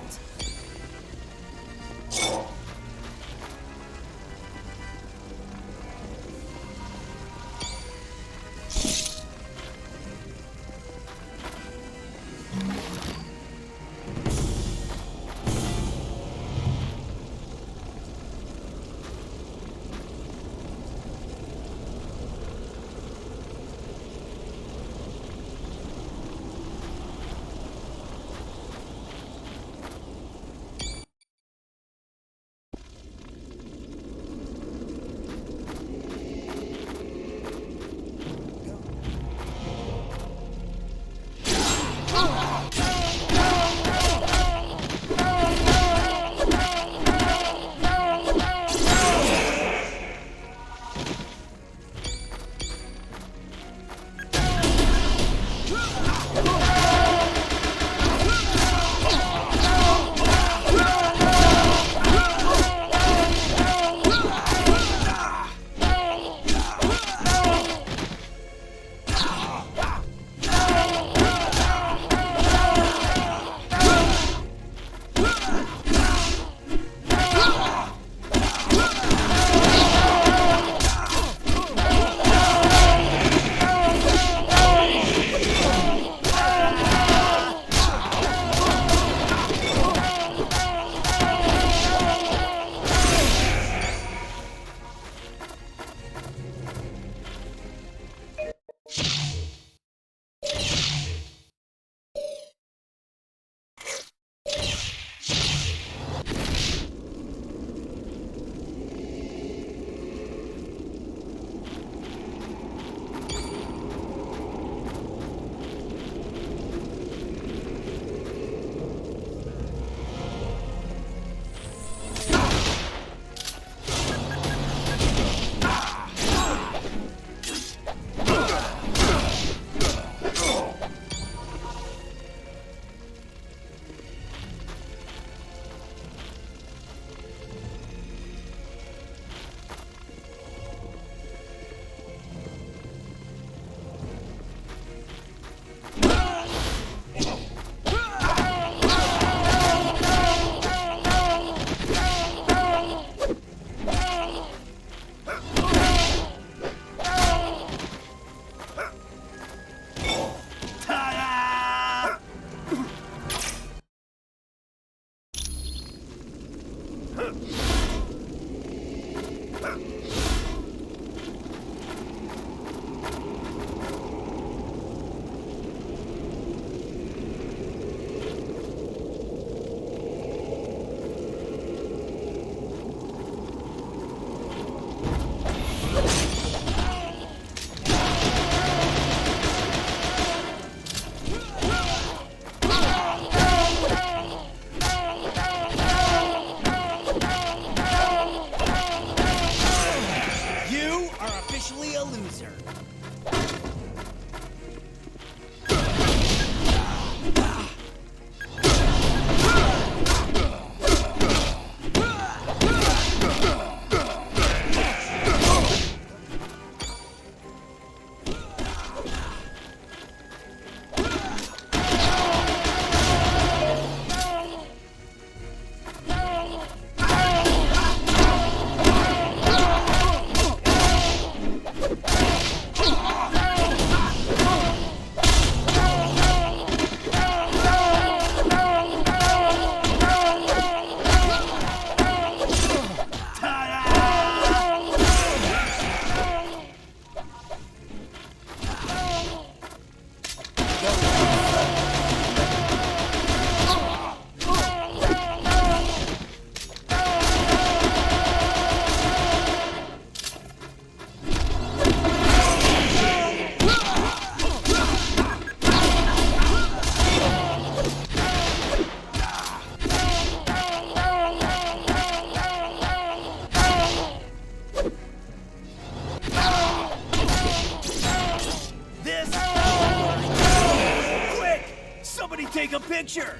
Take a picture!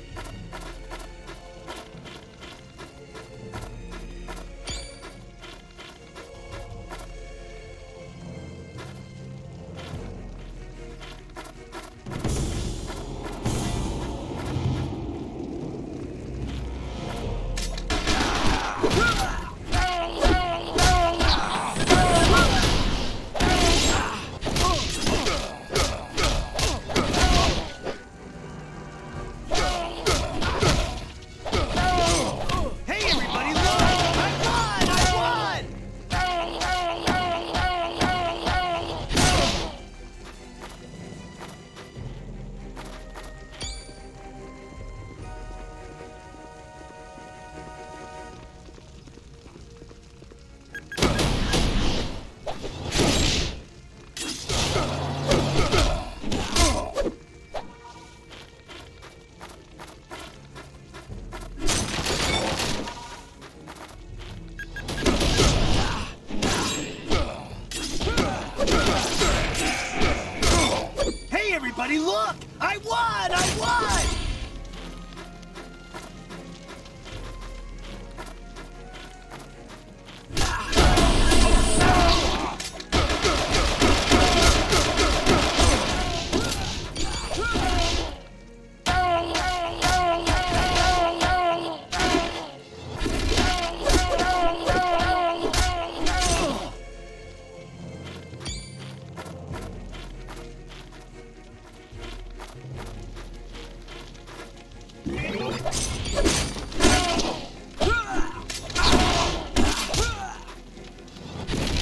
Everybody look! I won! I won!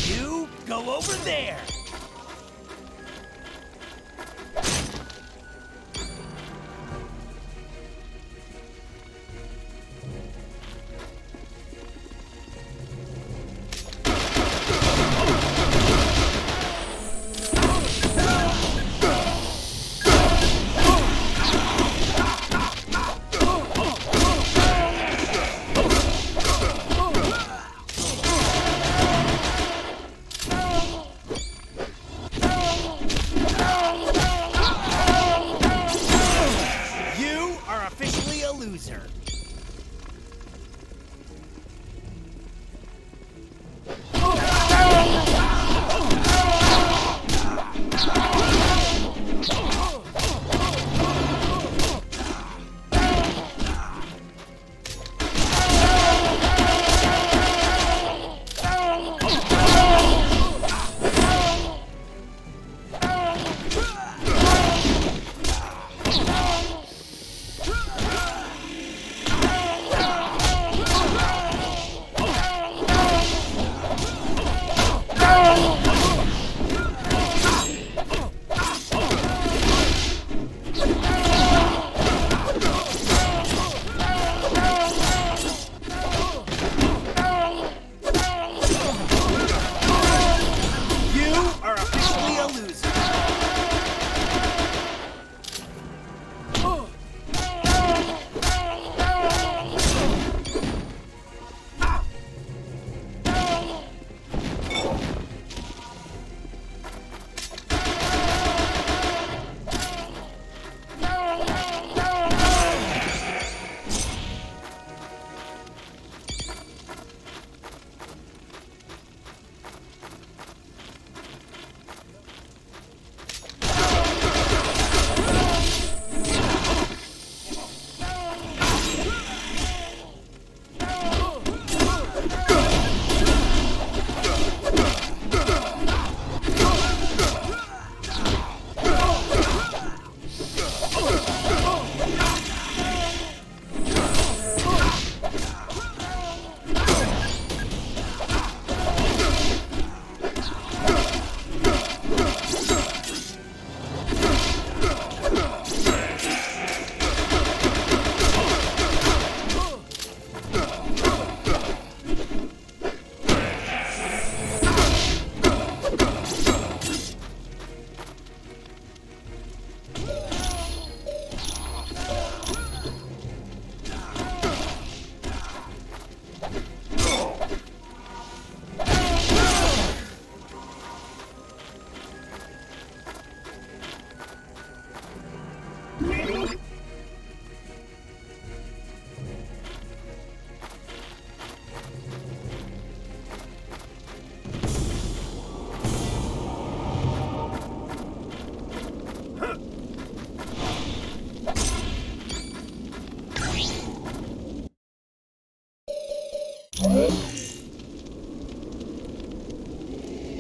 You go over there! You are officially a loser. You are officially a loser.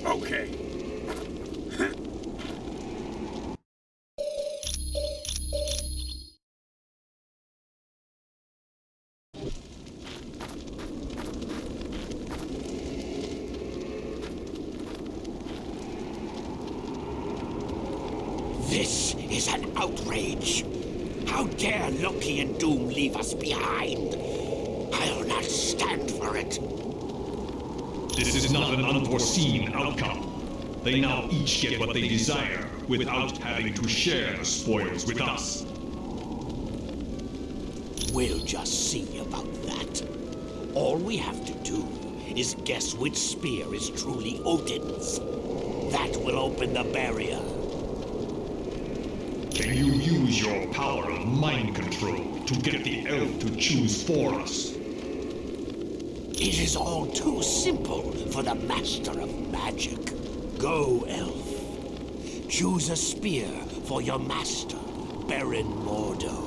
Okay. This is an outrage. How dare Loki and Doom leave us behind? I'll not stand for it. This is not an unforeseen outcome. They now each get what they desire without having to share the spoils with us. We'll just see about that. All we have to do is guess which spear is truly Odin's. That will open the barrier. can you use your power of mind control to get the elf to choose for us? It is all too simple for the Master of Magic. Go, elf. Choose a spear for your master, Baron Mordo.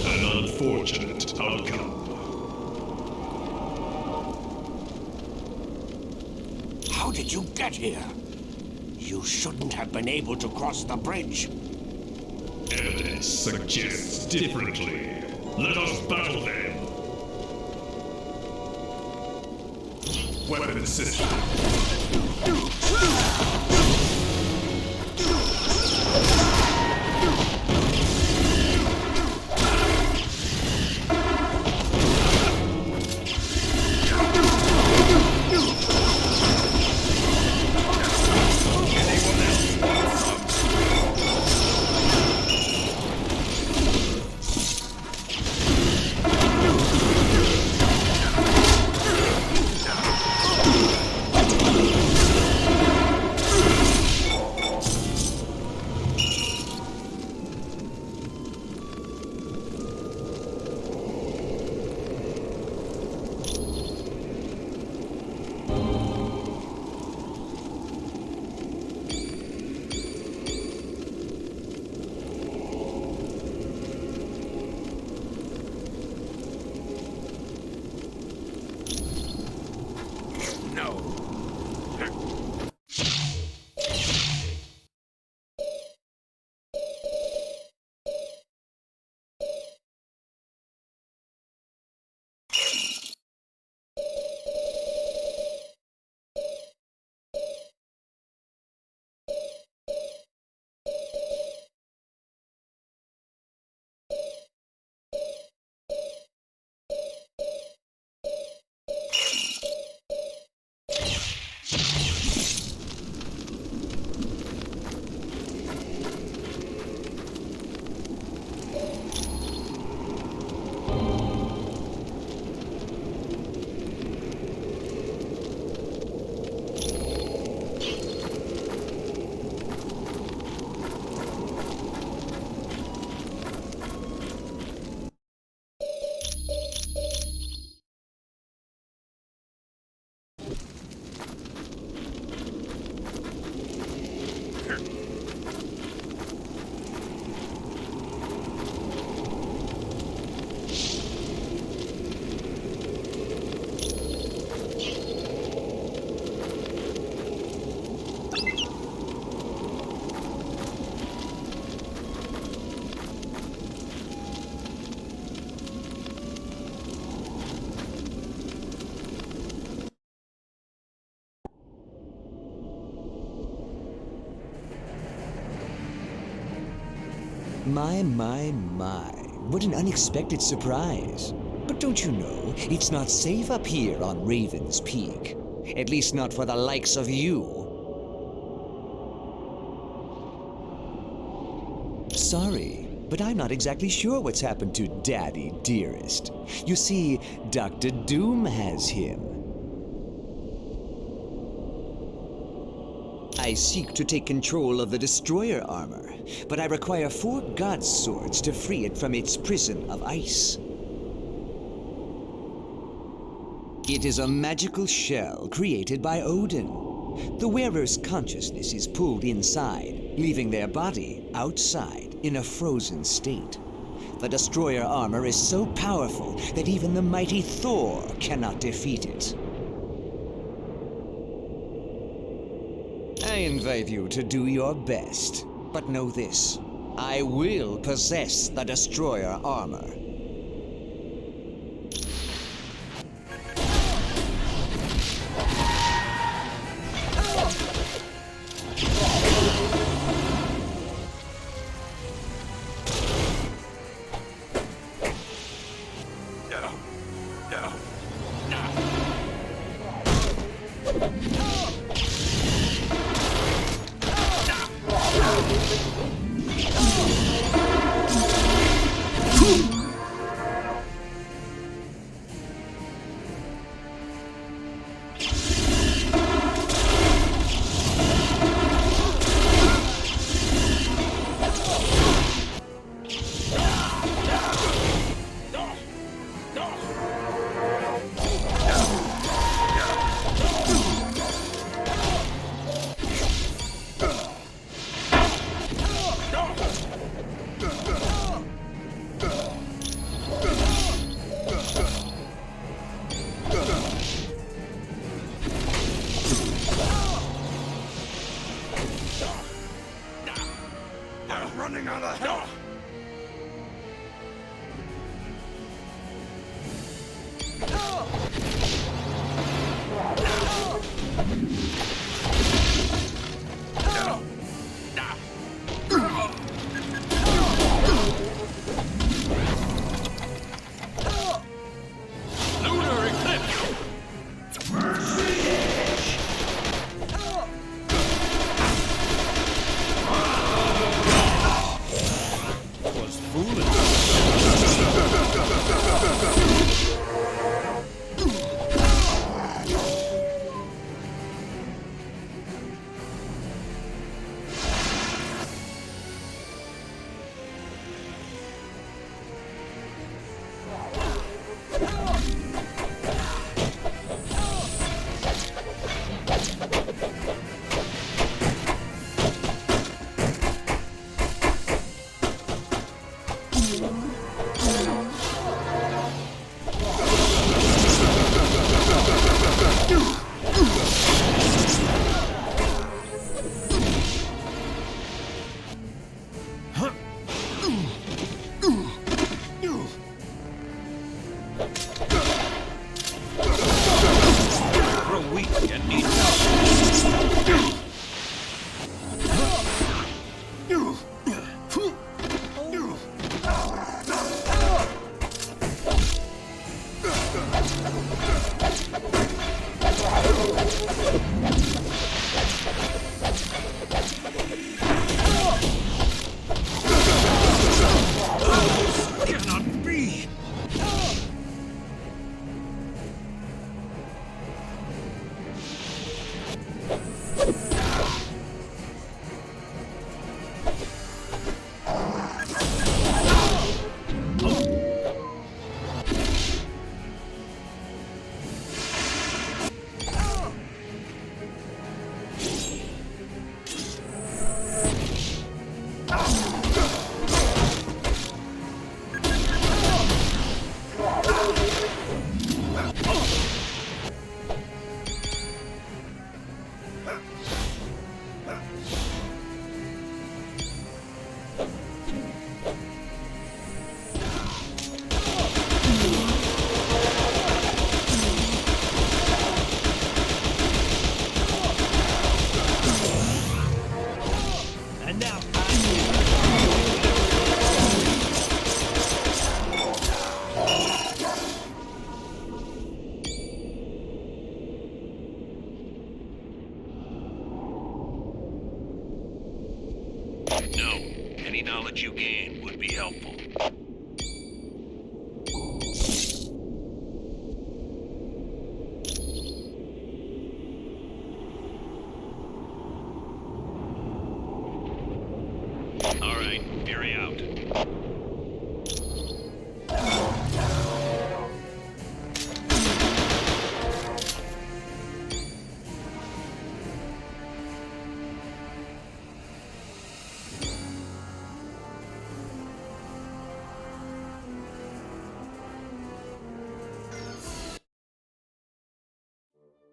An unfortunate outcome. How did you get here? You shouldn't have been able to cross the bridge. Evidence suggests differently. Let us battle then. Weapon system. My. What an unexpected surprise. But don't you know, it's not safe up here on Raven's Peak. At least not for the likes of you. Sorry, but I'm not exactly sure what's happened to Daddy Dearest. You see, Dr. Doom has him. I seek to take control of the Destroyer armor, but I require 4 God Swords to free it from its prison of ice. It is a magical shell created by Odin. The wearer's consciousness is pulled inside, leaving their body outside in a frozen state. The Destroyer armor is so powerful that even the mighty Thor cannot defeat it. I invite you to do your best, but know this. I will possess the Destroyer armor. out of hell! Lunar Eclipse! Was foolish. Grow weak and need help. Cannot be! And now, No. Any knowledge you gain would be helpful. All right, Fury out.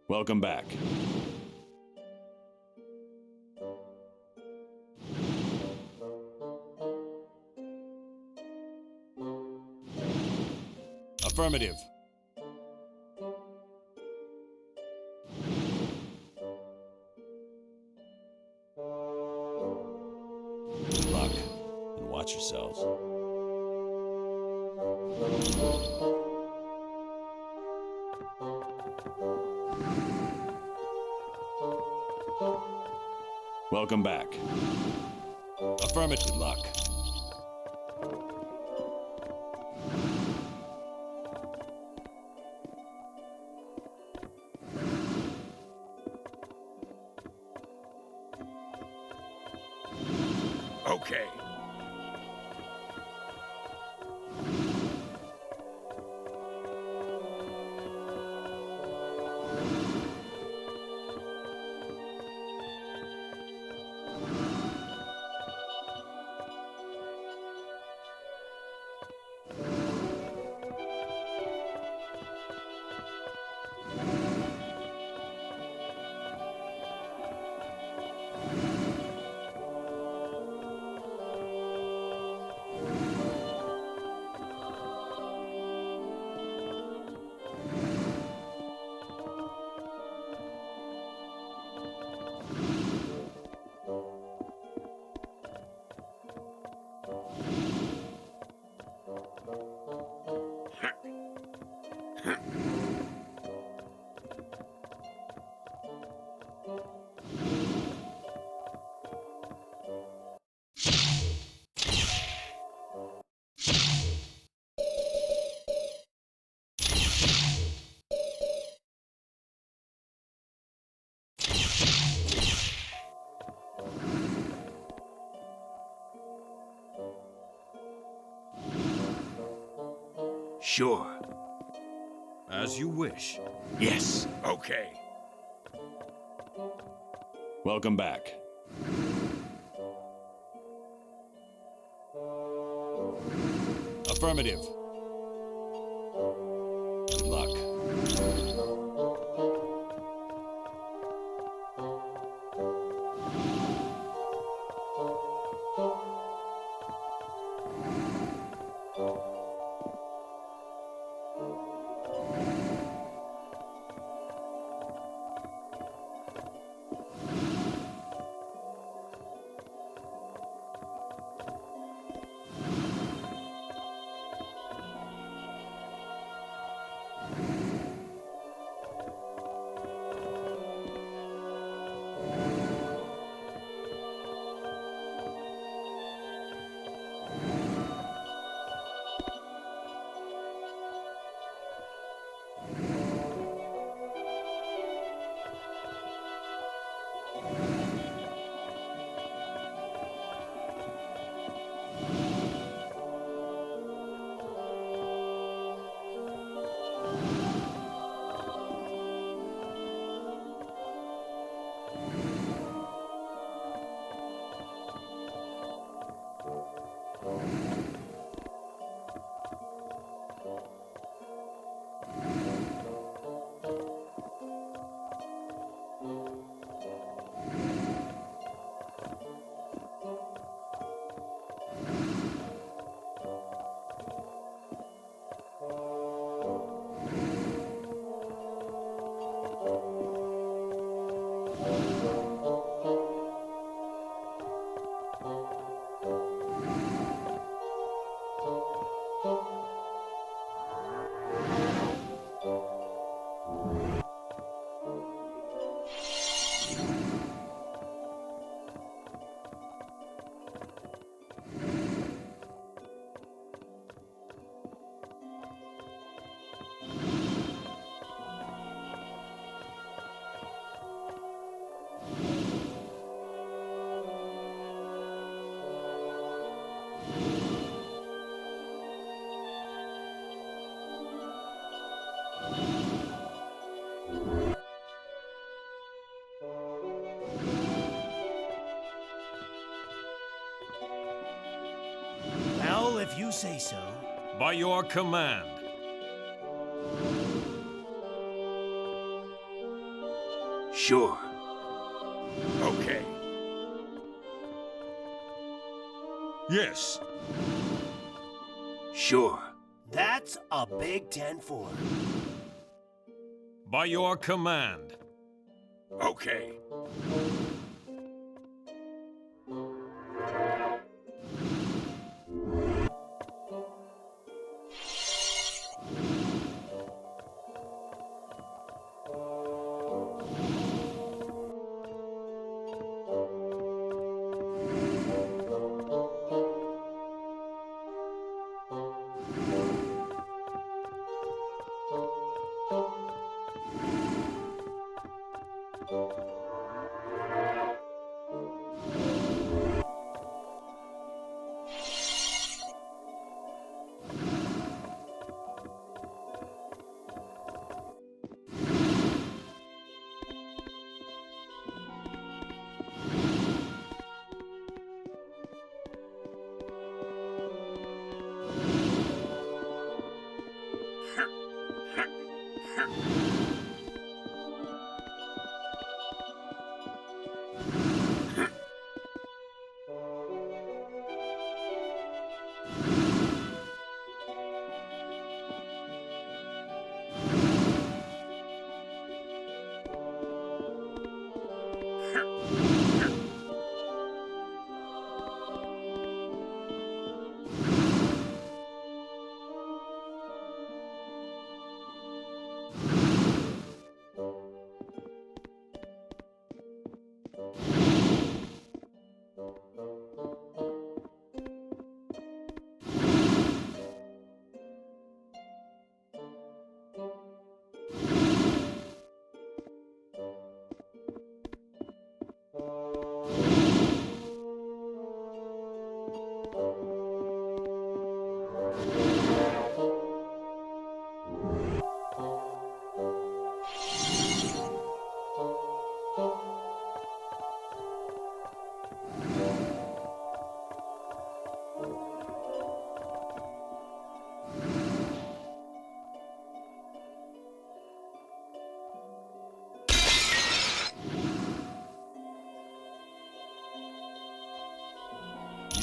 Welcome back. Affirmative. Good luck, and watch yourselves. Welcome back. Affirmative. Good luck. Okay. Sure. As you wish. Yes. Okay. Welcome back. Affirmative. Good luck. Well, if you say so. By your command. Sure. Okay. Yes. Sure. That's a big 10-4. By your command. Okay.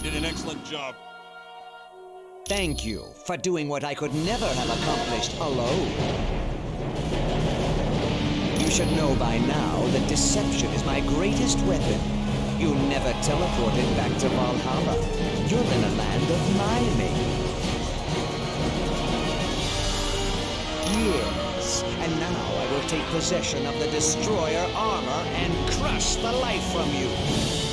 did an excellent job. Thank you for doing what I could never have accomplished alone. You should know by now that deception is my greatest weapon. You never teleported back to Valhalla. You're in a land of my making. Yes, and now I will take possession of the Destroyer armor and crush the life from you.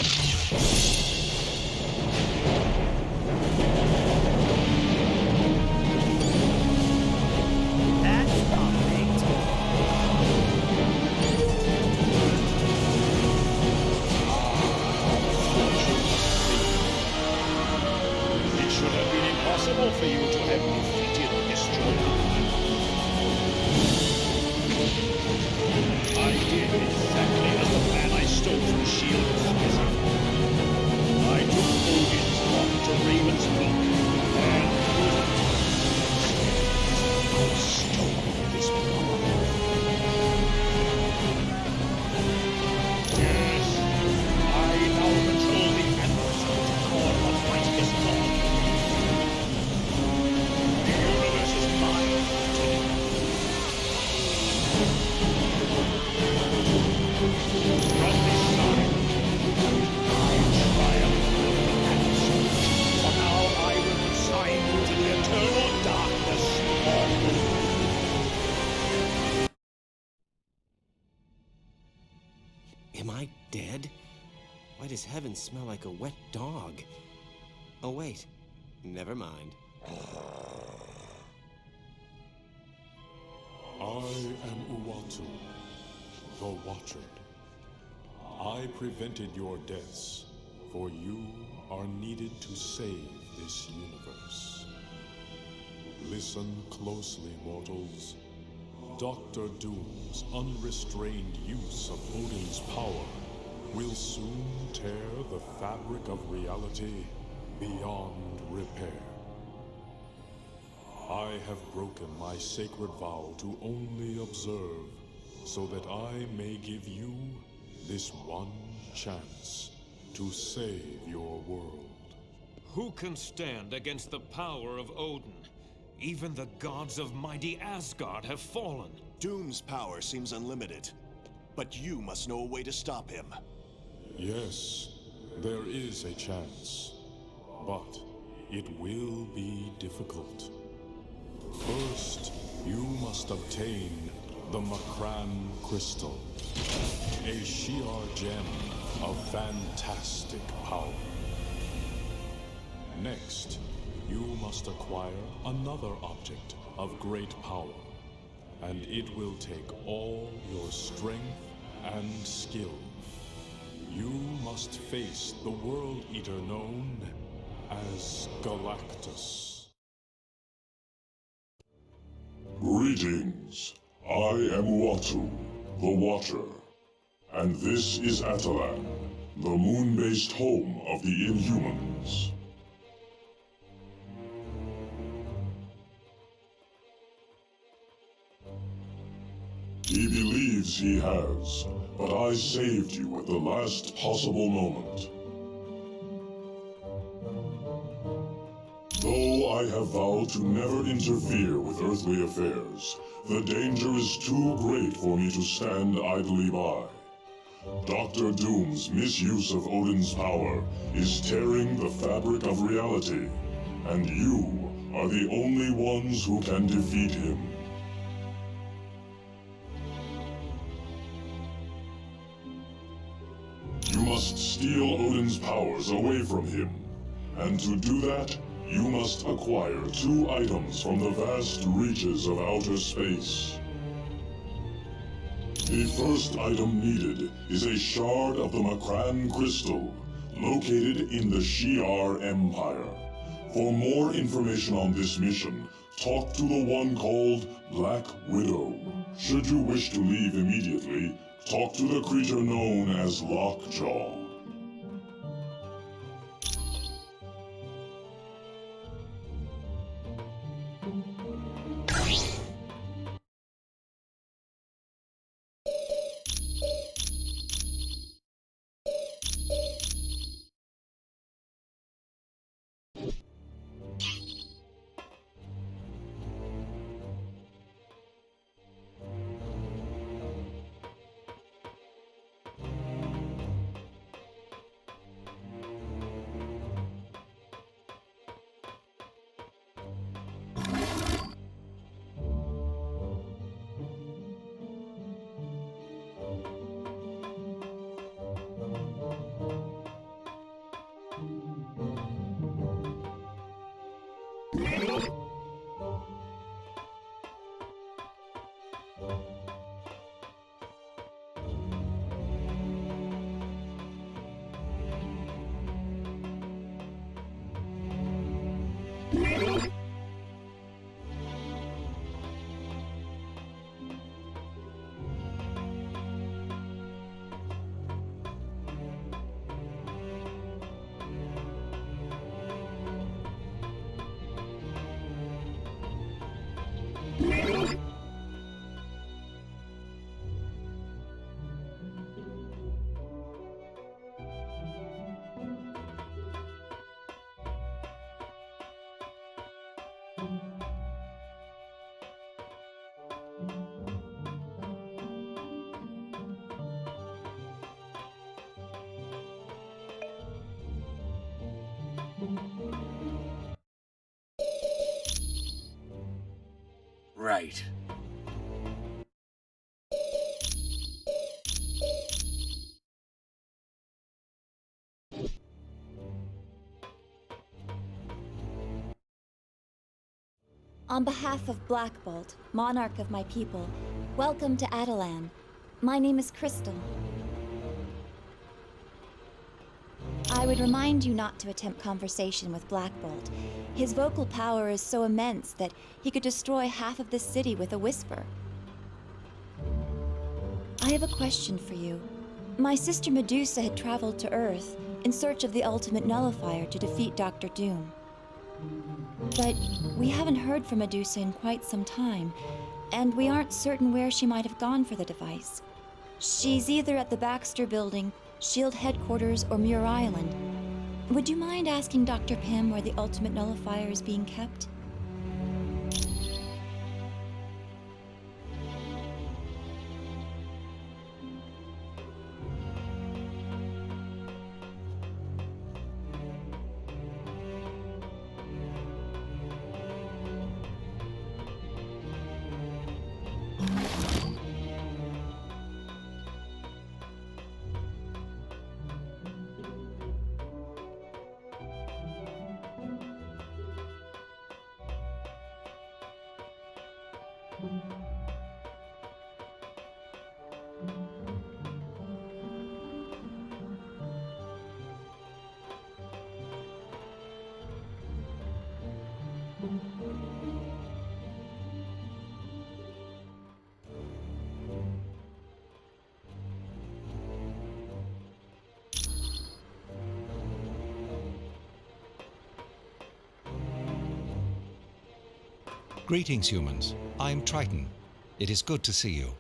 It should have been impossible for you to have defeated the Destroyer. I did exactly as the plan I stole from S.H.I.E.L.D. specified. I took Odin's rock to Raven's Peak, and stole this power. Yes, I now control the absolute power of mightiest God. The universe is mine today. From this time, I triumph over the Absolute. For now I will consign you to the eternal darkness of the Am I dead? Why does heaven smell like a wet dog? Oh, wait. Never mind. I am Uatu, the Watcher. I prevented your deaths, for you are needed to save this universe. Listen closely, mortals. Dr. Doom's unrestrained use of Odin's power will soon tear the fabric of reality beyond repair. I have broken my sacred vow to only observe, so that I may give you this one chance to save your world. Who can stand against the power of Odin? Even the gods of mighty Asgard have fallen. Doom's power seems unlimited, but you must know a way to stop him. Yes, there is a chance, but it will be difficult. First, you must obtain the Makran Crystal, a Shi'ar gem of fantastic power. Next, you must acquire another object of great power, and it will take all your strength and skill. You must face the World Eater known as Galactus. Greetings. I am Uatu, the Watcher, and this is Atalan, the moon-based home of the Inhumans. He believes he has, but I saved you at the last possible moment. Though I have vowed to never interfere with earthly affairs, the danger is too great for me to stand idly by. Dr. Doom's misuse of Odin's power is tearing the fabric of reality, and you are the only ones who can defeat him. You must steal Odin's powers away from him, and to do that, you must acquire 2 items from the vast reaches of outer space. The first item needed is a shard of the Makran Crystal, located in the Shi'ar Empire. For more information on this mission, talk to the one called Black Widow. Should you wish to leave immediately, talk to the creature known as Lockjaw. Right. On behalf of Black Bolt, monarch of my people, welcome to Atalan. My name is Crystal. I would remind you not to attempt conversation with Black Bolt. His vocal power is so immense that he could destroy half of this city with a whisper. I have a question for you. My sister Medusa had traveled to Earth in search of the ultimate nullifier to defeat Dr. Doom. But we haven't heard from Medusa in quite some time, and we aren't certain where she might have gone for the device. She's either at the Baxter Building, SHIELD headquarters, or Muir Island. Would you mind asking Dr. Pym where the ultimate nullifier is being kept? Greetings, humans. I'm Triton. It is good to see you.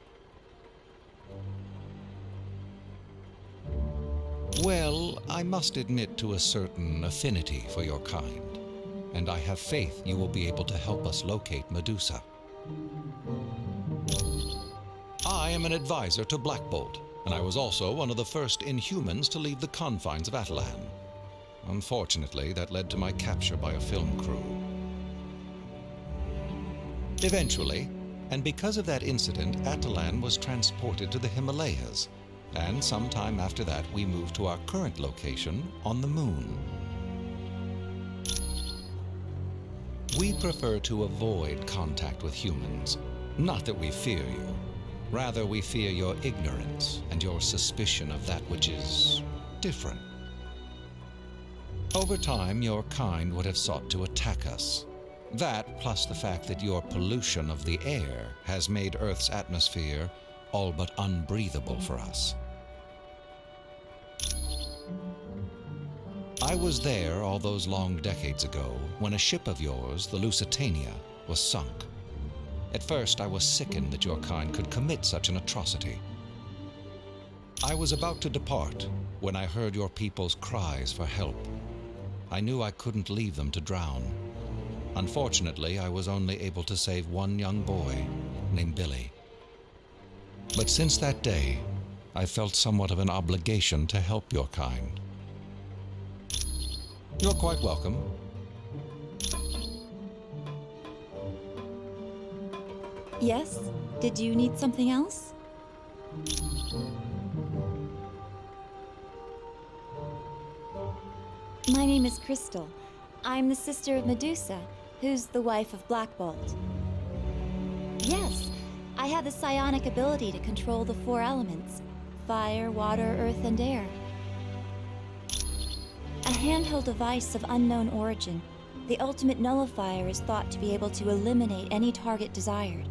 Well, I must admit to a certain affinity for your kind, and I have faith you will be able to help us locate Medusa. I am an advisor to Black Bolt, and I was also one of the first Inhumans to leave the confines of Atalan. Unfortunately, that led to my capture by a film crew. Eventually, and because of that incident, Atalan was transported to the Himalayas, and sometime after that we moved to our current location on the Moon. We prefer to avoid contact with humans. Not that we fear you. Rather, we fear your ignorance and your suspicion of that which is different. Over time, your kind would have sought to attack us. That, plus the fact that your pollution of the air has made Earth's atmosphere all but unbreathable for us. I was there all those long decades ago when a ship of yours, the Lusitania, was sunk. At first, I was sickened that your kind could commit such an atrocity. I was about to depart when I heard your people's cries for help. I knew I couldn't leave them to drown. Unfortunately, I was only able to save one young boy named Billy. But since that day, I felt somewhat of an obligation to help your kind. You're quite welcome. Yes? Did you need something else? My name is Crystal. I'm the sister of Medusa, who's the wife of Black Bolt. Yes, I have the psionic ability to control the 4 elements: fire, water, earth, and air. A handheld device of unknown origin, the ultimate nullifier is thought to be able to eliminate any target desired.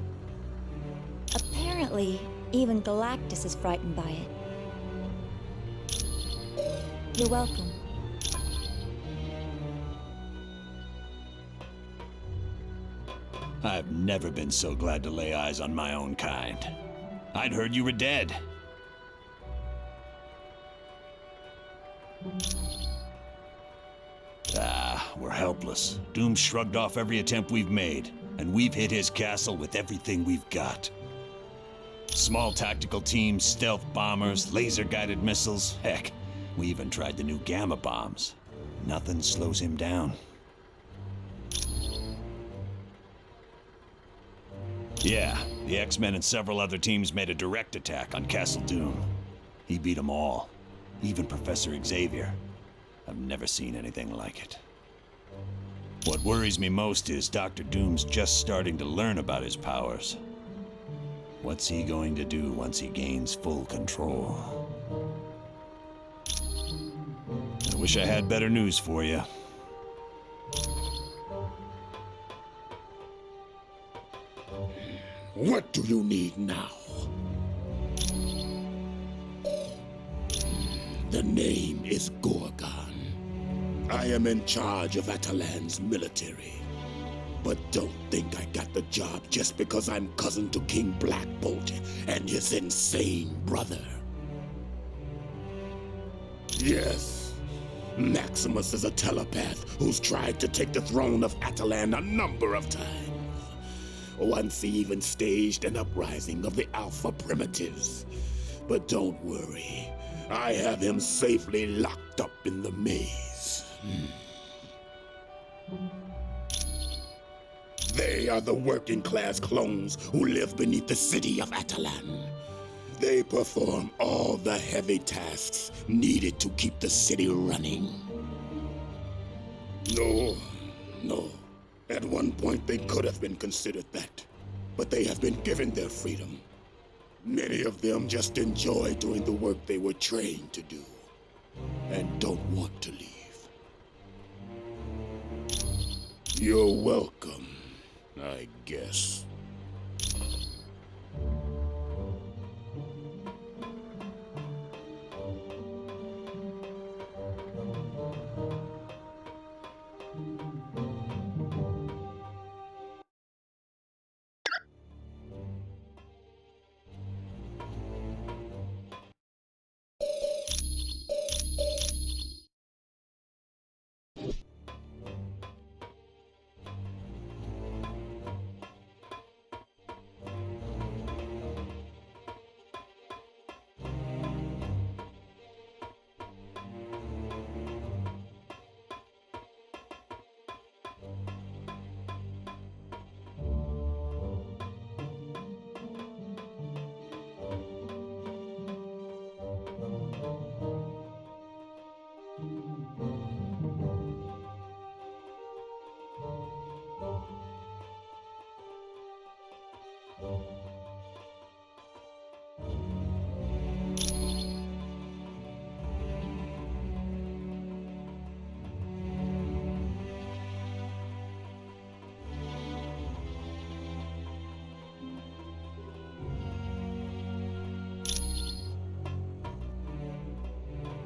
Apparently, even Galactus is frightened by it. You're welcome. I've never been so glad to lay eyes on my own kind. I'd heard you were dead. we're helpless. Doom shrugged off every attempt we've made, and we've hit his castle with everything we've got. Small tactical teams, stealth bombers, laser-guided missiles. Heck, we even tried the new gamma bombs. Nothing slows him down. Yeah, the X-Men and several other teams made a direct attack on Castle Doom. He beat them all, even Professor Xavier. I've never seen anything like it. What worries me most is Dr. Doom's just starting to learn about his powers. What's he going to do once he gains full control? I wish I had better news for you. What do you need now? The name is Gorgon. I am in charge of Atalan's military. But don't think I got the job just because I'm cousin to King Black Bolt and his insane brother. Yes, Maximus is a telepath who's tried to take the throne of Atalan a number of times. Once he even staged an uprising of the Alpha Primitives. But don't worry, I have him safely locked up in the maze. They are the working-class clones who live beneath the city of Atalan. They perform all the heavy tasks needed to keep the city running. No. At one point, they could have been considered that, but they have been given their freedom. Many of them just enjoy doing the work they were trained to do, and don't want to leave. You're welcome, I guess.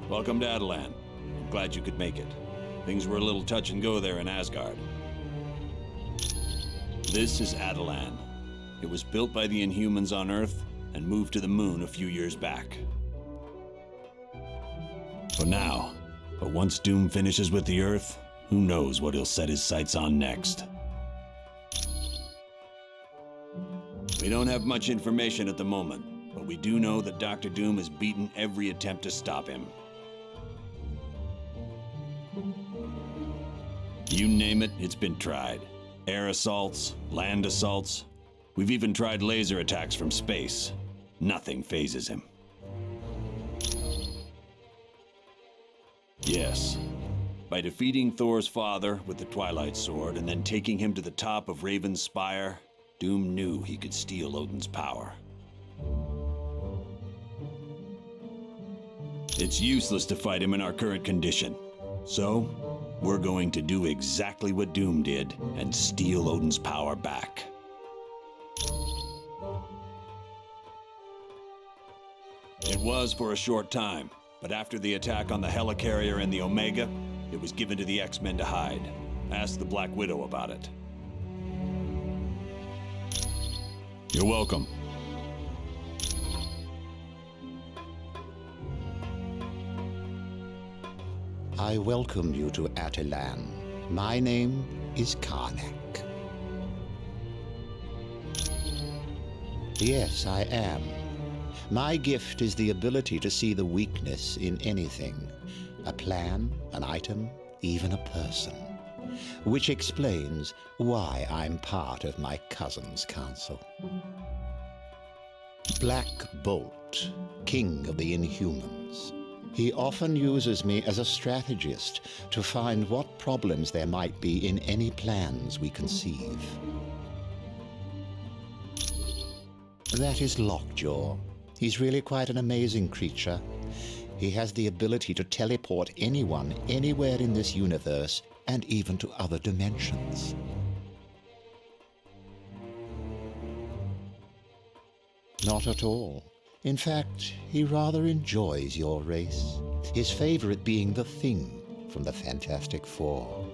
Welcome to Atalan. I'm glad you could make it. Things were a little touch and go there in Asgard. This is Atalan. It was built by the Inhumans on Earth and moved to the moon a few years back. For now. But once Doom finishes with the Earth, who knows what he'll set his sights on next. We don't have much information at the moment, but we do know that Dr. Doom has beaten every attempt to stop him. You name it, it's been tried. Air assaults, land assaults. We've even tried laser attacks from space. Nothing phases him. Yes. By defeating Thor's father with the Twilight Sword and then taking him to the top of Raven's Spire, Doom knew he could steal Odin's power. It's useless to fight him in our current condition. So, we're going to do exactly what Doom did and steal Odin's power back. It was for a short time, but after the attack on the Helicarrier and the Omega, it was given to the X-Men to hide. Ask the Black Widow about it. You're welcome. I welcome you to Atalan, My name is Karnak. Yes, I am. My gift is the ability to see the weakness in anything. A plan, an item, even a person. Which explains why I'm part of my cousin's council. Black Bolt, king of the Inhumans. He often uses me as a strategist to find what problems there might be in any plans we conceive. That is Lockjaw. He's really quite an amazing creature. He has the ability to teleport anyone, anywhere in this universe, and even to other dimensions. Not at all. In fact, he rather enjoys your race, his favorite being the Thing from the Fantastic Four.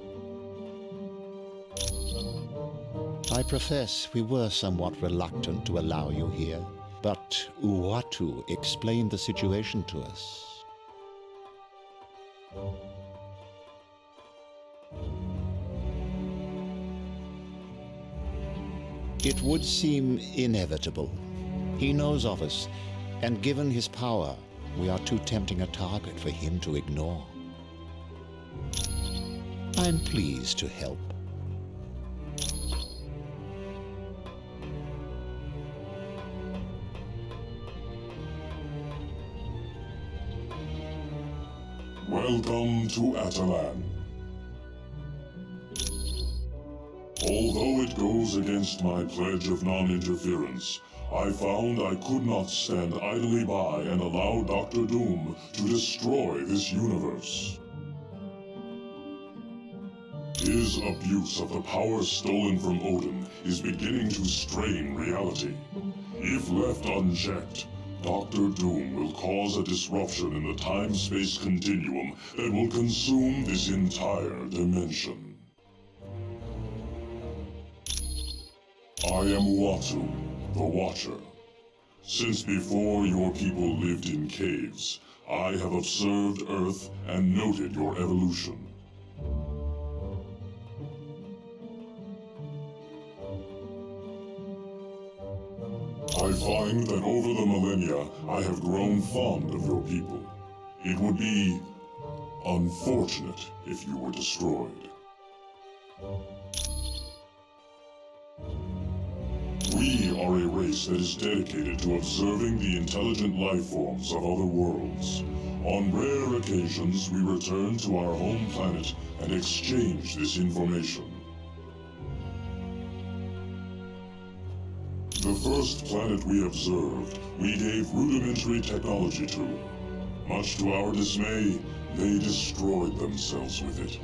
I profess we were somewhat reluctant to allow you here, but Uatu explained the situation to us. It would seem inevitable. He knows of us, and given his power, we are too tempting a target for him to ignore. I'm pleased to help. Welcome to Atalan. Although it goes against my pledge of non-interference, I found I could not stand idly by and allow Dr. Doom to destroy this universe. His abuse of the power stolen from Odin is beginning to strain reality. If left unchecked, Dr. Doom will cause a disruption in the time-space continuum that will consume this entire dimension. I am Uatu, the Watcher. Since before your people lived in caves, I have observed Earth and noted your evolution. I find that over the millennia, I have grown fond of your people. It would be unfortunate if you were destroyed. We are a race that is dedicated to observing the intelligent life forms of other worlds. On rare occasions, we return to our home planet and exchange this information. The first planet we observed, we gave rudimentary technology to. Much to our dismay, they destroyed themselves with it.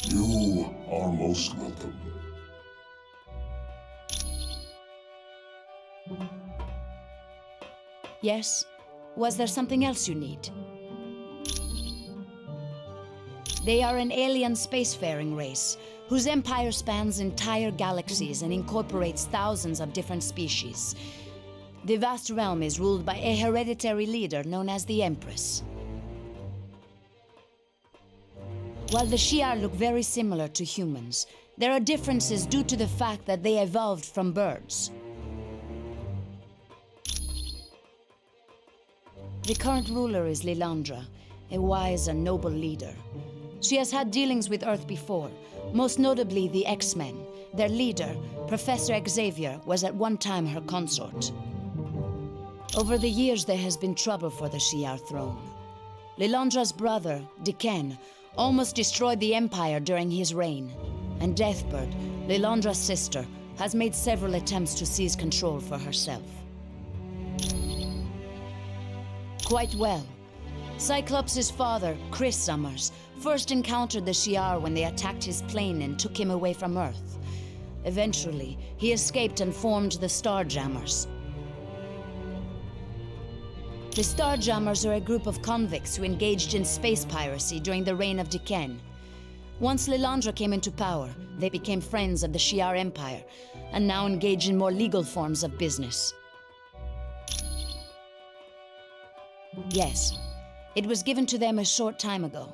You are most welcome. Yes? Was there something else you need? They are an alien spacefaring race, whose empire spans entire galaxies and incorporates thousands of different species. The vast realm is ruled by a hereditary leader known as the Empress. While the Shi'ar look very similar to humans, there are differences due to the fact that they evolved from birds. The current ruler is Lilandra, a wise and noble leader. She has had dealings with Earth before, most notably the X-Men. Their leader, Professor Xavier, was at one time her consort. Over the years, there has been trouble for the Shi'ar throne. Lilandra's brother, Diken, almost destroyed the Empire during his reign, and Deathbird, Lilandra's sister, has made several attempts to seize control for herself. Quite well. Cyclops' father, Chris Summers, first encountered the Shi'ar when they attacked his plane and took him away from Earth. Eventually, he escaped and formed the Starjammers. The Starjammers are a group of convicts who engaged in space piracy during the reign of Diken. Once Lilandra came into power, they became friends of the Shi'ar Empire, and now engage in more legal forms of business. Yes. It was given to them a short time ago.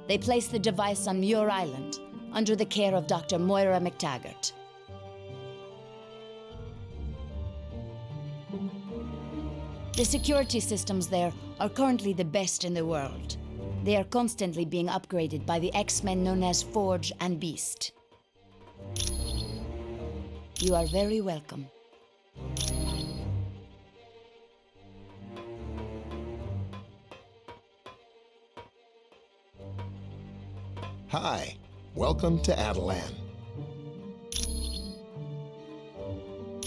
They placed the device on Muir Island, under the care of Dr. Moira McTaggart. The security systems there are currently the best in the world. They are constantly being upgraded by the X-Men known as Forge and Beast. You are very welcome. Hi, welcome to Attilan.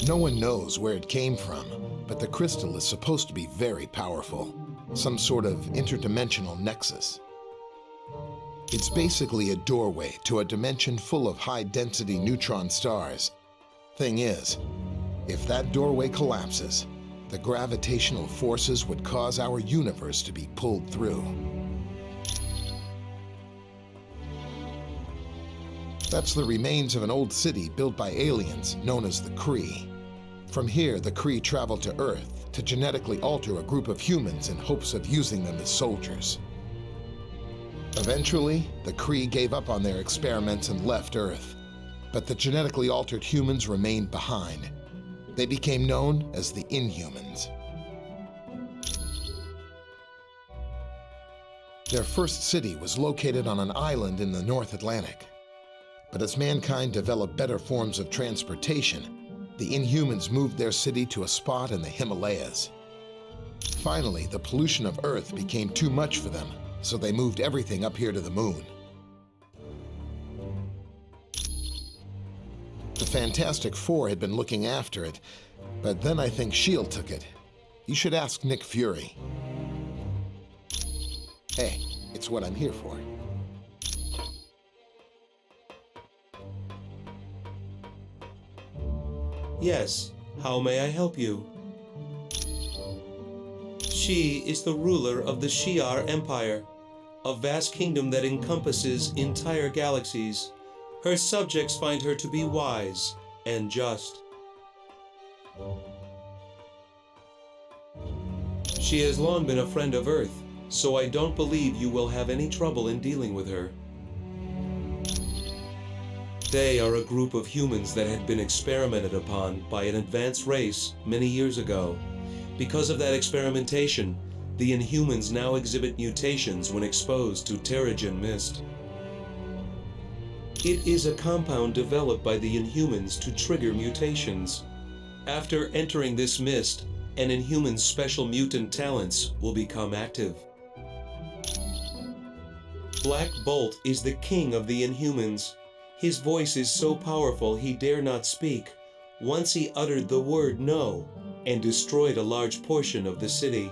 No one knows where it came from, but the crystal is supposed to be very powerful. Some sort of interdimensional nexus. It's basically a doorway to a dimension full of high-density neutron stars. Thing is, if that doorway collapses, the gravitational forces would cause our universe to be pulled through. That's the remains of an old city built by aliens known as the Kree. From here, the Kree traveled to Earth to genetically alter a group of humans in hopes of using them as soldiers. Eventually, the Kree gave up on their experiments and left Earth, but the genetically altered humans remained behind. They became known as the Inhumans. Their first city was located on an island in the North Atlantic. But as mankind developed better forms of transportation, the Inhumans moved their city to a spot in the Himalayas. Finally, the pollution of Earth became too much for them, so they moved everything up here to the moon. The Fantastic Four had been looking after it, but then I think S.H.I.E.L.D. took it. You should ask Nick Fury. Hey, it's what I'm here for. Yes, how may I help you? She is the ruler of the Shi'ar Empire, a vast kingdom that encompasses entire galaxies. Her subjects find her to be wise and just. She has long been a friend of Earth, so I don't believe you will have any trouble in dealing with her. They are a group of humans that had been experimented upon by an advanced race many years ago. Because of that experimentation, the Inhumans now exhibit mutations when exposed to Terrigen Mist. It is a compound developed by the Inhumans to trigger mutations. After entering this mist, an Inhuman's special mutant talents will become active. Black Bolt is the king of the Inhumans. His voice is so powerful he dare not speak. Once he uttered the word no and destroyed a large portion of the city.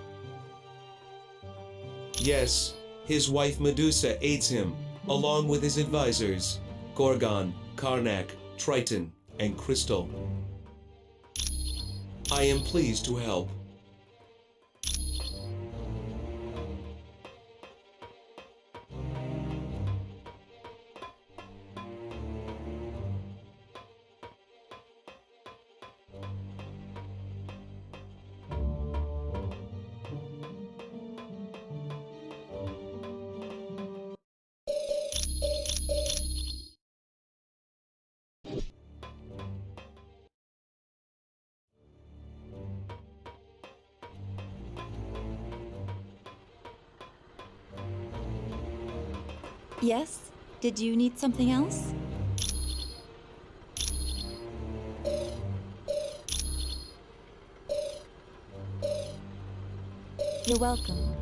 Yes, his wife Medusa aids him, along with his advisors, Gorgon, Karnak, Triton, and Crystal. I am pleased to help. Yes? Did you need something else? You're welcome.